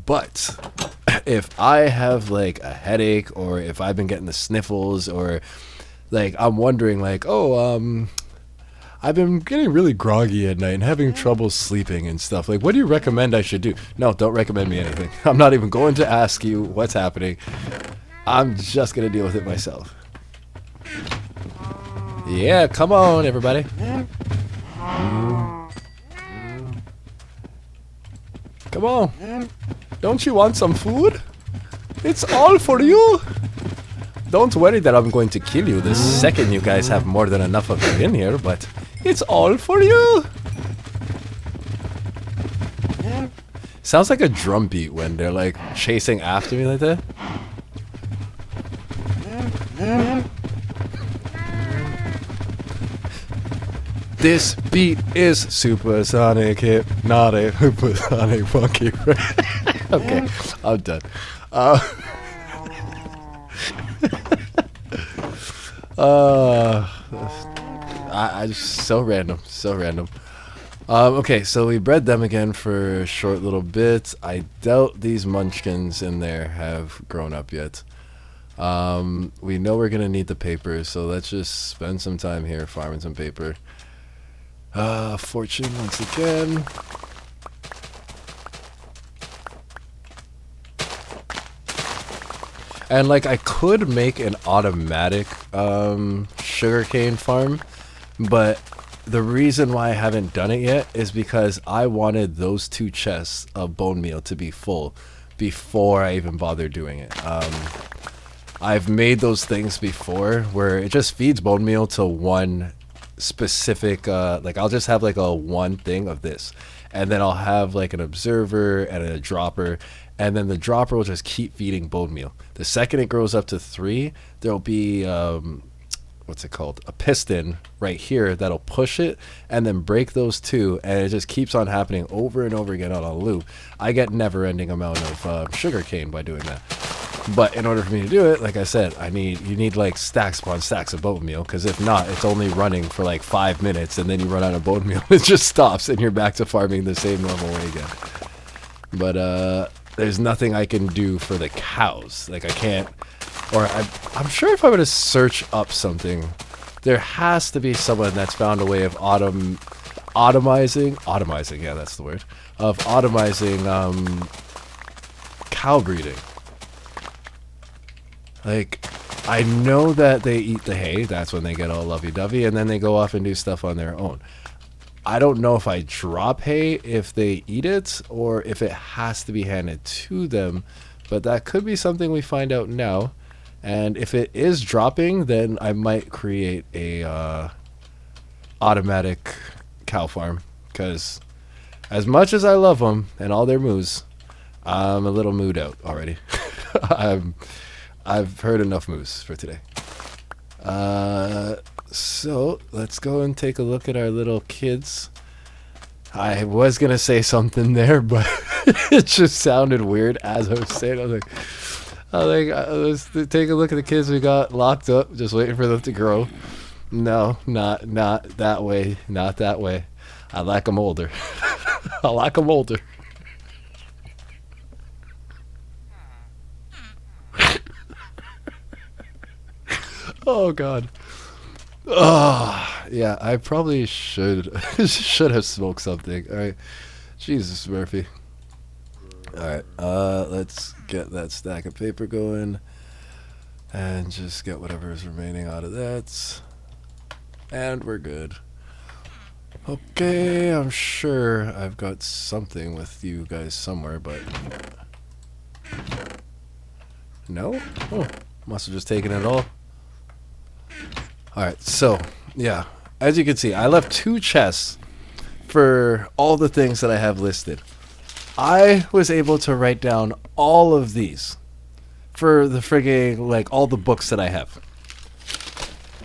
But if I have like a headache, or if I've been getting the sniffles, or like I'm wondering like, I've been getting really groggy at night and having trouble sleeping and stuff, like, what do you recommend I should do? No, don't recommend me anything. I'm not even going to ask you what's happening. I'm just going to deal with it myself. Yeah, come on, everybody. Come on. Don't you want some food? It's all for you. Don't worry that I'm going to kill you the second you guys have more than enough of it in here, but it's all for you. Sounds like a drum beat when they're like chasing after me like that. This beat is supersonic, hypnotic, supersonic, funky. Okay, I'm done. I just so random. Okay, so we bred them again for a short little bit. I doubt these munchkins in there have grown up yet. We know we're gonna need the paper, so let's just spend some time here farming some paper. Fortune once again. And like, I could make an automatic sugarcane farm, but the reason why I haven't done it yet is because I wanted those 2 chests of bone meal to be full before I even bother doing it. I've made those things before where it just feeds bone meal to one specific like, I'll just have like a one thing of this, and then I'll have like an observer and a dropper, and then the dropper will just keep feeding bone meal. The second it grows up to 3, there'll be what's it called, a piston right here that'll push it and then break those 2, and it just keeps on happening over and over again on a loop. I get never-ending amount of sugar cane by doing that. But in order for me to do it, like I said, you need like stacks upon stacks of bone meal, because if not, it's only running for like 5 minutes, and then you run out of bone meal. It just stops, and you're back to farming the same normal way again. But there's nothing I can do for the cows. Like I can't, or I'm sure if I were to search up something, there has to be someone that's found a way of automizing. Yeah, that's the word. Of automizing cow breeding. Like, I know that they eat the hay. That's when they get all lovey-dovey, and then they go off and do stuff on their own. I don't know if I drop hay if they eat it, or if it has to be handed to them, but that could be something we find out now. And if it is dropping, then I might create a automatic cow farm, because as much as I love them and all their moves, I'm a little mooed out already. I've heard enough moves for today. So let's go and take a look at our little kids. I was gonna say something there, but it just sounded weird as I was saying. Let's take a look at the kids we got locked up, just waiting for them to grow. No, not that way, not that way. I like them older. I like them older. Oh God. Oh, yeah, I probably should have smoked something. All right. Jesus, Murphy. All right. Let's get that stack of paper going and just get whatever is remaining out of that. And we're good. Okay, I'm sure I've got something with you guys somewhere, but no? Oh, must have just taken it all. Alright, so, yeah. As you can see, I left 2 chests for all the things that I have listed. I was able to write down all of these for the frigging, like, all the books that I have.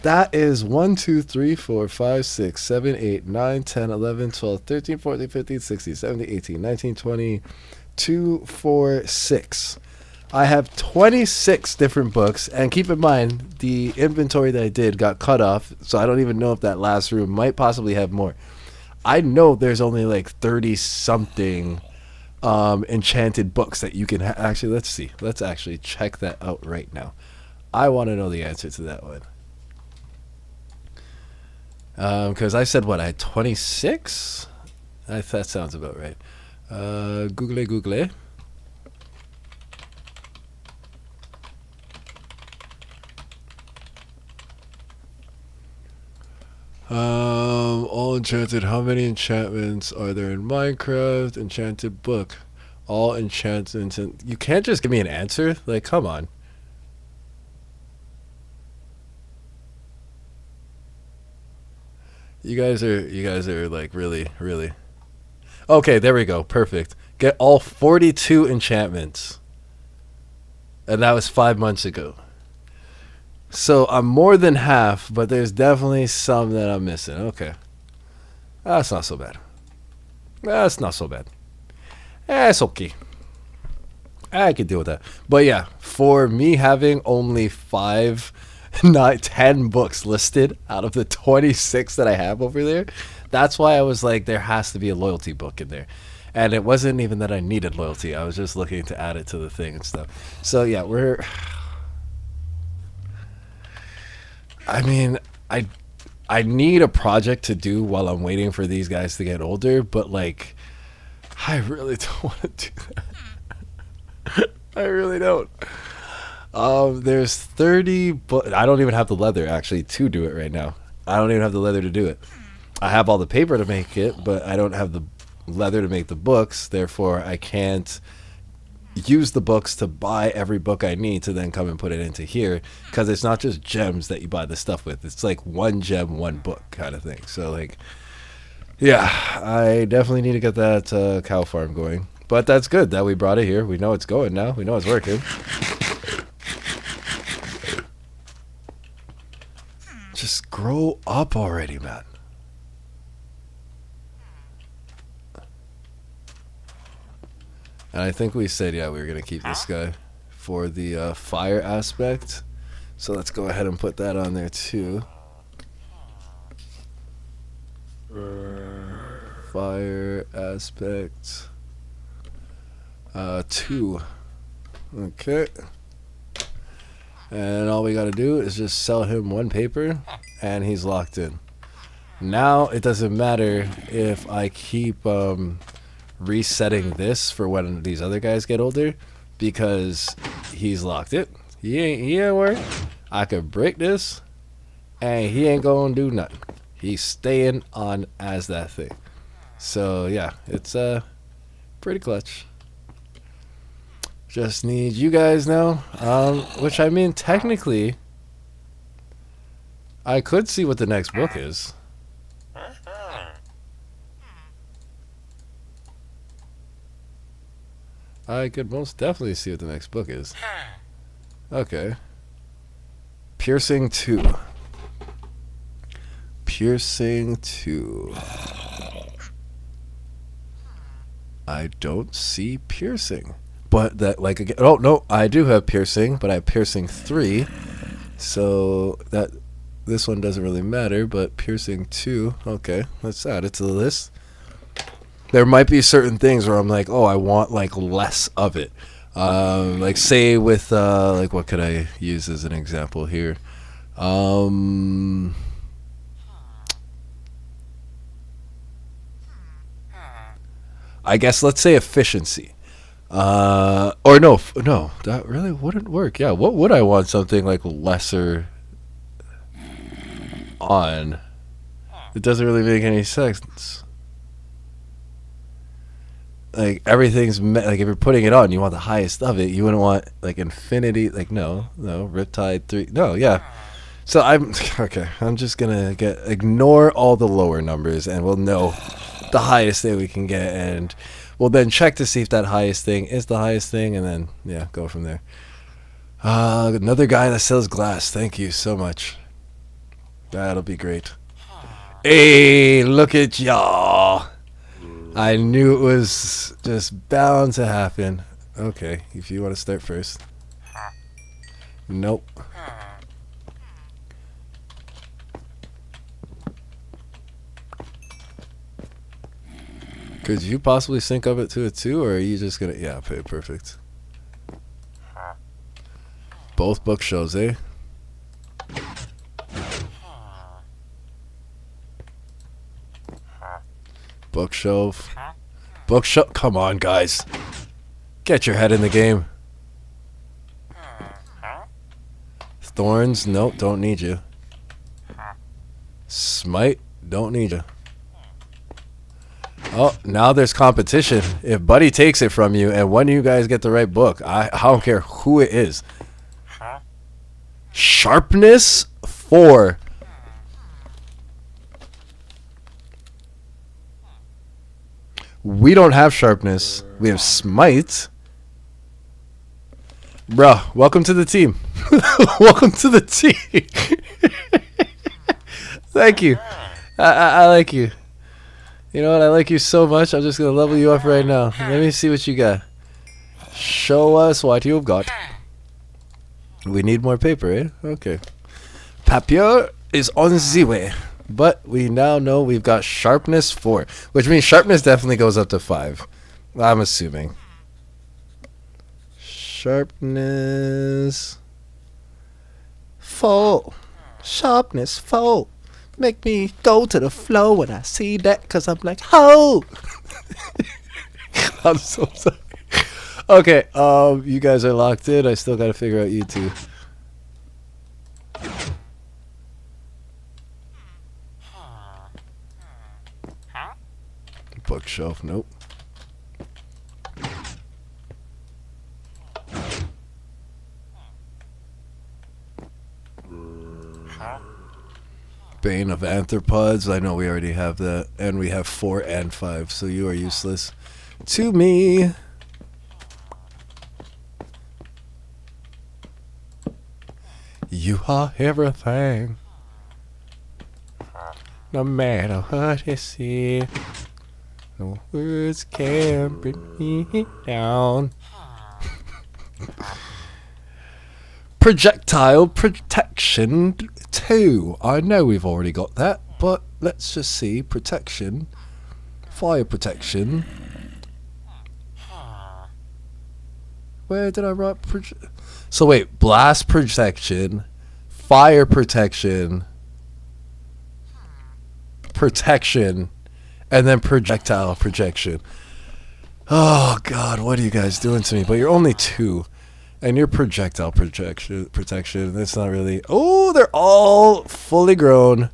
That is 1, 2, 3, 4, 5, 6, 7, 8, 9, 10, 11, 12, 13, 14, 15, 16, 17, 18, 19, 20, 2, 4, 6. I have 26 different books, and keep in mind, the inventory that I did got cut off, so I don't even know if that last room might possibly have more. I know there's only like 30-something enchanted books that you can actually, let's see. Let's actually check that out right now. I want to know the answer to that one. Because I said, what, I had 26? That sounds about right. Google. All enchanted. How many enchantments are there in Minecraft? Enchanted book. All enchantments. You can't just give me an answer? Like, come on. You guys are like really. Okay, there we go. Perfect. Get all 42 enchantments. And that was 5 months ago. So I'm more than half, but there's definitely some that I'm missing. Okay. That's not so bad. That's not so bad. It's okay. I can deal with that. But yeah, for me having only 5, not 10 books listed out of the 26 that I have over there, that's why I was like, there has to be a loyalty book in there. And it wasn't even that I needed loyalty. I was just looking to add it to the thing and stuff. So yeah, I mean, I need a project to do while I'm waiting for these guys to get older, but like, I really don't want to do that. I really don't. There's 30, but I don't even have the leather actually to do it right now. I don't even have the leather to do it. I have all the paper to make it, but I don't have the leather to make the books. Therefore, I can't use the books to buy every book I need to then come and put it into here, because it's not just gems that you buy the stuff with. It's like 1 gem, 1 book kind of thing. So like, yeah, I definitely need to get that cow farm going. But that's good that we brought it here. We know it's going now. We know it's working. Just grow up already, man. And I think we said, yeah, we were going to keep this guy for the fire aspect. So let's go ahead and put that on there too. Fire aspect 2. Okay. And all we gotta do is just sell him 1 paper and he's locked in. Now it doesn't matter if I keep resetting this for when these other guys get older, because he's locked it. He ain't work. I could break this and he ain't gonna do nothing. He's staying on as that thing. So yeah, it's pretty clutch. Just need you guys now. Which I mean, technically, I could see what the next book is. I could most definitely see what the next book is. Okay. Piercing 2. Piercing 2. I don't see piercing. But that, like, again, oh no, I do have piercing, but I have piercing 3. So that this one doesn't really matter, but piercing 2, okay, let's add it to the list. There might be certain things where I'm like, oh, I want like less of it. Like say with like, what could I use as an example here? I guess let's say efficiency. Or no, that really wouldn't work. Yeah, what would I want something like lesser on? It doesn't really make any sense. Like everything's like if you're putting it on, you want the highest of it. You wouldn't want like infinity. Like no, Riptide 3. No, yeah. So I'm okay. I'm just gonna ignore all the lower numbers, and we'll know the highest thing we can get, and we'll then check to see if that highest thing is the highest thing, and then yeah, go from there. Another guy that sells glass. Thank you so much. That'll be great. Hey, look at y'all. I knew it was just bound to happen. Okay, if you want to start first. Nope. Could you possibly sync up it to a 2, or are you just gonna... Yeah, okay, perfect. Both bookshelves, eh? Bookshelf. Bookshelf. Come on, guys. Get your head in the game. Thorns. Nope, don't need you. Smite. Don't need you. Oh, now there's competition. If Buddy takes it from you, and when you guys get the right book, I don't care who it is. Sharpness 4. We don't have sharpness. We have smite. Bruh, welcome to the team. Welcome to the team. Thank you. I like you. You know what? I like you so much. I'm just going to level you up right now. Let me see what you got. Show us what you've got. We need more paper, eh? Okay. Papier is on the way. But we now know we've got sharpness 4, which means sharpness definitely goes up to 5. I'm assuming. Sharpness 4. Sharpness 4. Make me go to the flow when I see that, because I'm like, ho! I'm so sorry. Okay, you guys are locked in. I still got to figure out you two. Bookshelf, nope. Bane of Arthropods, I know we already have that. And we have 4 and 5, so you are useless to me. You are everything. No matter what you see. No words can bring me down. Projectile protection 2. I know we've already got that, but let's just see. Protection. Fire protection. Where did I write? So wait, blast protection, fire protection, protection, and then projectile projection. Oh God, what are you guys doing to me? But you're only 2, and you're projectile protection. That's not really. Oh, they're all fully grown.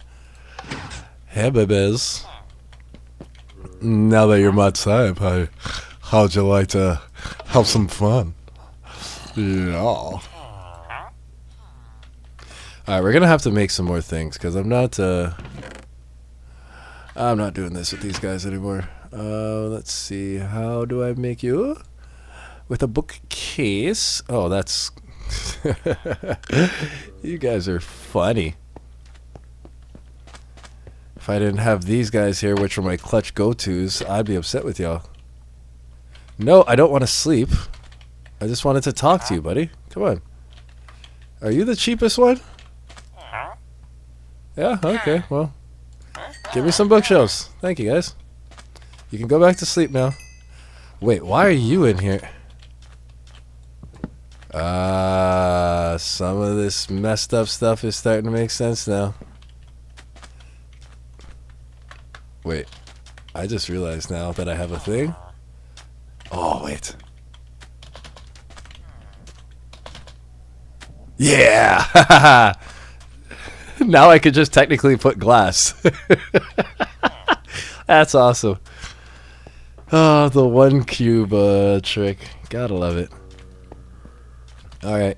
Hey, babies. Now that you're my type, how'd you like to have some fun? Yeah. Alright, we're gonna have to make some more things because I'm not doing this with these guys anymore. Let's see. How do I make you? With a bookcase. Oh, that's you guys are funny. If I didn't have these guys here, which were my clutch go-tos, I'd be upset with y'all. No, I don't want to sleep. I just wanted to talk to you, buddy. Come on. Are you the cheapest one? Yeah? Okay, well. Give me some bookshelves. Thank you, guys. You can go back to sleep now. Wait, why are you in here? Some of this messed up stuff is starting to make sense now. Wait. I just realized now that I have a thing. Oh, wait. Yeah! Now I could just technically put glass. That's awesome. Oh, the one cube trick. Gotta love it. Alright.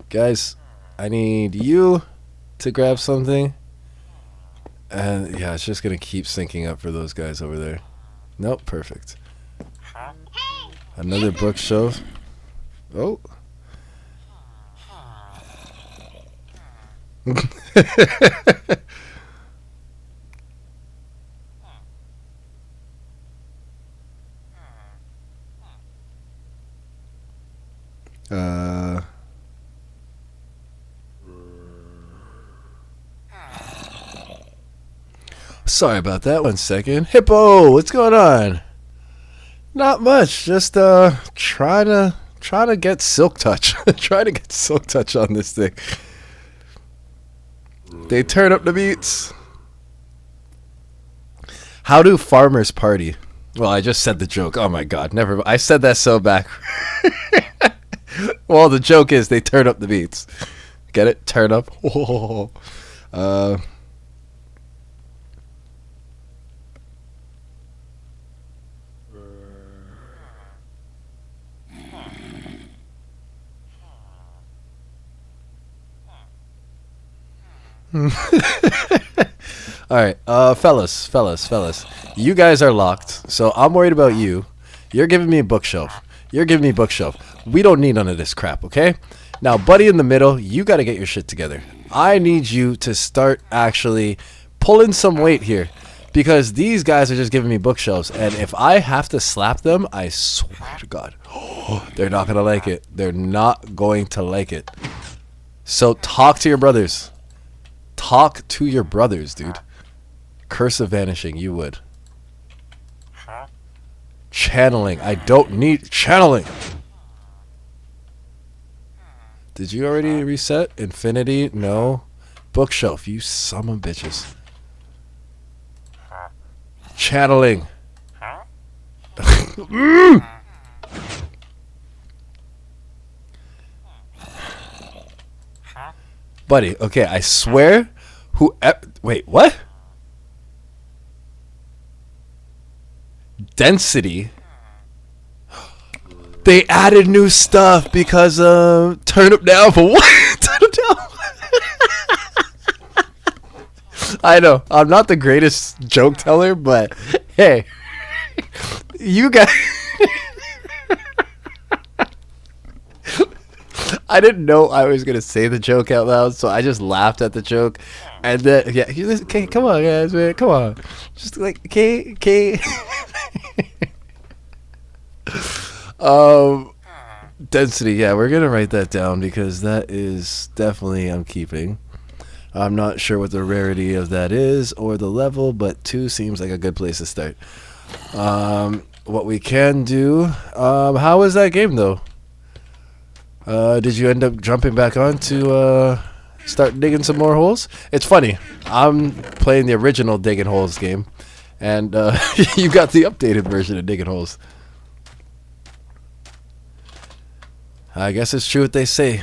Guys, I need you to grab something. And yeah, it's just gonna keep syncing up for those guys over there. Nope, perfect. Another bookshelf. Oh. Sorry about that. 1 second. Hippo, what's going on? Not much. Just trying to get silk touch. Trying to get silk touch on this thing. They turn up the beats. How do farmers party? Well, I just said the joke. Oh my God, never. I said that so back. Well, the joke is they turn up the beats. Get it? Turn up. Alright, fellas. You guys are locked, so I'm worried about you. You're giving me a bookshelf. We don't need none of this crap, okay? Now, buddy in the middle, you gotta get your shit together. I need you to start actually pulling some weight here. Because these guys are just giving me bookshelves, and if I have to slap them, I swear to God, they're not gonna like it. They're not going to like it. So talk to your brothers. Talk to your brothers, dude. Curse of Vanishing, you would. Channeling. I don't need channeling. Did you already reset? Infinity? No. Bookshelf, you son of bitches. Channeling. Buddy, okay, I swear, wait, what? Density? They added new stuff because, turn up down for what? Turn up down. I know, I'm not the greatest joke teller, but, hey, you guys... I didn't know I was gonna say the joke out loud, so I just laughed at the joke, and then yeah, he was, okay, come on, guys, man, come on, just like okay. Density, yeah, we're gonna write that down because that is definitely I'm keeping. I'm not sure what the rarity of that is or the level, but 2 seems like a good place to start. What we can do, how was that game though? Did you end up jumping back on to start digging some more holes? It's funny. I'm playing the original Digging Holes game, and you got the updated version of Digging Holes. I guess it's true what they say.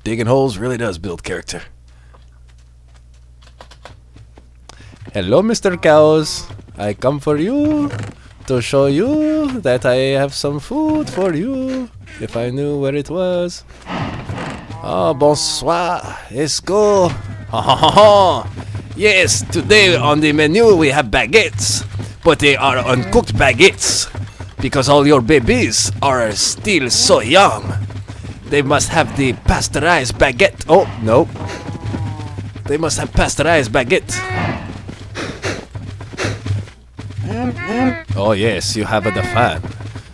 Digging holes really does build character. Hello, Mr. Cows. I come for you to show you that I have some food for you. If I knew where it was. Oh, bonsoir. Let's go. Ha ha ha ha. Yes, today on the menu we have baguettes, but they are uncooked baguettes because all your babies are still so young. They must have the pasteurized baguette. Oh, no. They must have pasteurized baguette. Oh, yes, you have a fan.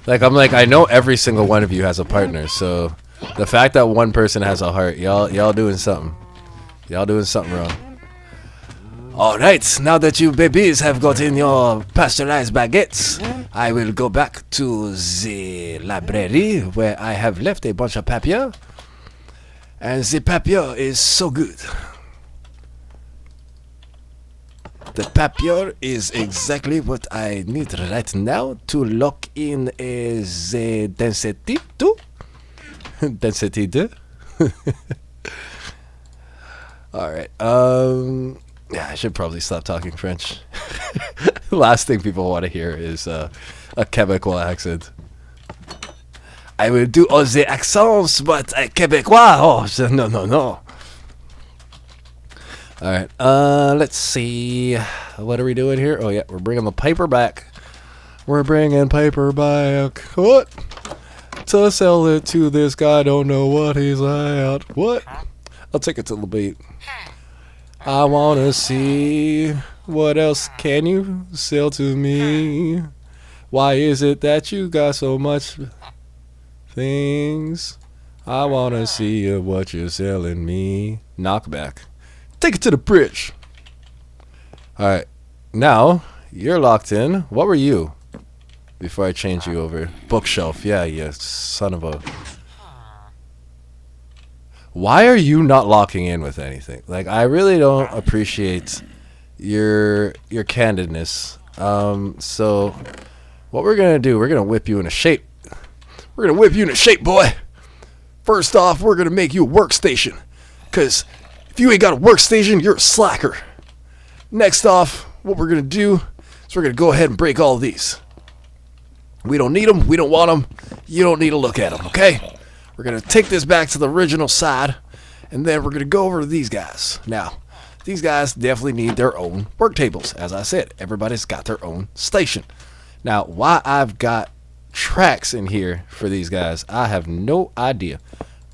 I'm like, I know every single one of you has a partner, so the fact that one person has a heart, y'all doing something. Y'all doing something wrong. Alright, now that you babies have gotten your pasteurized baguettes, I will go back to the library where I have left a bunch of papier. And the papier is so good. The papier is exactly what I need right now to lock in the density 2. Density 2. Alright, yeah, I should probably stop talking French. Last thing people want to hear is a Quebecois accent. I will do all the accents, but Quebecois, oh, no, no, no. Alright, let's see. What are we doing here? Oh, yeah, we're bringing the Piper back. We're bringing Piper back. What? To sell it to this guy, don't know what he's at. What? I'll take it to the beat. I wanna see what else can you sell to me? Why is it that you got so much things? I wanna see what you're selling me. Knockback. Take it to the bridge. Alright. Now, you're locked in. What were you? Before I change you over. Bookshelf. Yeah, you son of a... Why are you not locking in with anything? Like, I really don't appreciate your candidness. So, what we're gonna do, we're gonna whip you into shape. We're gonna whip you into shape, boy. First off, we're gonna make you a workstation. Because if you ain't got a workstation, you're a slacker. Next off, what we're gonna do is we're gonna go ahead and break all these. We don't need them. We don't want them. You don't need to look at them, okay? We're going to take this back to the original side, and then we're going to go over to these guys. Now, these guys definitely need their own work tables. As I said, everybody's got their own station. Now, why I've got tracks in here for these guys, I have no idea.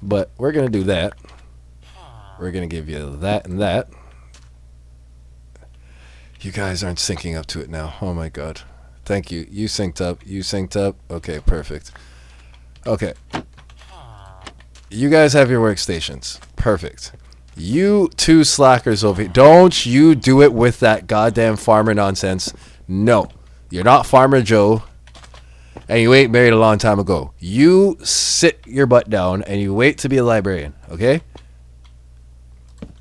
But we're going to do that. We're going to give you that and that. You guys aren't syncing up to it now. Oh, my God. Thank you. You synced up. You synced up. Okay, perfect. Okay. You guys have your workstations. Perfect. You two slackers over here. Don't you do it with that goddamn farmer nonsense. No. You're not Farmer Joe. And you ain't married a long time ago. You sit your butt down and you wait to be a librarian. Okay?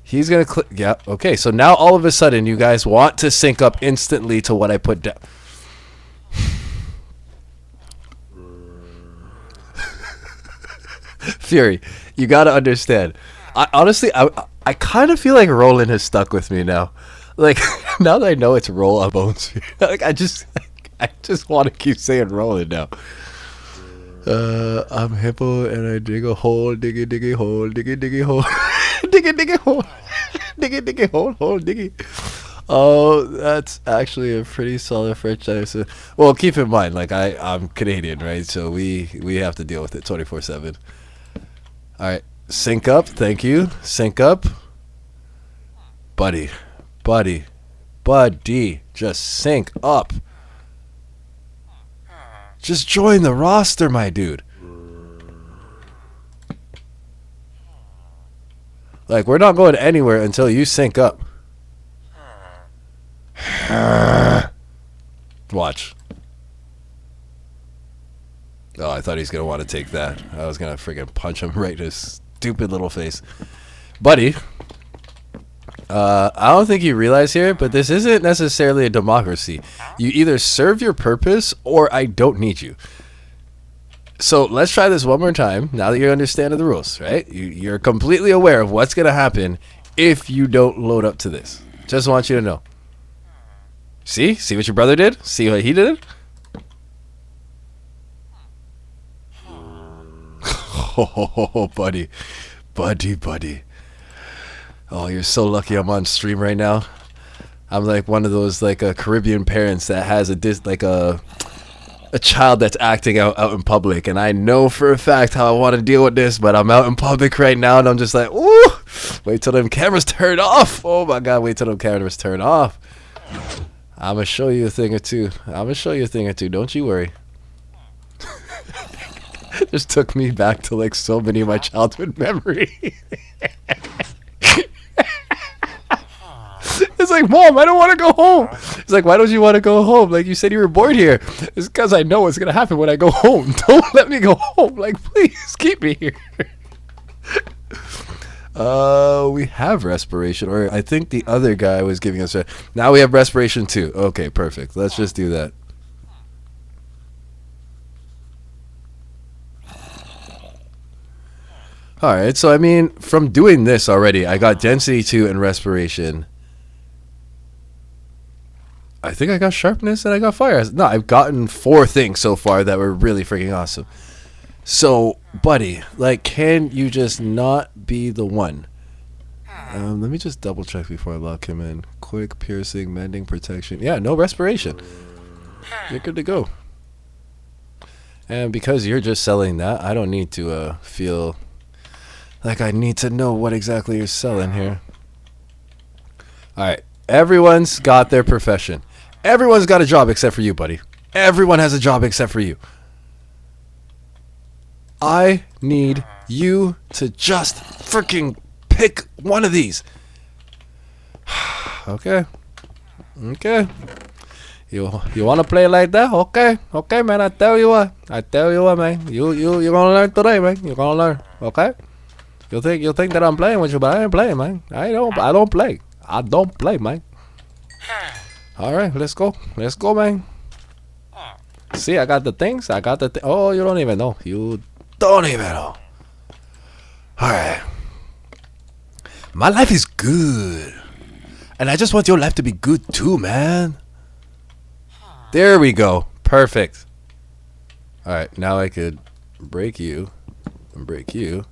He's going to click. Yeah. Okay. So now all of a sudden you guys want to sync up instantly to what I put down. Fury, you gotta understand. I kind of feel like Roland has stuck with me now. Like now that I know it's Roll on Bones, like I just want to keep saying Roland now. I'm hippo and I dig a hole, diggy diggy hole, diggy diggy hole, diggy diggy hole, diggy diggy hole, hole diggy. Oh, that's actually a pretty solid French accent. Well, keep in mind, like I'm Canadian, right? So we have to deal with it 24/7. All right, sync up. Thank you. Sync up, buddy. Just sync up. Just join the roster, my dude. Like, we're not going anywhere until you sync up. Watch. Oh, I thought he's going to want to take that. I was going to freaking punch him right in his stupid little face. Buddy, I don't think you realize here, but this isn't necessarily a democracy. You either serve your purpose or I don't need you. So let's try this one more time now that you're understanding the rules, right? You're completely aware of what's going to happen if you don't load up to this. Just want you to know. See? See what your brother did? See what he did? Oh, buddy. Buddy. Oh, you're so lucky I'm on stream right now. I'm like one of those like Caribbean parents that has a child that's acting out in public, and I know for a fact how I want to deal with this, but I'm out in public right now and I'm just like, ooh, wait till them cameras turn off. Oh my god, wait till them cameras turn off. I'm gonna show you a thing or two. Don't you worry. Just took me back to like so many of my childhood memories. It's like, Mom, I don't want to go home. It's like, why don't you want to go home? Like, you said you were bored here. It's because I know what's going to happen when I go home. Don't let me go home. Like, please keep me here. We have respiration. Or I think the other guy was giving us now we have respiration too. Okay, perfect. Let's just do that. Alright, so I mean, from doing this already, I got density 2 and respiration. I think I got sharpness and I got fire. No, I've gotten 4 things so far that were really freaking awesome. So, buddy, like, can you just not be the one? Let me just double check before I lock him in. Quick, piercing, mending, protection. Yeah, no respiration. You're good to go. And because you're just selling that, I don't need to feel like I need to know what exactly you're selling here. Alright, everyone's got their profession. Everyone's got a job except for you, buddy. Everyone has a job except for you. I need you to just freaking pick one of these. Okay. You want to play like that? Okay, man. I tell you what, man. You gonna learn today, man. You gonna learn. Okay. You think that I'm playing with you, but I ain't playing, man. I don't play, man. All right, let's go, man. See, I got the things. Oh, you don't even know. All right. My life is good, and I just want your life to be good too, man. There we go. Perfect. All right, now I could break you and break you.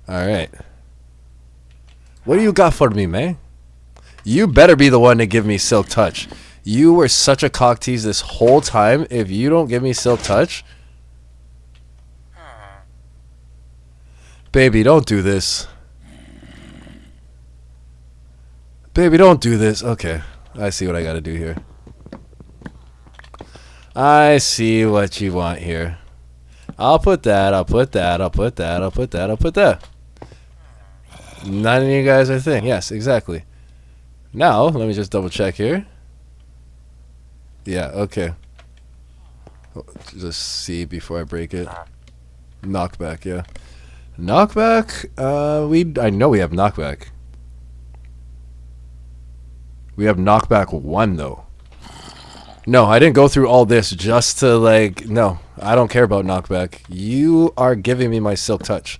All right. What do you got for me, man? You better be the one to give me Silk Touch. You were such a cock tease this whole time. If you don't give me Silk Touch... Baby, don't do this. Baby, don't do this. Okay. I see what I gotta do here. I see what you want here. I'll put that. None of you guys are thing. Yes, exactly. Now, let me just double check here. Yeah, okay. Just see before I break it. Knockback, yeah. Knockback, I know we have knockback. We have knockback 1 though. No, I didn't go through all this just to like, no, I don't care about knockback. You are giving me my Silk Touch.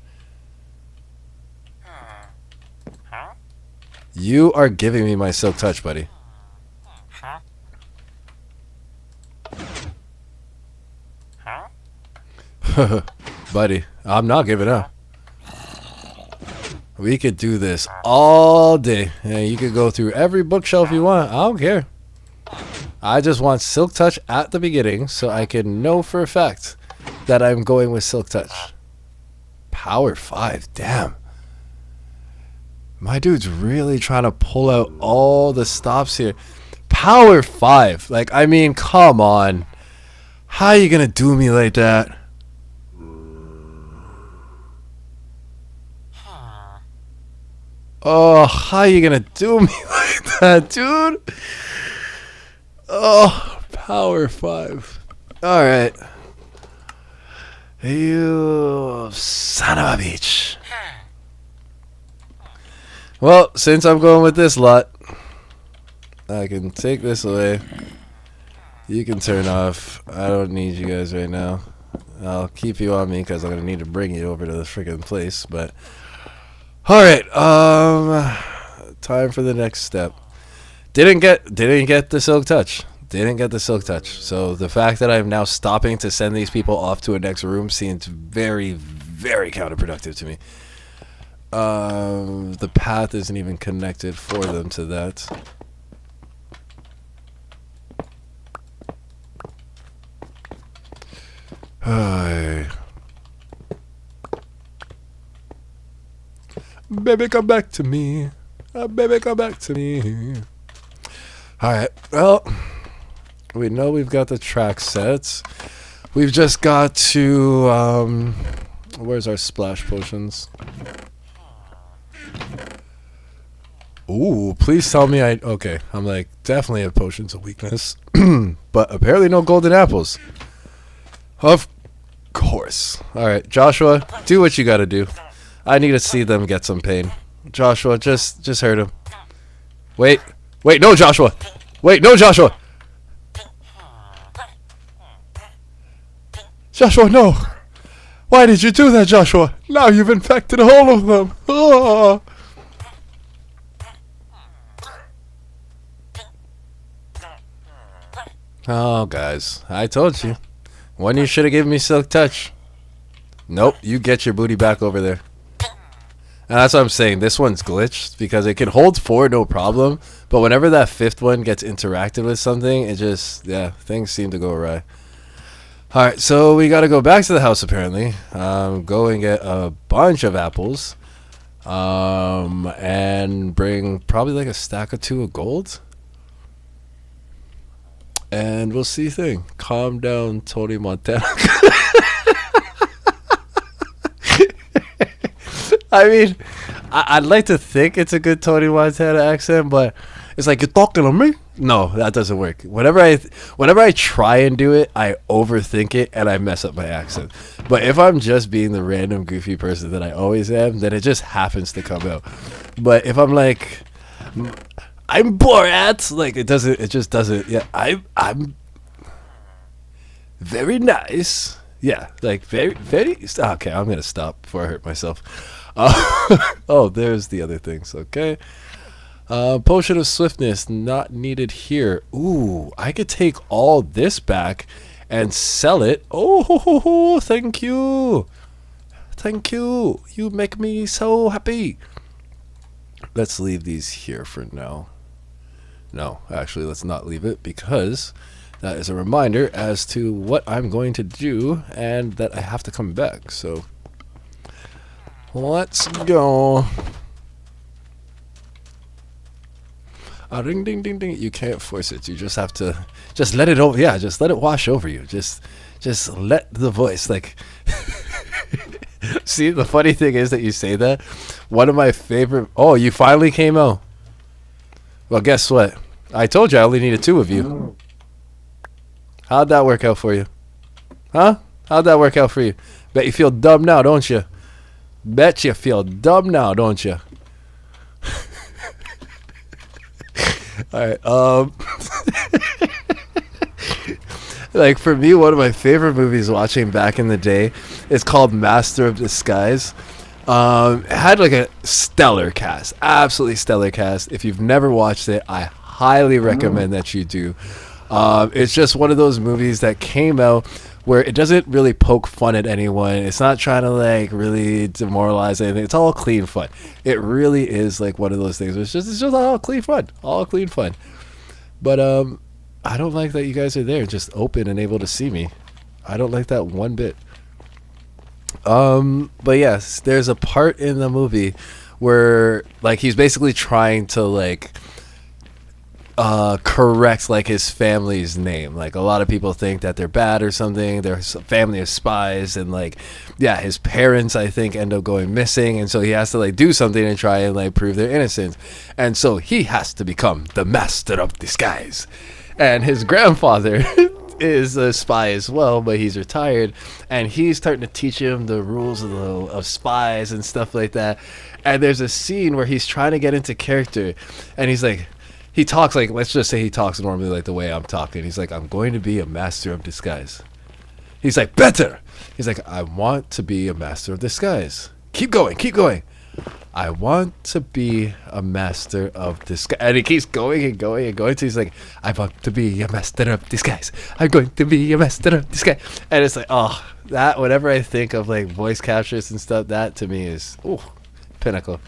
You are giving me my Silk Touch, buddy. Buddy, I'm not giving up. We could do this all day. And you could go through every bookshelf you want. I don't care. I just want Silk Touch at the beginning so I can know for a fact that I'm going with Silk Touch. Power 5, damn. My dude's really trying to pull out all the stops here. Power 5. Like, I mean, come on. How you gonna do me like that? Oh, how you gonna do me like that, dude? Oh, power 5. All right. You son of a bitch. Well, since I'm going with this lot, I can take this away. You can turn off. I don't need you guys right now. I'll keep you on me because I'm gonna need to bring you over to the freaking place. But all right, time for the next step. Didn't get the silk touch. Didn't get the silk touch. So the fact that I'm now stopping to send these people off to a next room seems very, very counterproductive to me. The path isn't even connected for them to that. Hi. Baby, come back to me. Baby, come back to me. Alright, well, we know we've got the track sets. We've just got to, where's our splash potions? Ooh, please tell me okay, I'm like, definitely have potions of weakness. But apparently no golden apples. Of course. Alright, Joshua, do what you gotta do. I need to see them get some pain. Joshua, just hurt him. Wait, no, Joshua! Wait, no, Joshua! Joshua, no! Why did you do that, Joshua? Now you've infected all of them! Oh. Oh, guys, I told you. One, you should have given me Silk Touch. Nope, you get your booty back over there. And that's what I'm saying. This one's glitched because it can hold 4 no problem. But whenever that 5th one gets interacted with something, it just, yeah, things seem to go awry. Alright, so we got to go back to the house apparently. Go and get a bunch of apples. And bring probably like a stack or 2 of gold. And we'll see thing. Calm down, Tony Montana. I mean, I'd like to think it's a good Tony Montana accent, but it's like, you're talking to me? No, that doesn't work. Whenever I try and do it, I overthink it and I mess up my accent. But if I'm just being the random goofy person that I always am, then it just happens to come out. But if I'm like, I'm Borat, like it just doesn't. Yeah, I'm very nice. Yeah, like very. Okay, I'm gonna stop before I hurt myself. Oh, there's the other things. Okay. Potion of swiftness not needed here. Ooh, I could take all this back and sell it. Oh, thank you. Thank you. You make me so happy. Let's leave these here for now. No, actually, let's not leave it because that is a reminder as to what I'm going to do and that I have to come back. So let's go. Ding, ding, ding, ding. You can't force it. You just have to just let it over. Yeah, just let it wash over you. Just let the voice like. See, the funny thing is that you say that. One of my favorite. Oh, you finally came out. Well, guess what? I told you I only needed 2 of you. How'd that work out for you? Huh? How'd that work out for you? Bet you feel dumb now, don't you? Bet you feel dumb now, don't you? Alright, like for me, one of my favorite movies watching back in the day is called Master of Disguise. It had like a stellar cast, absolutely stellar cast. If you've never watched it, I highly recommend that you do. It's just one of those movies that came out where it doesn't really poke fun at anyone. It's not trying to like really demoralize anything. It's all clean fun. It really is like one of those things. It's just all clean fun, all clean fun. But I don't like that you guys are there, just open and able to see me. I don't like that one bit. But yes, there's a part in the movie where like he's basically trying to like corrects like his family's name. Like a lot of people think that they're bad or something. They're a family of spies, and like, yeah, his parents I think end up going missing, and so he has to like do something and try and like prove their innocence, and so he has to become the master of disguise. And his grandfather is a spy as well, but he's retired, and he's starting to teach him the rules of spies and stuff like that. And there's a scene where he's trying to get into character, and he's like, he talks like, let's just say he talks normally like the way I'm talking. He's like, I'm going to be a master of disguise. He's like, better. He's like, I want to be a master of disguise. Keep going, keep going. I want to be a master of disguise. And he keeps going and going and going. So he's like, I want to be a master of disguise. I'm going to be a master of disguise. And it's like, oh, that, whenever I think of like voice captures and stuff, that to me is, ooh, pinnacle.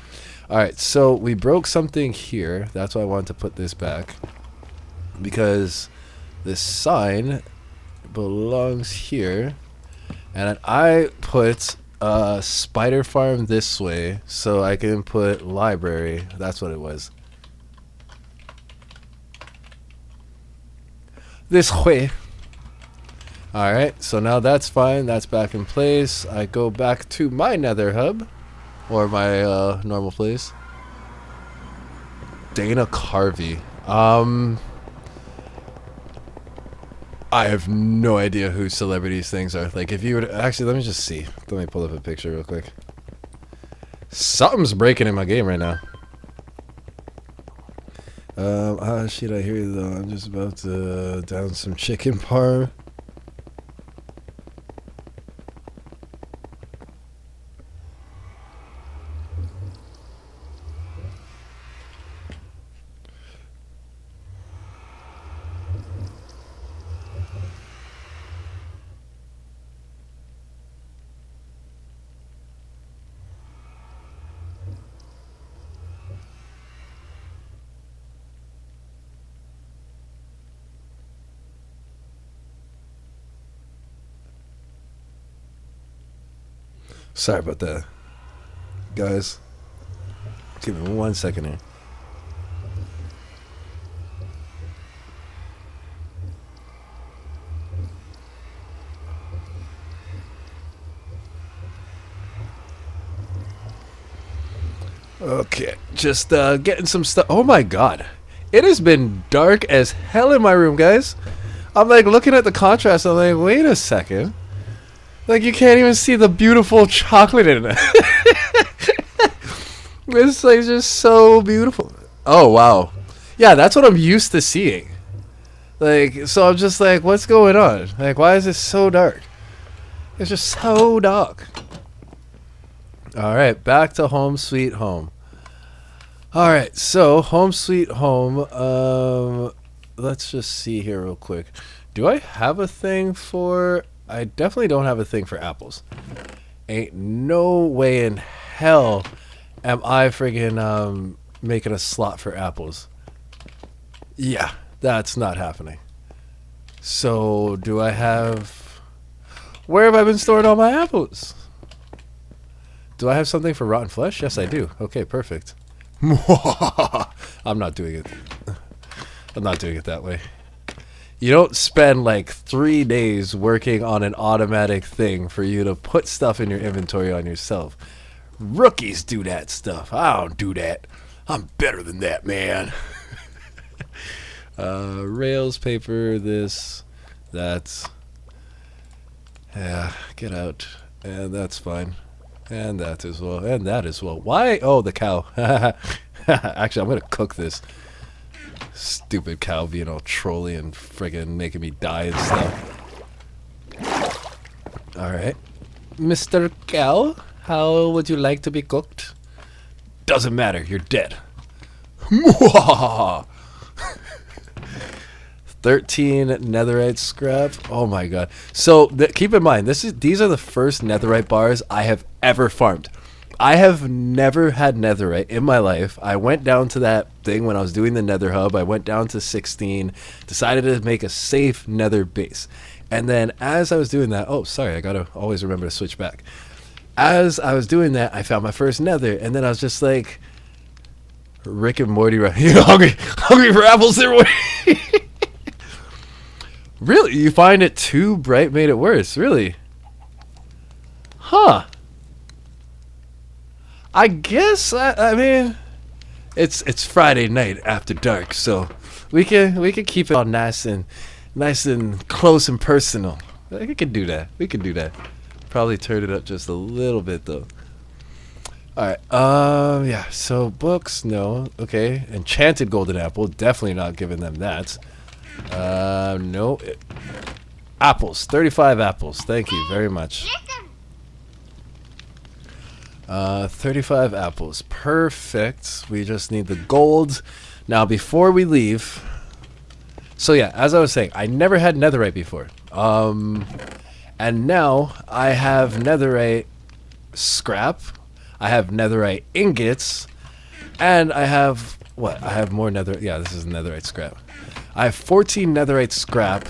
All right, so we broke something here. That's why I wanted to put this back, because this sign belongs here, and I put spider farm this way so I can put library. That's what it was. This way. All right, so now that's fine. That's back in place. I go back to my nether hub, or my normal place. Dana Carvey. I have no idea who celebrities things are. Like, if you would actually, let me just see. Let me pull up a picture real quick. Something's breaking in my game right now. Shit, I hear you though. I'm just about to down some chicken parm. Sorry about that, guys. Give me 1 second here. Okay, just getting some stuff. Oh my god, it has been dark as hell in my room, guys. I'm like looking at the contrast. I'm like, wait a second. Like, you can't even see the beautiful chocolate in it. It's like just so beautiful. Oh wow, yeah, that's what I'm used to seeing. Like, so I'm just like, what's going on? Like, why is it so dark? It's just so dark. All right, back to home sweet home. All right, so home sweet home. Let's just see here real quick. Do I have a thing for? I definitely don't have a thing for apples. Ain't no way in hell am I friggin' making a slot for apples. Yeah, that's not happening. So, do I have... Where have I been storing all my apples? Do I have something for rotten flesh? Yes, I do. Okay, perfect. I'm not doing it. I'm not doing it that way. You don't spend like 3 days working on an automatic thing for you to put stuff in your inventory on yourself. Rookies do that stuff. I don't do that. I'm better than that, man. Rails, paper, this, that. Yeah, get out. And that's fine. And that as well. And that as well. Why? Oh, the cow. Actually, I'm going to cook this. Stupid cow being all trolly and friggin' making me die and stuff. Alright. Mr. Cow, how would you like to be cooked? Doesn't matter, you're dead. 13 netherite scrap. Oh my god. So keep in mind, these are the first netherite bars I have ever farmed. I have never had netherite in my life. I went down to that thing when I was doing the nether hub. I went down to 16, decided to make a safe nether base. And then as I was doing that, oh, sorry, I gotta always remember to switch back. As I was doing that, I found my first nether, and then I was just like, Rick and Morty. You hungry for apples there, Morty? Really? You find it too bright made it worse? Really? Huh. I guess I mean it's Friday night after dark, so we can keep it all nice and close and personal. We could do that. We could do that. Probably turn it up just a little bit though. All right. Yeah. So books, no. Okay. Enchanted Golden Apple, definitely not giving them that. No. Apples. 35 apples. Thank you very much. 35 apples. Perfect. We just need the gold. Now, before we leave... So, yeah, as I was saying, I never had netherite before. And now I have netherite scrap. I have netherite ingots. And I have... What? I have more netherite... Yeah, this is netherite scrap. I have 14 netherite scrap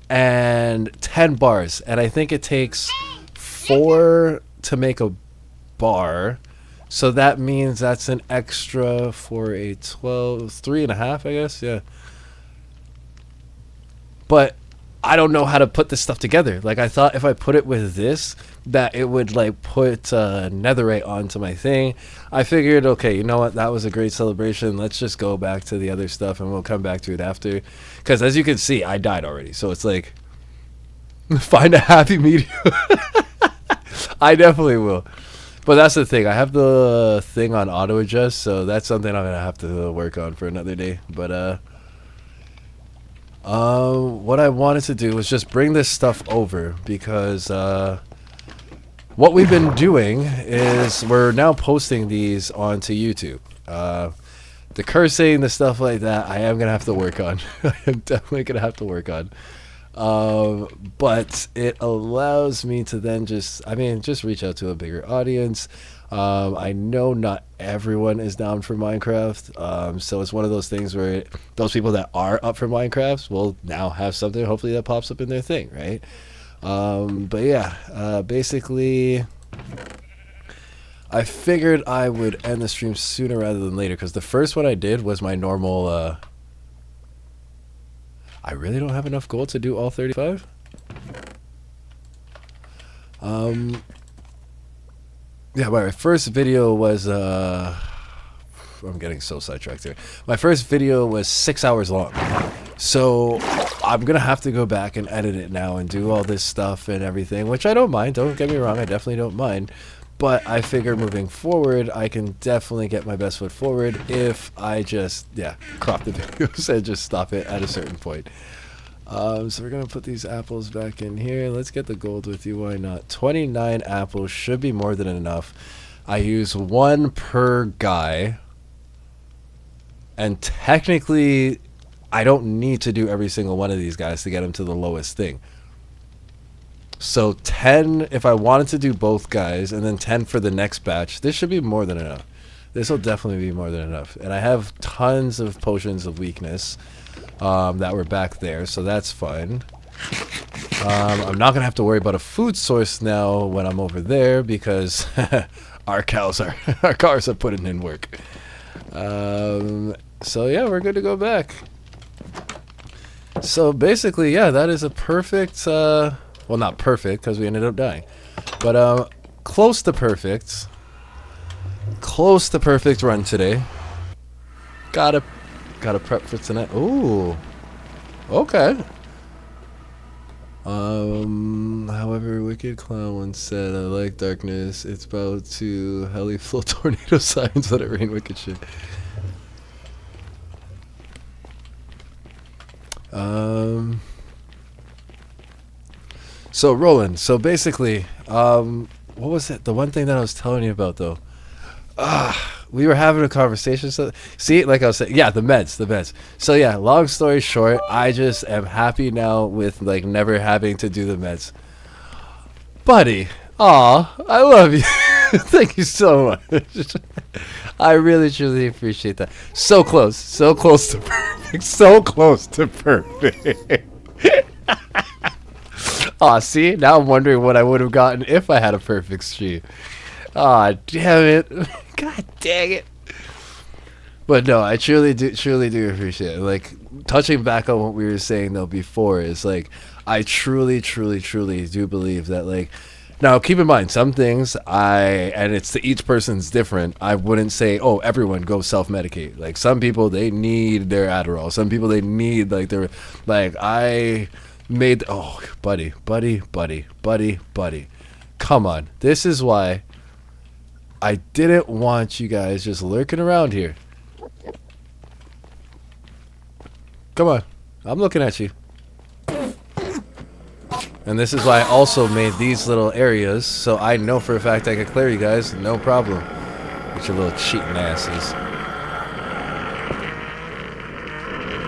and 10 bars. And I think it takes 4 to make a bar. So that means that's an extra for a 12... 3.5, I guess? Yeah. But I don't know how to put this stuff together. Like, I thought if I put it with this, that it would, like, put netherite onto my thing. I figured, okay, you know what? That was a great celebration. Let's just go back to the other stuff, and we'll come back to it after. Because, as you can see, I died already. So it's like, find a happy medium. I definitely will. But that's the thing. I have the thing on auto adjust, so that's something I'm going to have to work on for another day. But, what I wanted to do was just bring this stuff over because what we've been doing is we're now posting these onto YouTube. The cursing, the stuff like that, I am going to have to work on. I am definitely going to have to work on. But it allows me to then just reach out to a bigger audience. I know not everyone is down for Minecraft, so it's one of those things where those people that are up for Minecraft will now have something hopefully that pops up in their thing, right? But yeah, basically I figured I would end the stream sooner rather than later because the first one I did was my normal I really don't have enough gold to do all 35. Yeah, my first video was I'm getting so sidetracked here. My first video was 6 hours long. So I'm gonna have to go back and edit it now and do all this stuff and everything, which I don't mind, don't get me wrong, I definitely don't mind. But I figure moving forward, I can definitely get my best foot forward if I just, crop the videos and just stop it at a certain point. So we're going to put these apples back in here. Let's get the gold with you, why not? 29 apples should be more than enough. I use 1 per guy. And technically, I don't need to do every single one of these guys to get them to the lowest thing. So 10 if I wanted to do both guys, and then 10 for the next batch. This should be more than enough. This will definitely be more than enough. And I have tons of potions of weakness that were back there, so that's fine. I'm not going to have to worry about a food source now when I'm over there because our cars are putting in work. So yeah, we're good to go back. So basically, yeah, that is a perfect... well, not perfect, because we ended up dying. But, close to perfect. Close to perfect run today. Gotta prep for tonight. Ooh. Okay. However, Wicked Clown once said, I like darkness. It's about to heli flow tornado signs that it rain wicked shit. So Roland, so basically, what was it? The one thing that I was telling you about though, we were having a conversation. So see, like I was saying, yeah, the meds. So yeah, long story short, I just am happy now with like never having to do the meds. Buddy, aw, I love you. Thank you so much. I really truly appreciate that. So close to perfect. So close to perfect. Aw, see? Now I'm wondering what I would have gotten if I had a perfect stream. Aw, damn it. God dang it. But no, I truly do appreciate it. Like, touching back on what we were saying though before is like, I truly do believe that, like, now keep in mind some things and it's to each person's different. I wouldn't say, oh, everyone go self medicate. Like, some people they need their Adderall. Some people they need like their, like, I made, oh, buddy. Come on, this is why I didn't want you guys just lurking around here. Come on. I'm looking at you. And this is why I also made these little areas, so I know for a fact I can clear you guys, no problem. With your little cheating asses.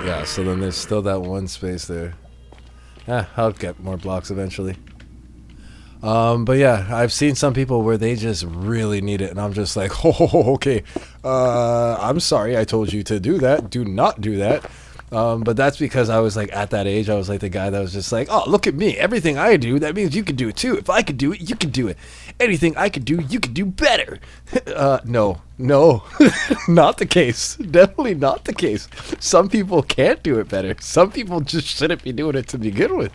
Yeah, so then there's still that one space there. I'll get more blocks eventually. But yeah, I've seen some people where they just really need it, and I'm just like, oh, okay. I'm sorry I told you to do that. Do not do that. But that's because I was like at that age, I was like the guy that was just like, oh, look at me. Everything I do, that means you can do it too. If I could do it, you can do it. Anything I could do, you can do better. No, not the case. Definitely not the case. Some people can't do it better. Some people just shouldn't be doing it to begin with.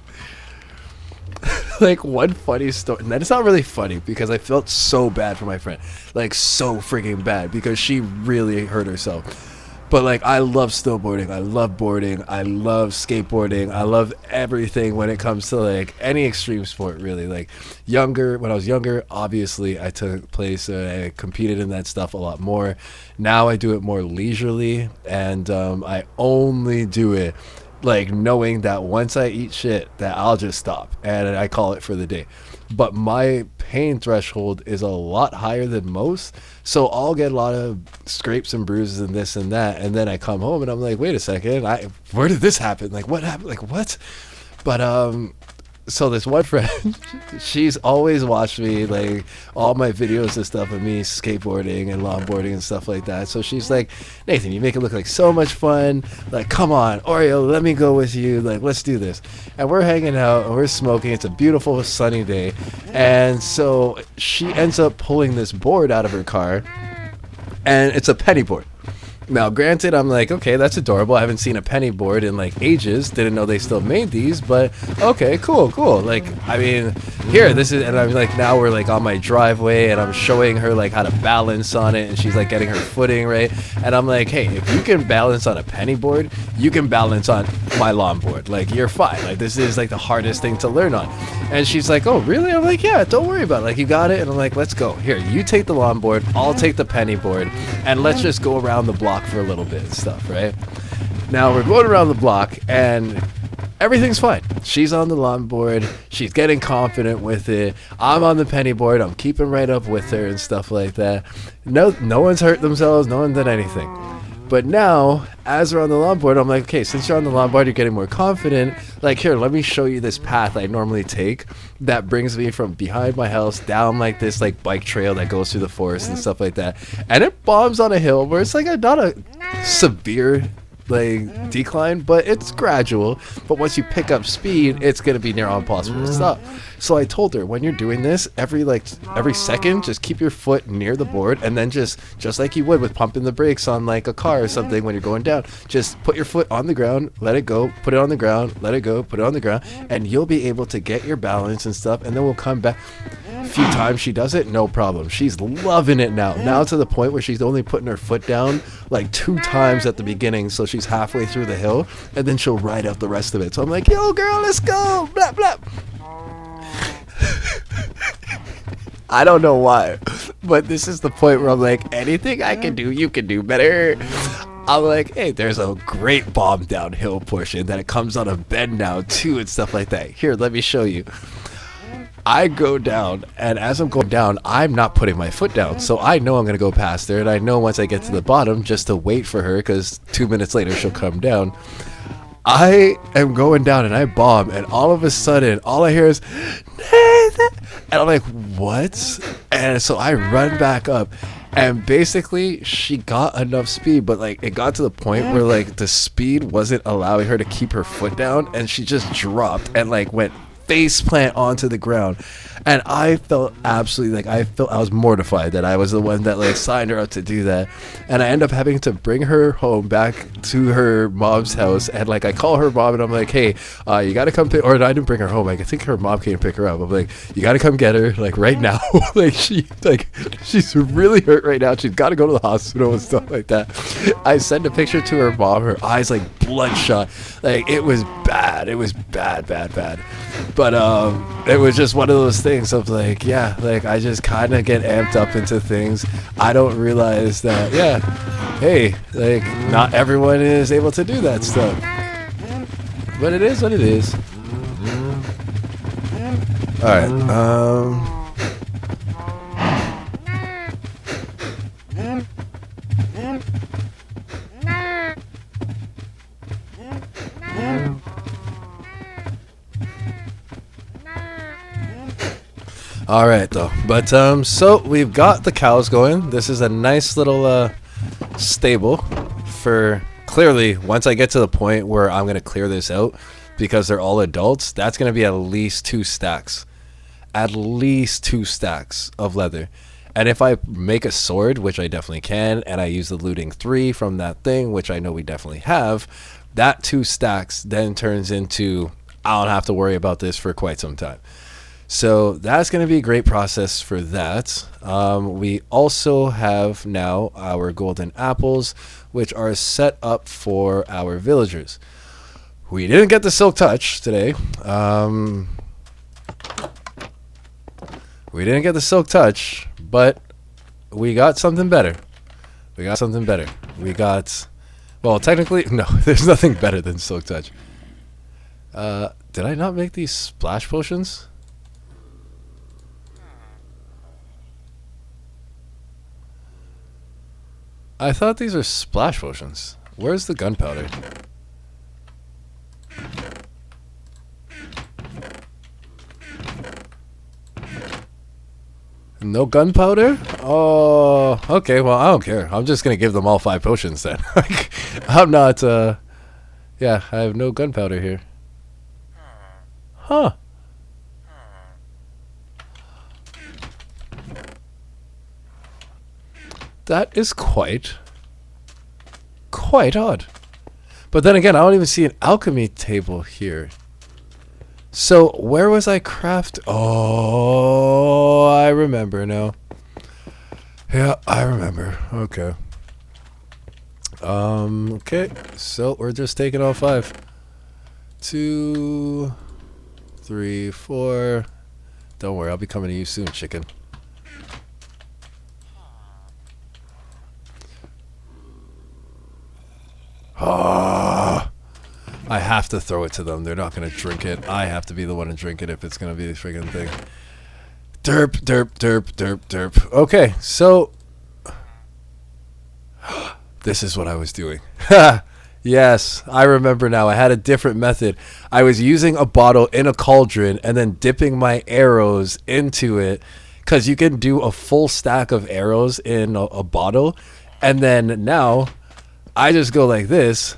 Like, one funny story, and it's not really funny because I felt so bad for my friend, like so freaking bad, because she really hurt herself. But like, I love snowboarding, I love boarding, I love skateboarding, I love everything when it comes to like any extreme sport, really. Like, when I was younger, obviously I took place, I competed in that stuff a lot more. Now I do it more leisurely, and I only do it like knowing that once I eat shit that I'll just stop and I call it for the day. But my pain threshold is a lot higher than most, so I'll get a lot of scrapes and bruises and this and that, and then I come home and I'm like, wait a second, where did this happen? Like, what happened? Like, what? But so this one friend, she's always watched me, like, all my videos and stuff of me skateboarding and longboarding and stuff like that. So she's like, Nathan, you make it look like so much fun. Like, come on, Oreo, let me go with you. Like, let's do this. And we're hanging out and we're smoking. It's a beautiful sunny day. And so she ends up pulling this board out of her car, and it's a penny board. Now, granted, I'm like, okay, that's adorable. I haven't seen a penny board in like ages. Didn't know they still made these, but okay, cool. Like, I mean, here, this is, and I'm like, now we're like on my driveway, and I'm showing her like how to balance on it, and she's like getting her footing right. And I'm like, hey, if you can balance on a penny board, you can balance on my lawn board. Like, you're fine. Like, this is like the hardest thing to learn on. And she's like, oh, really? I'm like, yeah, don't worry about it. Like, you got it. And I'm like, let's go. Here, you take the lawn board, I'll take the penny board, and let's just go around the block for a little bit and stuff, right? Now we're going around the block and everything's fine. She's on the lawn board, she's getting confident with it. I'm on the penny board, I'm keeping right up with her and stuff like that. No one's hurt themselves, no one did anything. But now, as we're on the longboard, I'm like, okay, since you're on the longboard, you're getting more confident. Like, here, let me show you this path I normally take that brings me from behind my house down like this like bike trail that goes through the forest and stuff like that. And it bombs on a hill where it's like not a severe like decline, but it's gradual. But once you pick up speed, it's gonna be near impossible to stop. So I told her, when you're doing this, every second, just keep your foot near the board, and then just like you would with pumping the brakes on like a car or something when you're going down, just put your foot on the ground, let it go, put it on the ground, let it go, put it on the ground, and you'll be able to get your balance and stuff. And then we'll come back. A few times she does it, no problem. She's loving it now to the point where she's only putting her foot down like 2 times at the beginning, so she's halfway through the hill, and then she'll ride out the rest of it. So I'm like, yo girl, let's go, blah blah. I don't know why, but this is the point where I'm like, anything I can do, you can do better. I'm like, hey, there's a great bomb downhill portion that it comes on a bend now too and stuff like that. Here, let me show you. I go down, and as I'm going down, I'm not putting my foot down, so I know I'm going to go past her, and I know once I get to the bottom, just to wait for her, because 2 minutes later she'll come down. I am going down, and I bomb, and all of a sudden, all I hear is, Nathan! And I'm like, what? And so I run back up, and basically, she got enough speed, but like, it got to the point where like the speed wasn't allowing her to keep her foot down, and she just dropped and like went face plant onto the ground. And I felt absolutely like I was mortified that I was the one that like signed her up to do that. And I end up having to bring her home back to her mom's house. And like I call her mom and I'm like, hey, you gotta come pick, or I didn't bring her home. Like, I think her mom came to pick her up. I'm like, you gotta come get her like right now. She's really hurt right now. She's gotta go to the hospital and stuff like that. I sent a picture to her mom. Her eyes like bloodshot. Like, it was bad. It was bad. But it was just one of those things of like, yeah, like I just kind of get amped up into things. I don't realize that, yeah, hey, like not everyone is able to do that stuff. But it is what it is. All right. All right, though. But so we've got the cows going. This is a nice little stable for clearly once I get to the point where I'm going to clear this out because they're all adults, that's going to be at least 2 stacks. At least 2 stacks of leather. And if I make a sword, which I definitely can, and I use the looting 3 from that thing, which I know we definitely have, that 2 stacks then turns into I don't have to worry about this for quite some time. So that's going to be a great process for that. We also have now our golden apples, which are set up for our villagers. We didn't get the silk touch today. We didn't get the silk touch, but we got something better. We got, well, technically, no, there's nothing better than silk touch. Did I not make these splash potions? I thought these were splash potions. Where's the gunpowder? No gunpowder? Oh, okay. Well, I don't care. I'm just gonna give them all 5 potions then. I'm not. Yeah, I have no gunpowder here. Huh. That is quite odd. But then again, I don't even see an alchemy table here. So where was I craft? Oh, I remember now. Yeah, I remember. Okay. Okay. So we're just taking all 5. 2, 3, 4. Don't worry, I'll be coming to you soon, chicken. Oh, I have to throw it to them. They're not going to drink it. I have to be the one to drink it if it's going to be the friggin' thing. Derp, derp, derp, derp, derp. Okay, so this is what I was doing. Yes, I remember now. I had a different method. I was using a bottle in a cauldron and then dipping my arrows into it, because you can do a full stack of arrows in a bottle. And then now I just go like this.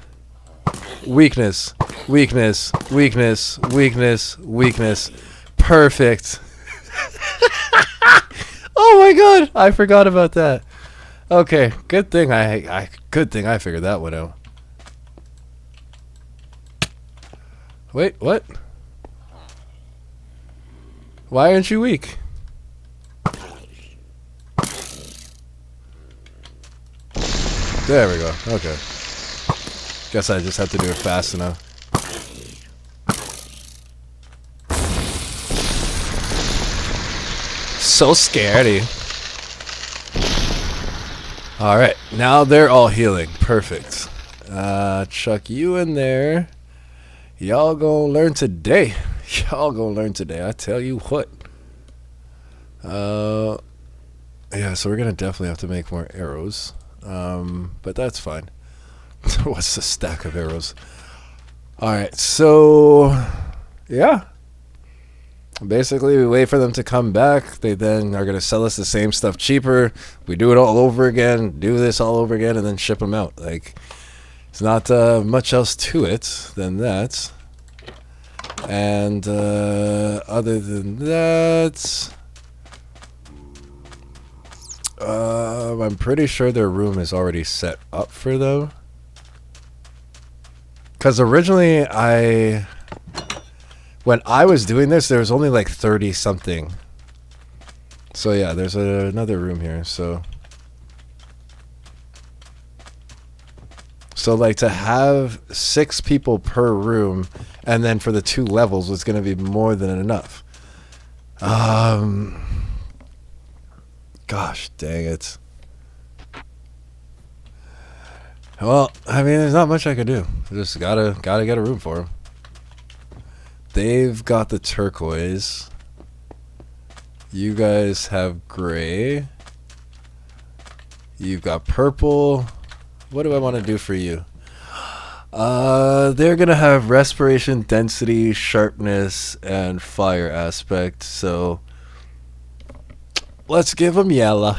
Weakness, weakness, weakness, weakness, weakness. Perfect. Oh my god, I forgot about that. Okay, good thing I figured that one out. Wait, what? Why aren't you weak? There we go. Okay. Guess I just have to do it fast enough. So scary. Alright, now they're all healing. Perfect. Chuck you in there. Y'all gonna learn today. Y'all gonna learn today. I tell you what. Yeah, so we're gonna definitely have to make more arrows. But that's fine. What's the stack of arrows? Alright, so yeah. Basically, we wait for them to come back. They then are going to sell us the same stuff cheaper. We do it all over again, do this all over again, and then ship them out. Like, it's not much else to it than that. And other than that, I'm pretty sure their room is already set up for them. Because originally when I was doing this, there was only like 30 something. So yeah, there's another room here. So like to have 6 people per room, and then for the 2 levels was going to be more than enough. Gosh dang it. Well, I mean, there's not much I could do. Just gotta get a room for them. They've got the turquoise. You guys have gray. You've got purple. What do I want to do for you? They're gonna have respiration, density, sharpness, and fire aspect. So let's give them yellow.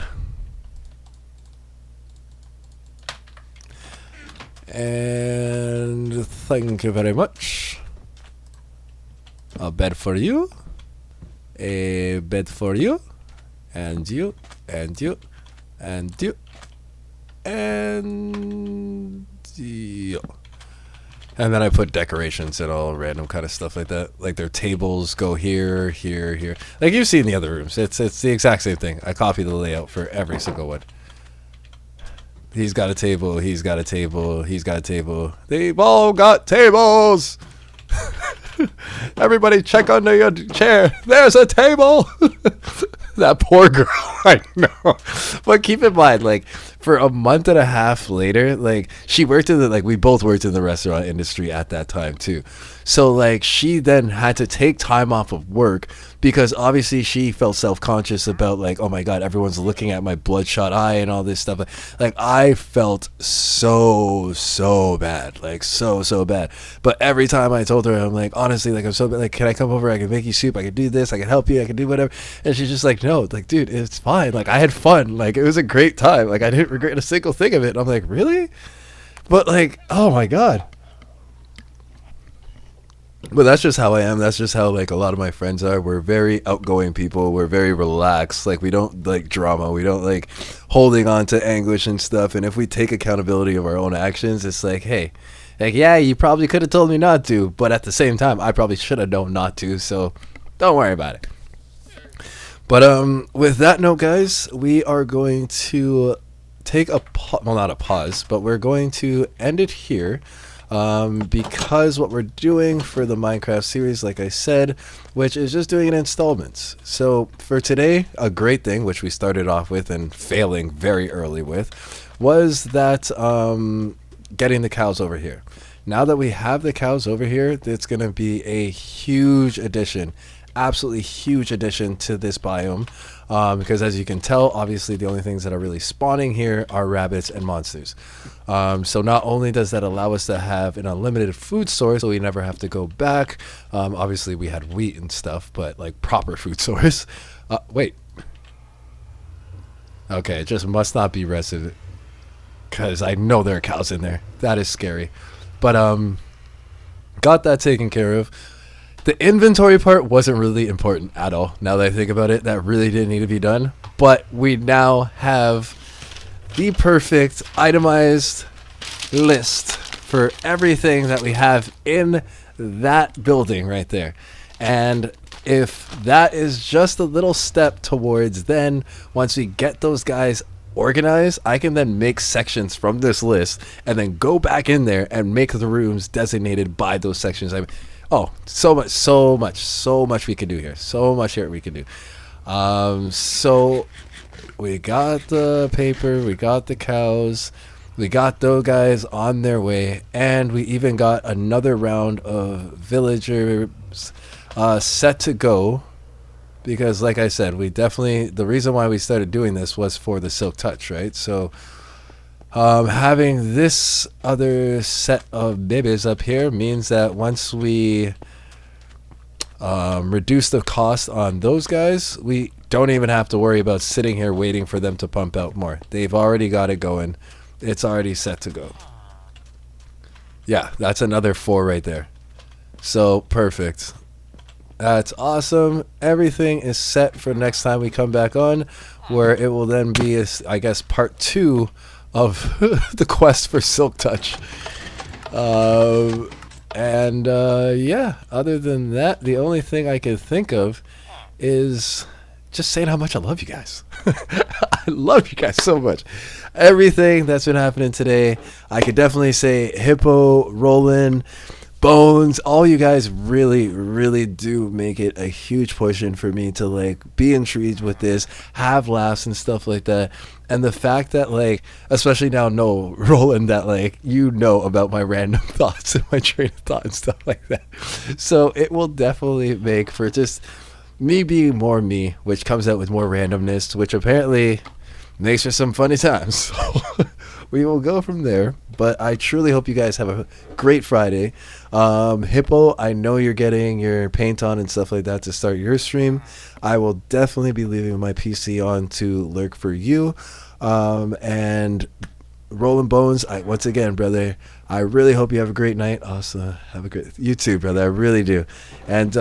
And thank you very much. A bed for you. A bed for you. And you. And you. And you. And you. And then I put decorations and all random kind of stuff like that. Like their tables go here, here, here. Like you've seen the other rooms. It's the exact same thing. I copy the layout for every single one. He's got a table. He's got a table. He's got a table. They've all got tables. Everybody check under your chair. There's a table. That poor girl. I know. But keep in mind, like, for a month and a half later, like, she worked in the, like, we both worked in the restaurant industry at that time, too. So, like, she then had to take time off of work because obviously she felt self-conscious about, like, oh my God, everyone's looking at my bloodshot eye and all this stuff. Like, I felt so bad. Like, so bad. But every time I told her, I'm like, honestly, like, I'm so bad. Like, can I come over? I can make you soup. I can do this. I can help you. I can do whatever. And she's just like, no, like, dude, it's fine. Like, I had fun. Like, it was a great time. Like, I didn't regret a single thing of it. And I'm like, really? But, like, oh my God. But that's just how I am. That's just how, like, a lot of my friends are. We're very outgoing people. We're very relaxed. Like, we don't like drama. We don't like holding on to anguish and stuff. And if we take accountability of our own actions, it's like, hey, like, yeah, you probably could have told me not to. But at the same time, I probably should have known not to. So don't worry about it. But with that note, guys, we are going to take a well, not a pause, but we're going to end it here. Because what we're doing for the Minecraft series, like I said, which is just doing it in installments. So for today, a great thing, which we started off with and failing very early with, was that getting the cows over here. Now that we have the cows over here, it's going to be a huge addition. Absolutely huge addition to this biome, because as you can tell, obviously the only things that are really spawning here are rabbits and monsters. So not only does that allow us to have an unlimited food source, so we never have to go back. Obviously we had wheat and stuff, but like proper food source. Wait. Okay, it just must not be resident, because I know there are cows in there. That is scary. But got that taken care of. The inventory part wasn't really important at all. Now that I think about it, that really didn't need to be done. But we now have the perfect itemized list for everything that we have in that building right there. And if that is just a little step towards then, once we get those guys organized, I can then make sections from this list and then go back in there and make the rooms designated by those sections. Oh, so much we can do here. So much here we can do. So we got the paper, we got the cows, we got those guys on their way, and we even got another round of villagers set to go. Because like I said, the reason why we started doing this was for the Silk Touch, right? So having this other set of babies up here means that once we reduce the cost on those guys, we don't even have to worry about sitting here waiting for them to pump out more. They've already got it going. It's already set to go. Yeah, that's another 4 right there. So perfect. That's awesome. Everything is set for next time we come back on, where it will then be, I guess, part two of the quest for Silk Touch. Um, and yeah, other than that, the only thing I can think of is just saying how much I love you guys. I love you guys so much. Everything that's been happening today, I could definitely say Hippo, Roland, Bones, all you guys really, really do make it a huge portion for me to like be intrigued with this, have laughs and stuff like that. And the fact that like, especially now, no, Roland, that like you know about my random thoughts and my train of thought and stuff like that. So it will definitely make for just me being more me, which comes out with more randomness, which apparently makes for some funny times. So we will go from there. But I truly hope you guys have a great Friday. Hippo, I know you're getting your paint on and stuff like that to start your stream. I will definitely be leaving my PC on to lurk for you. And Rolling Bones, once again, brother, I really hope you have a great night. Also, have a great, you too, brother. I really do. And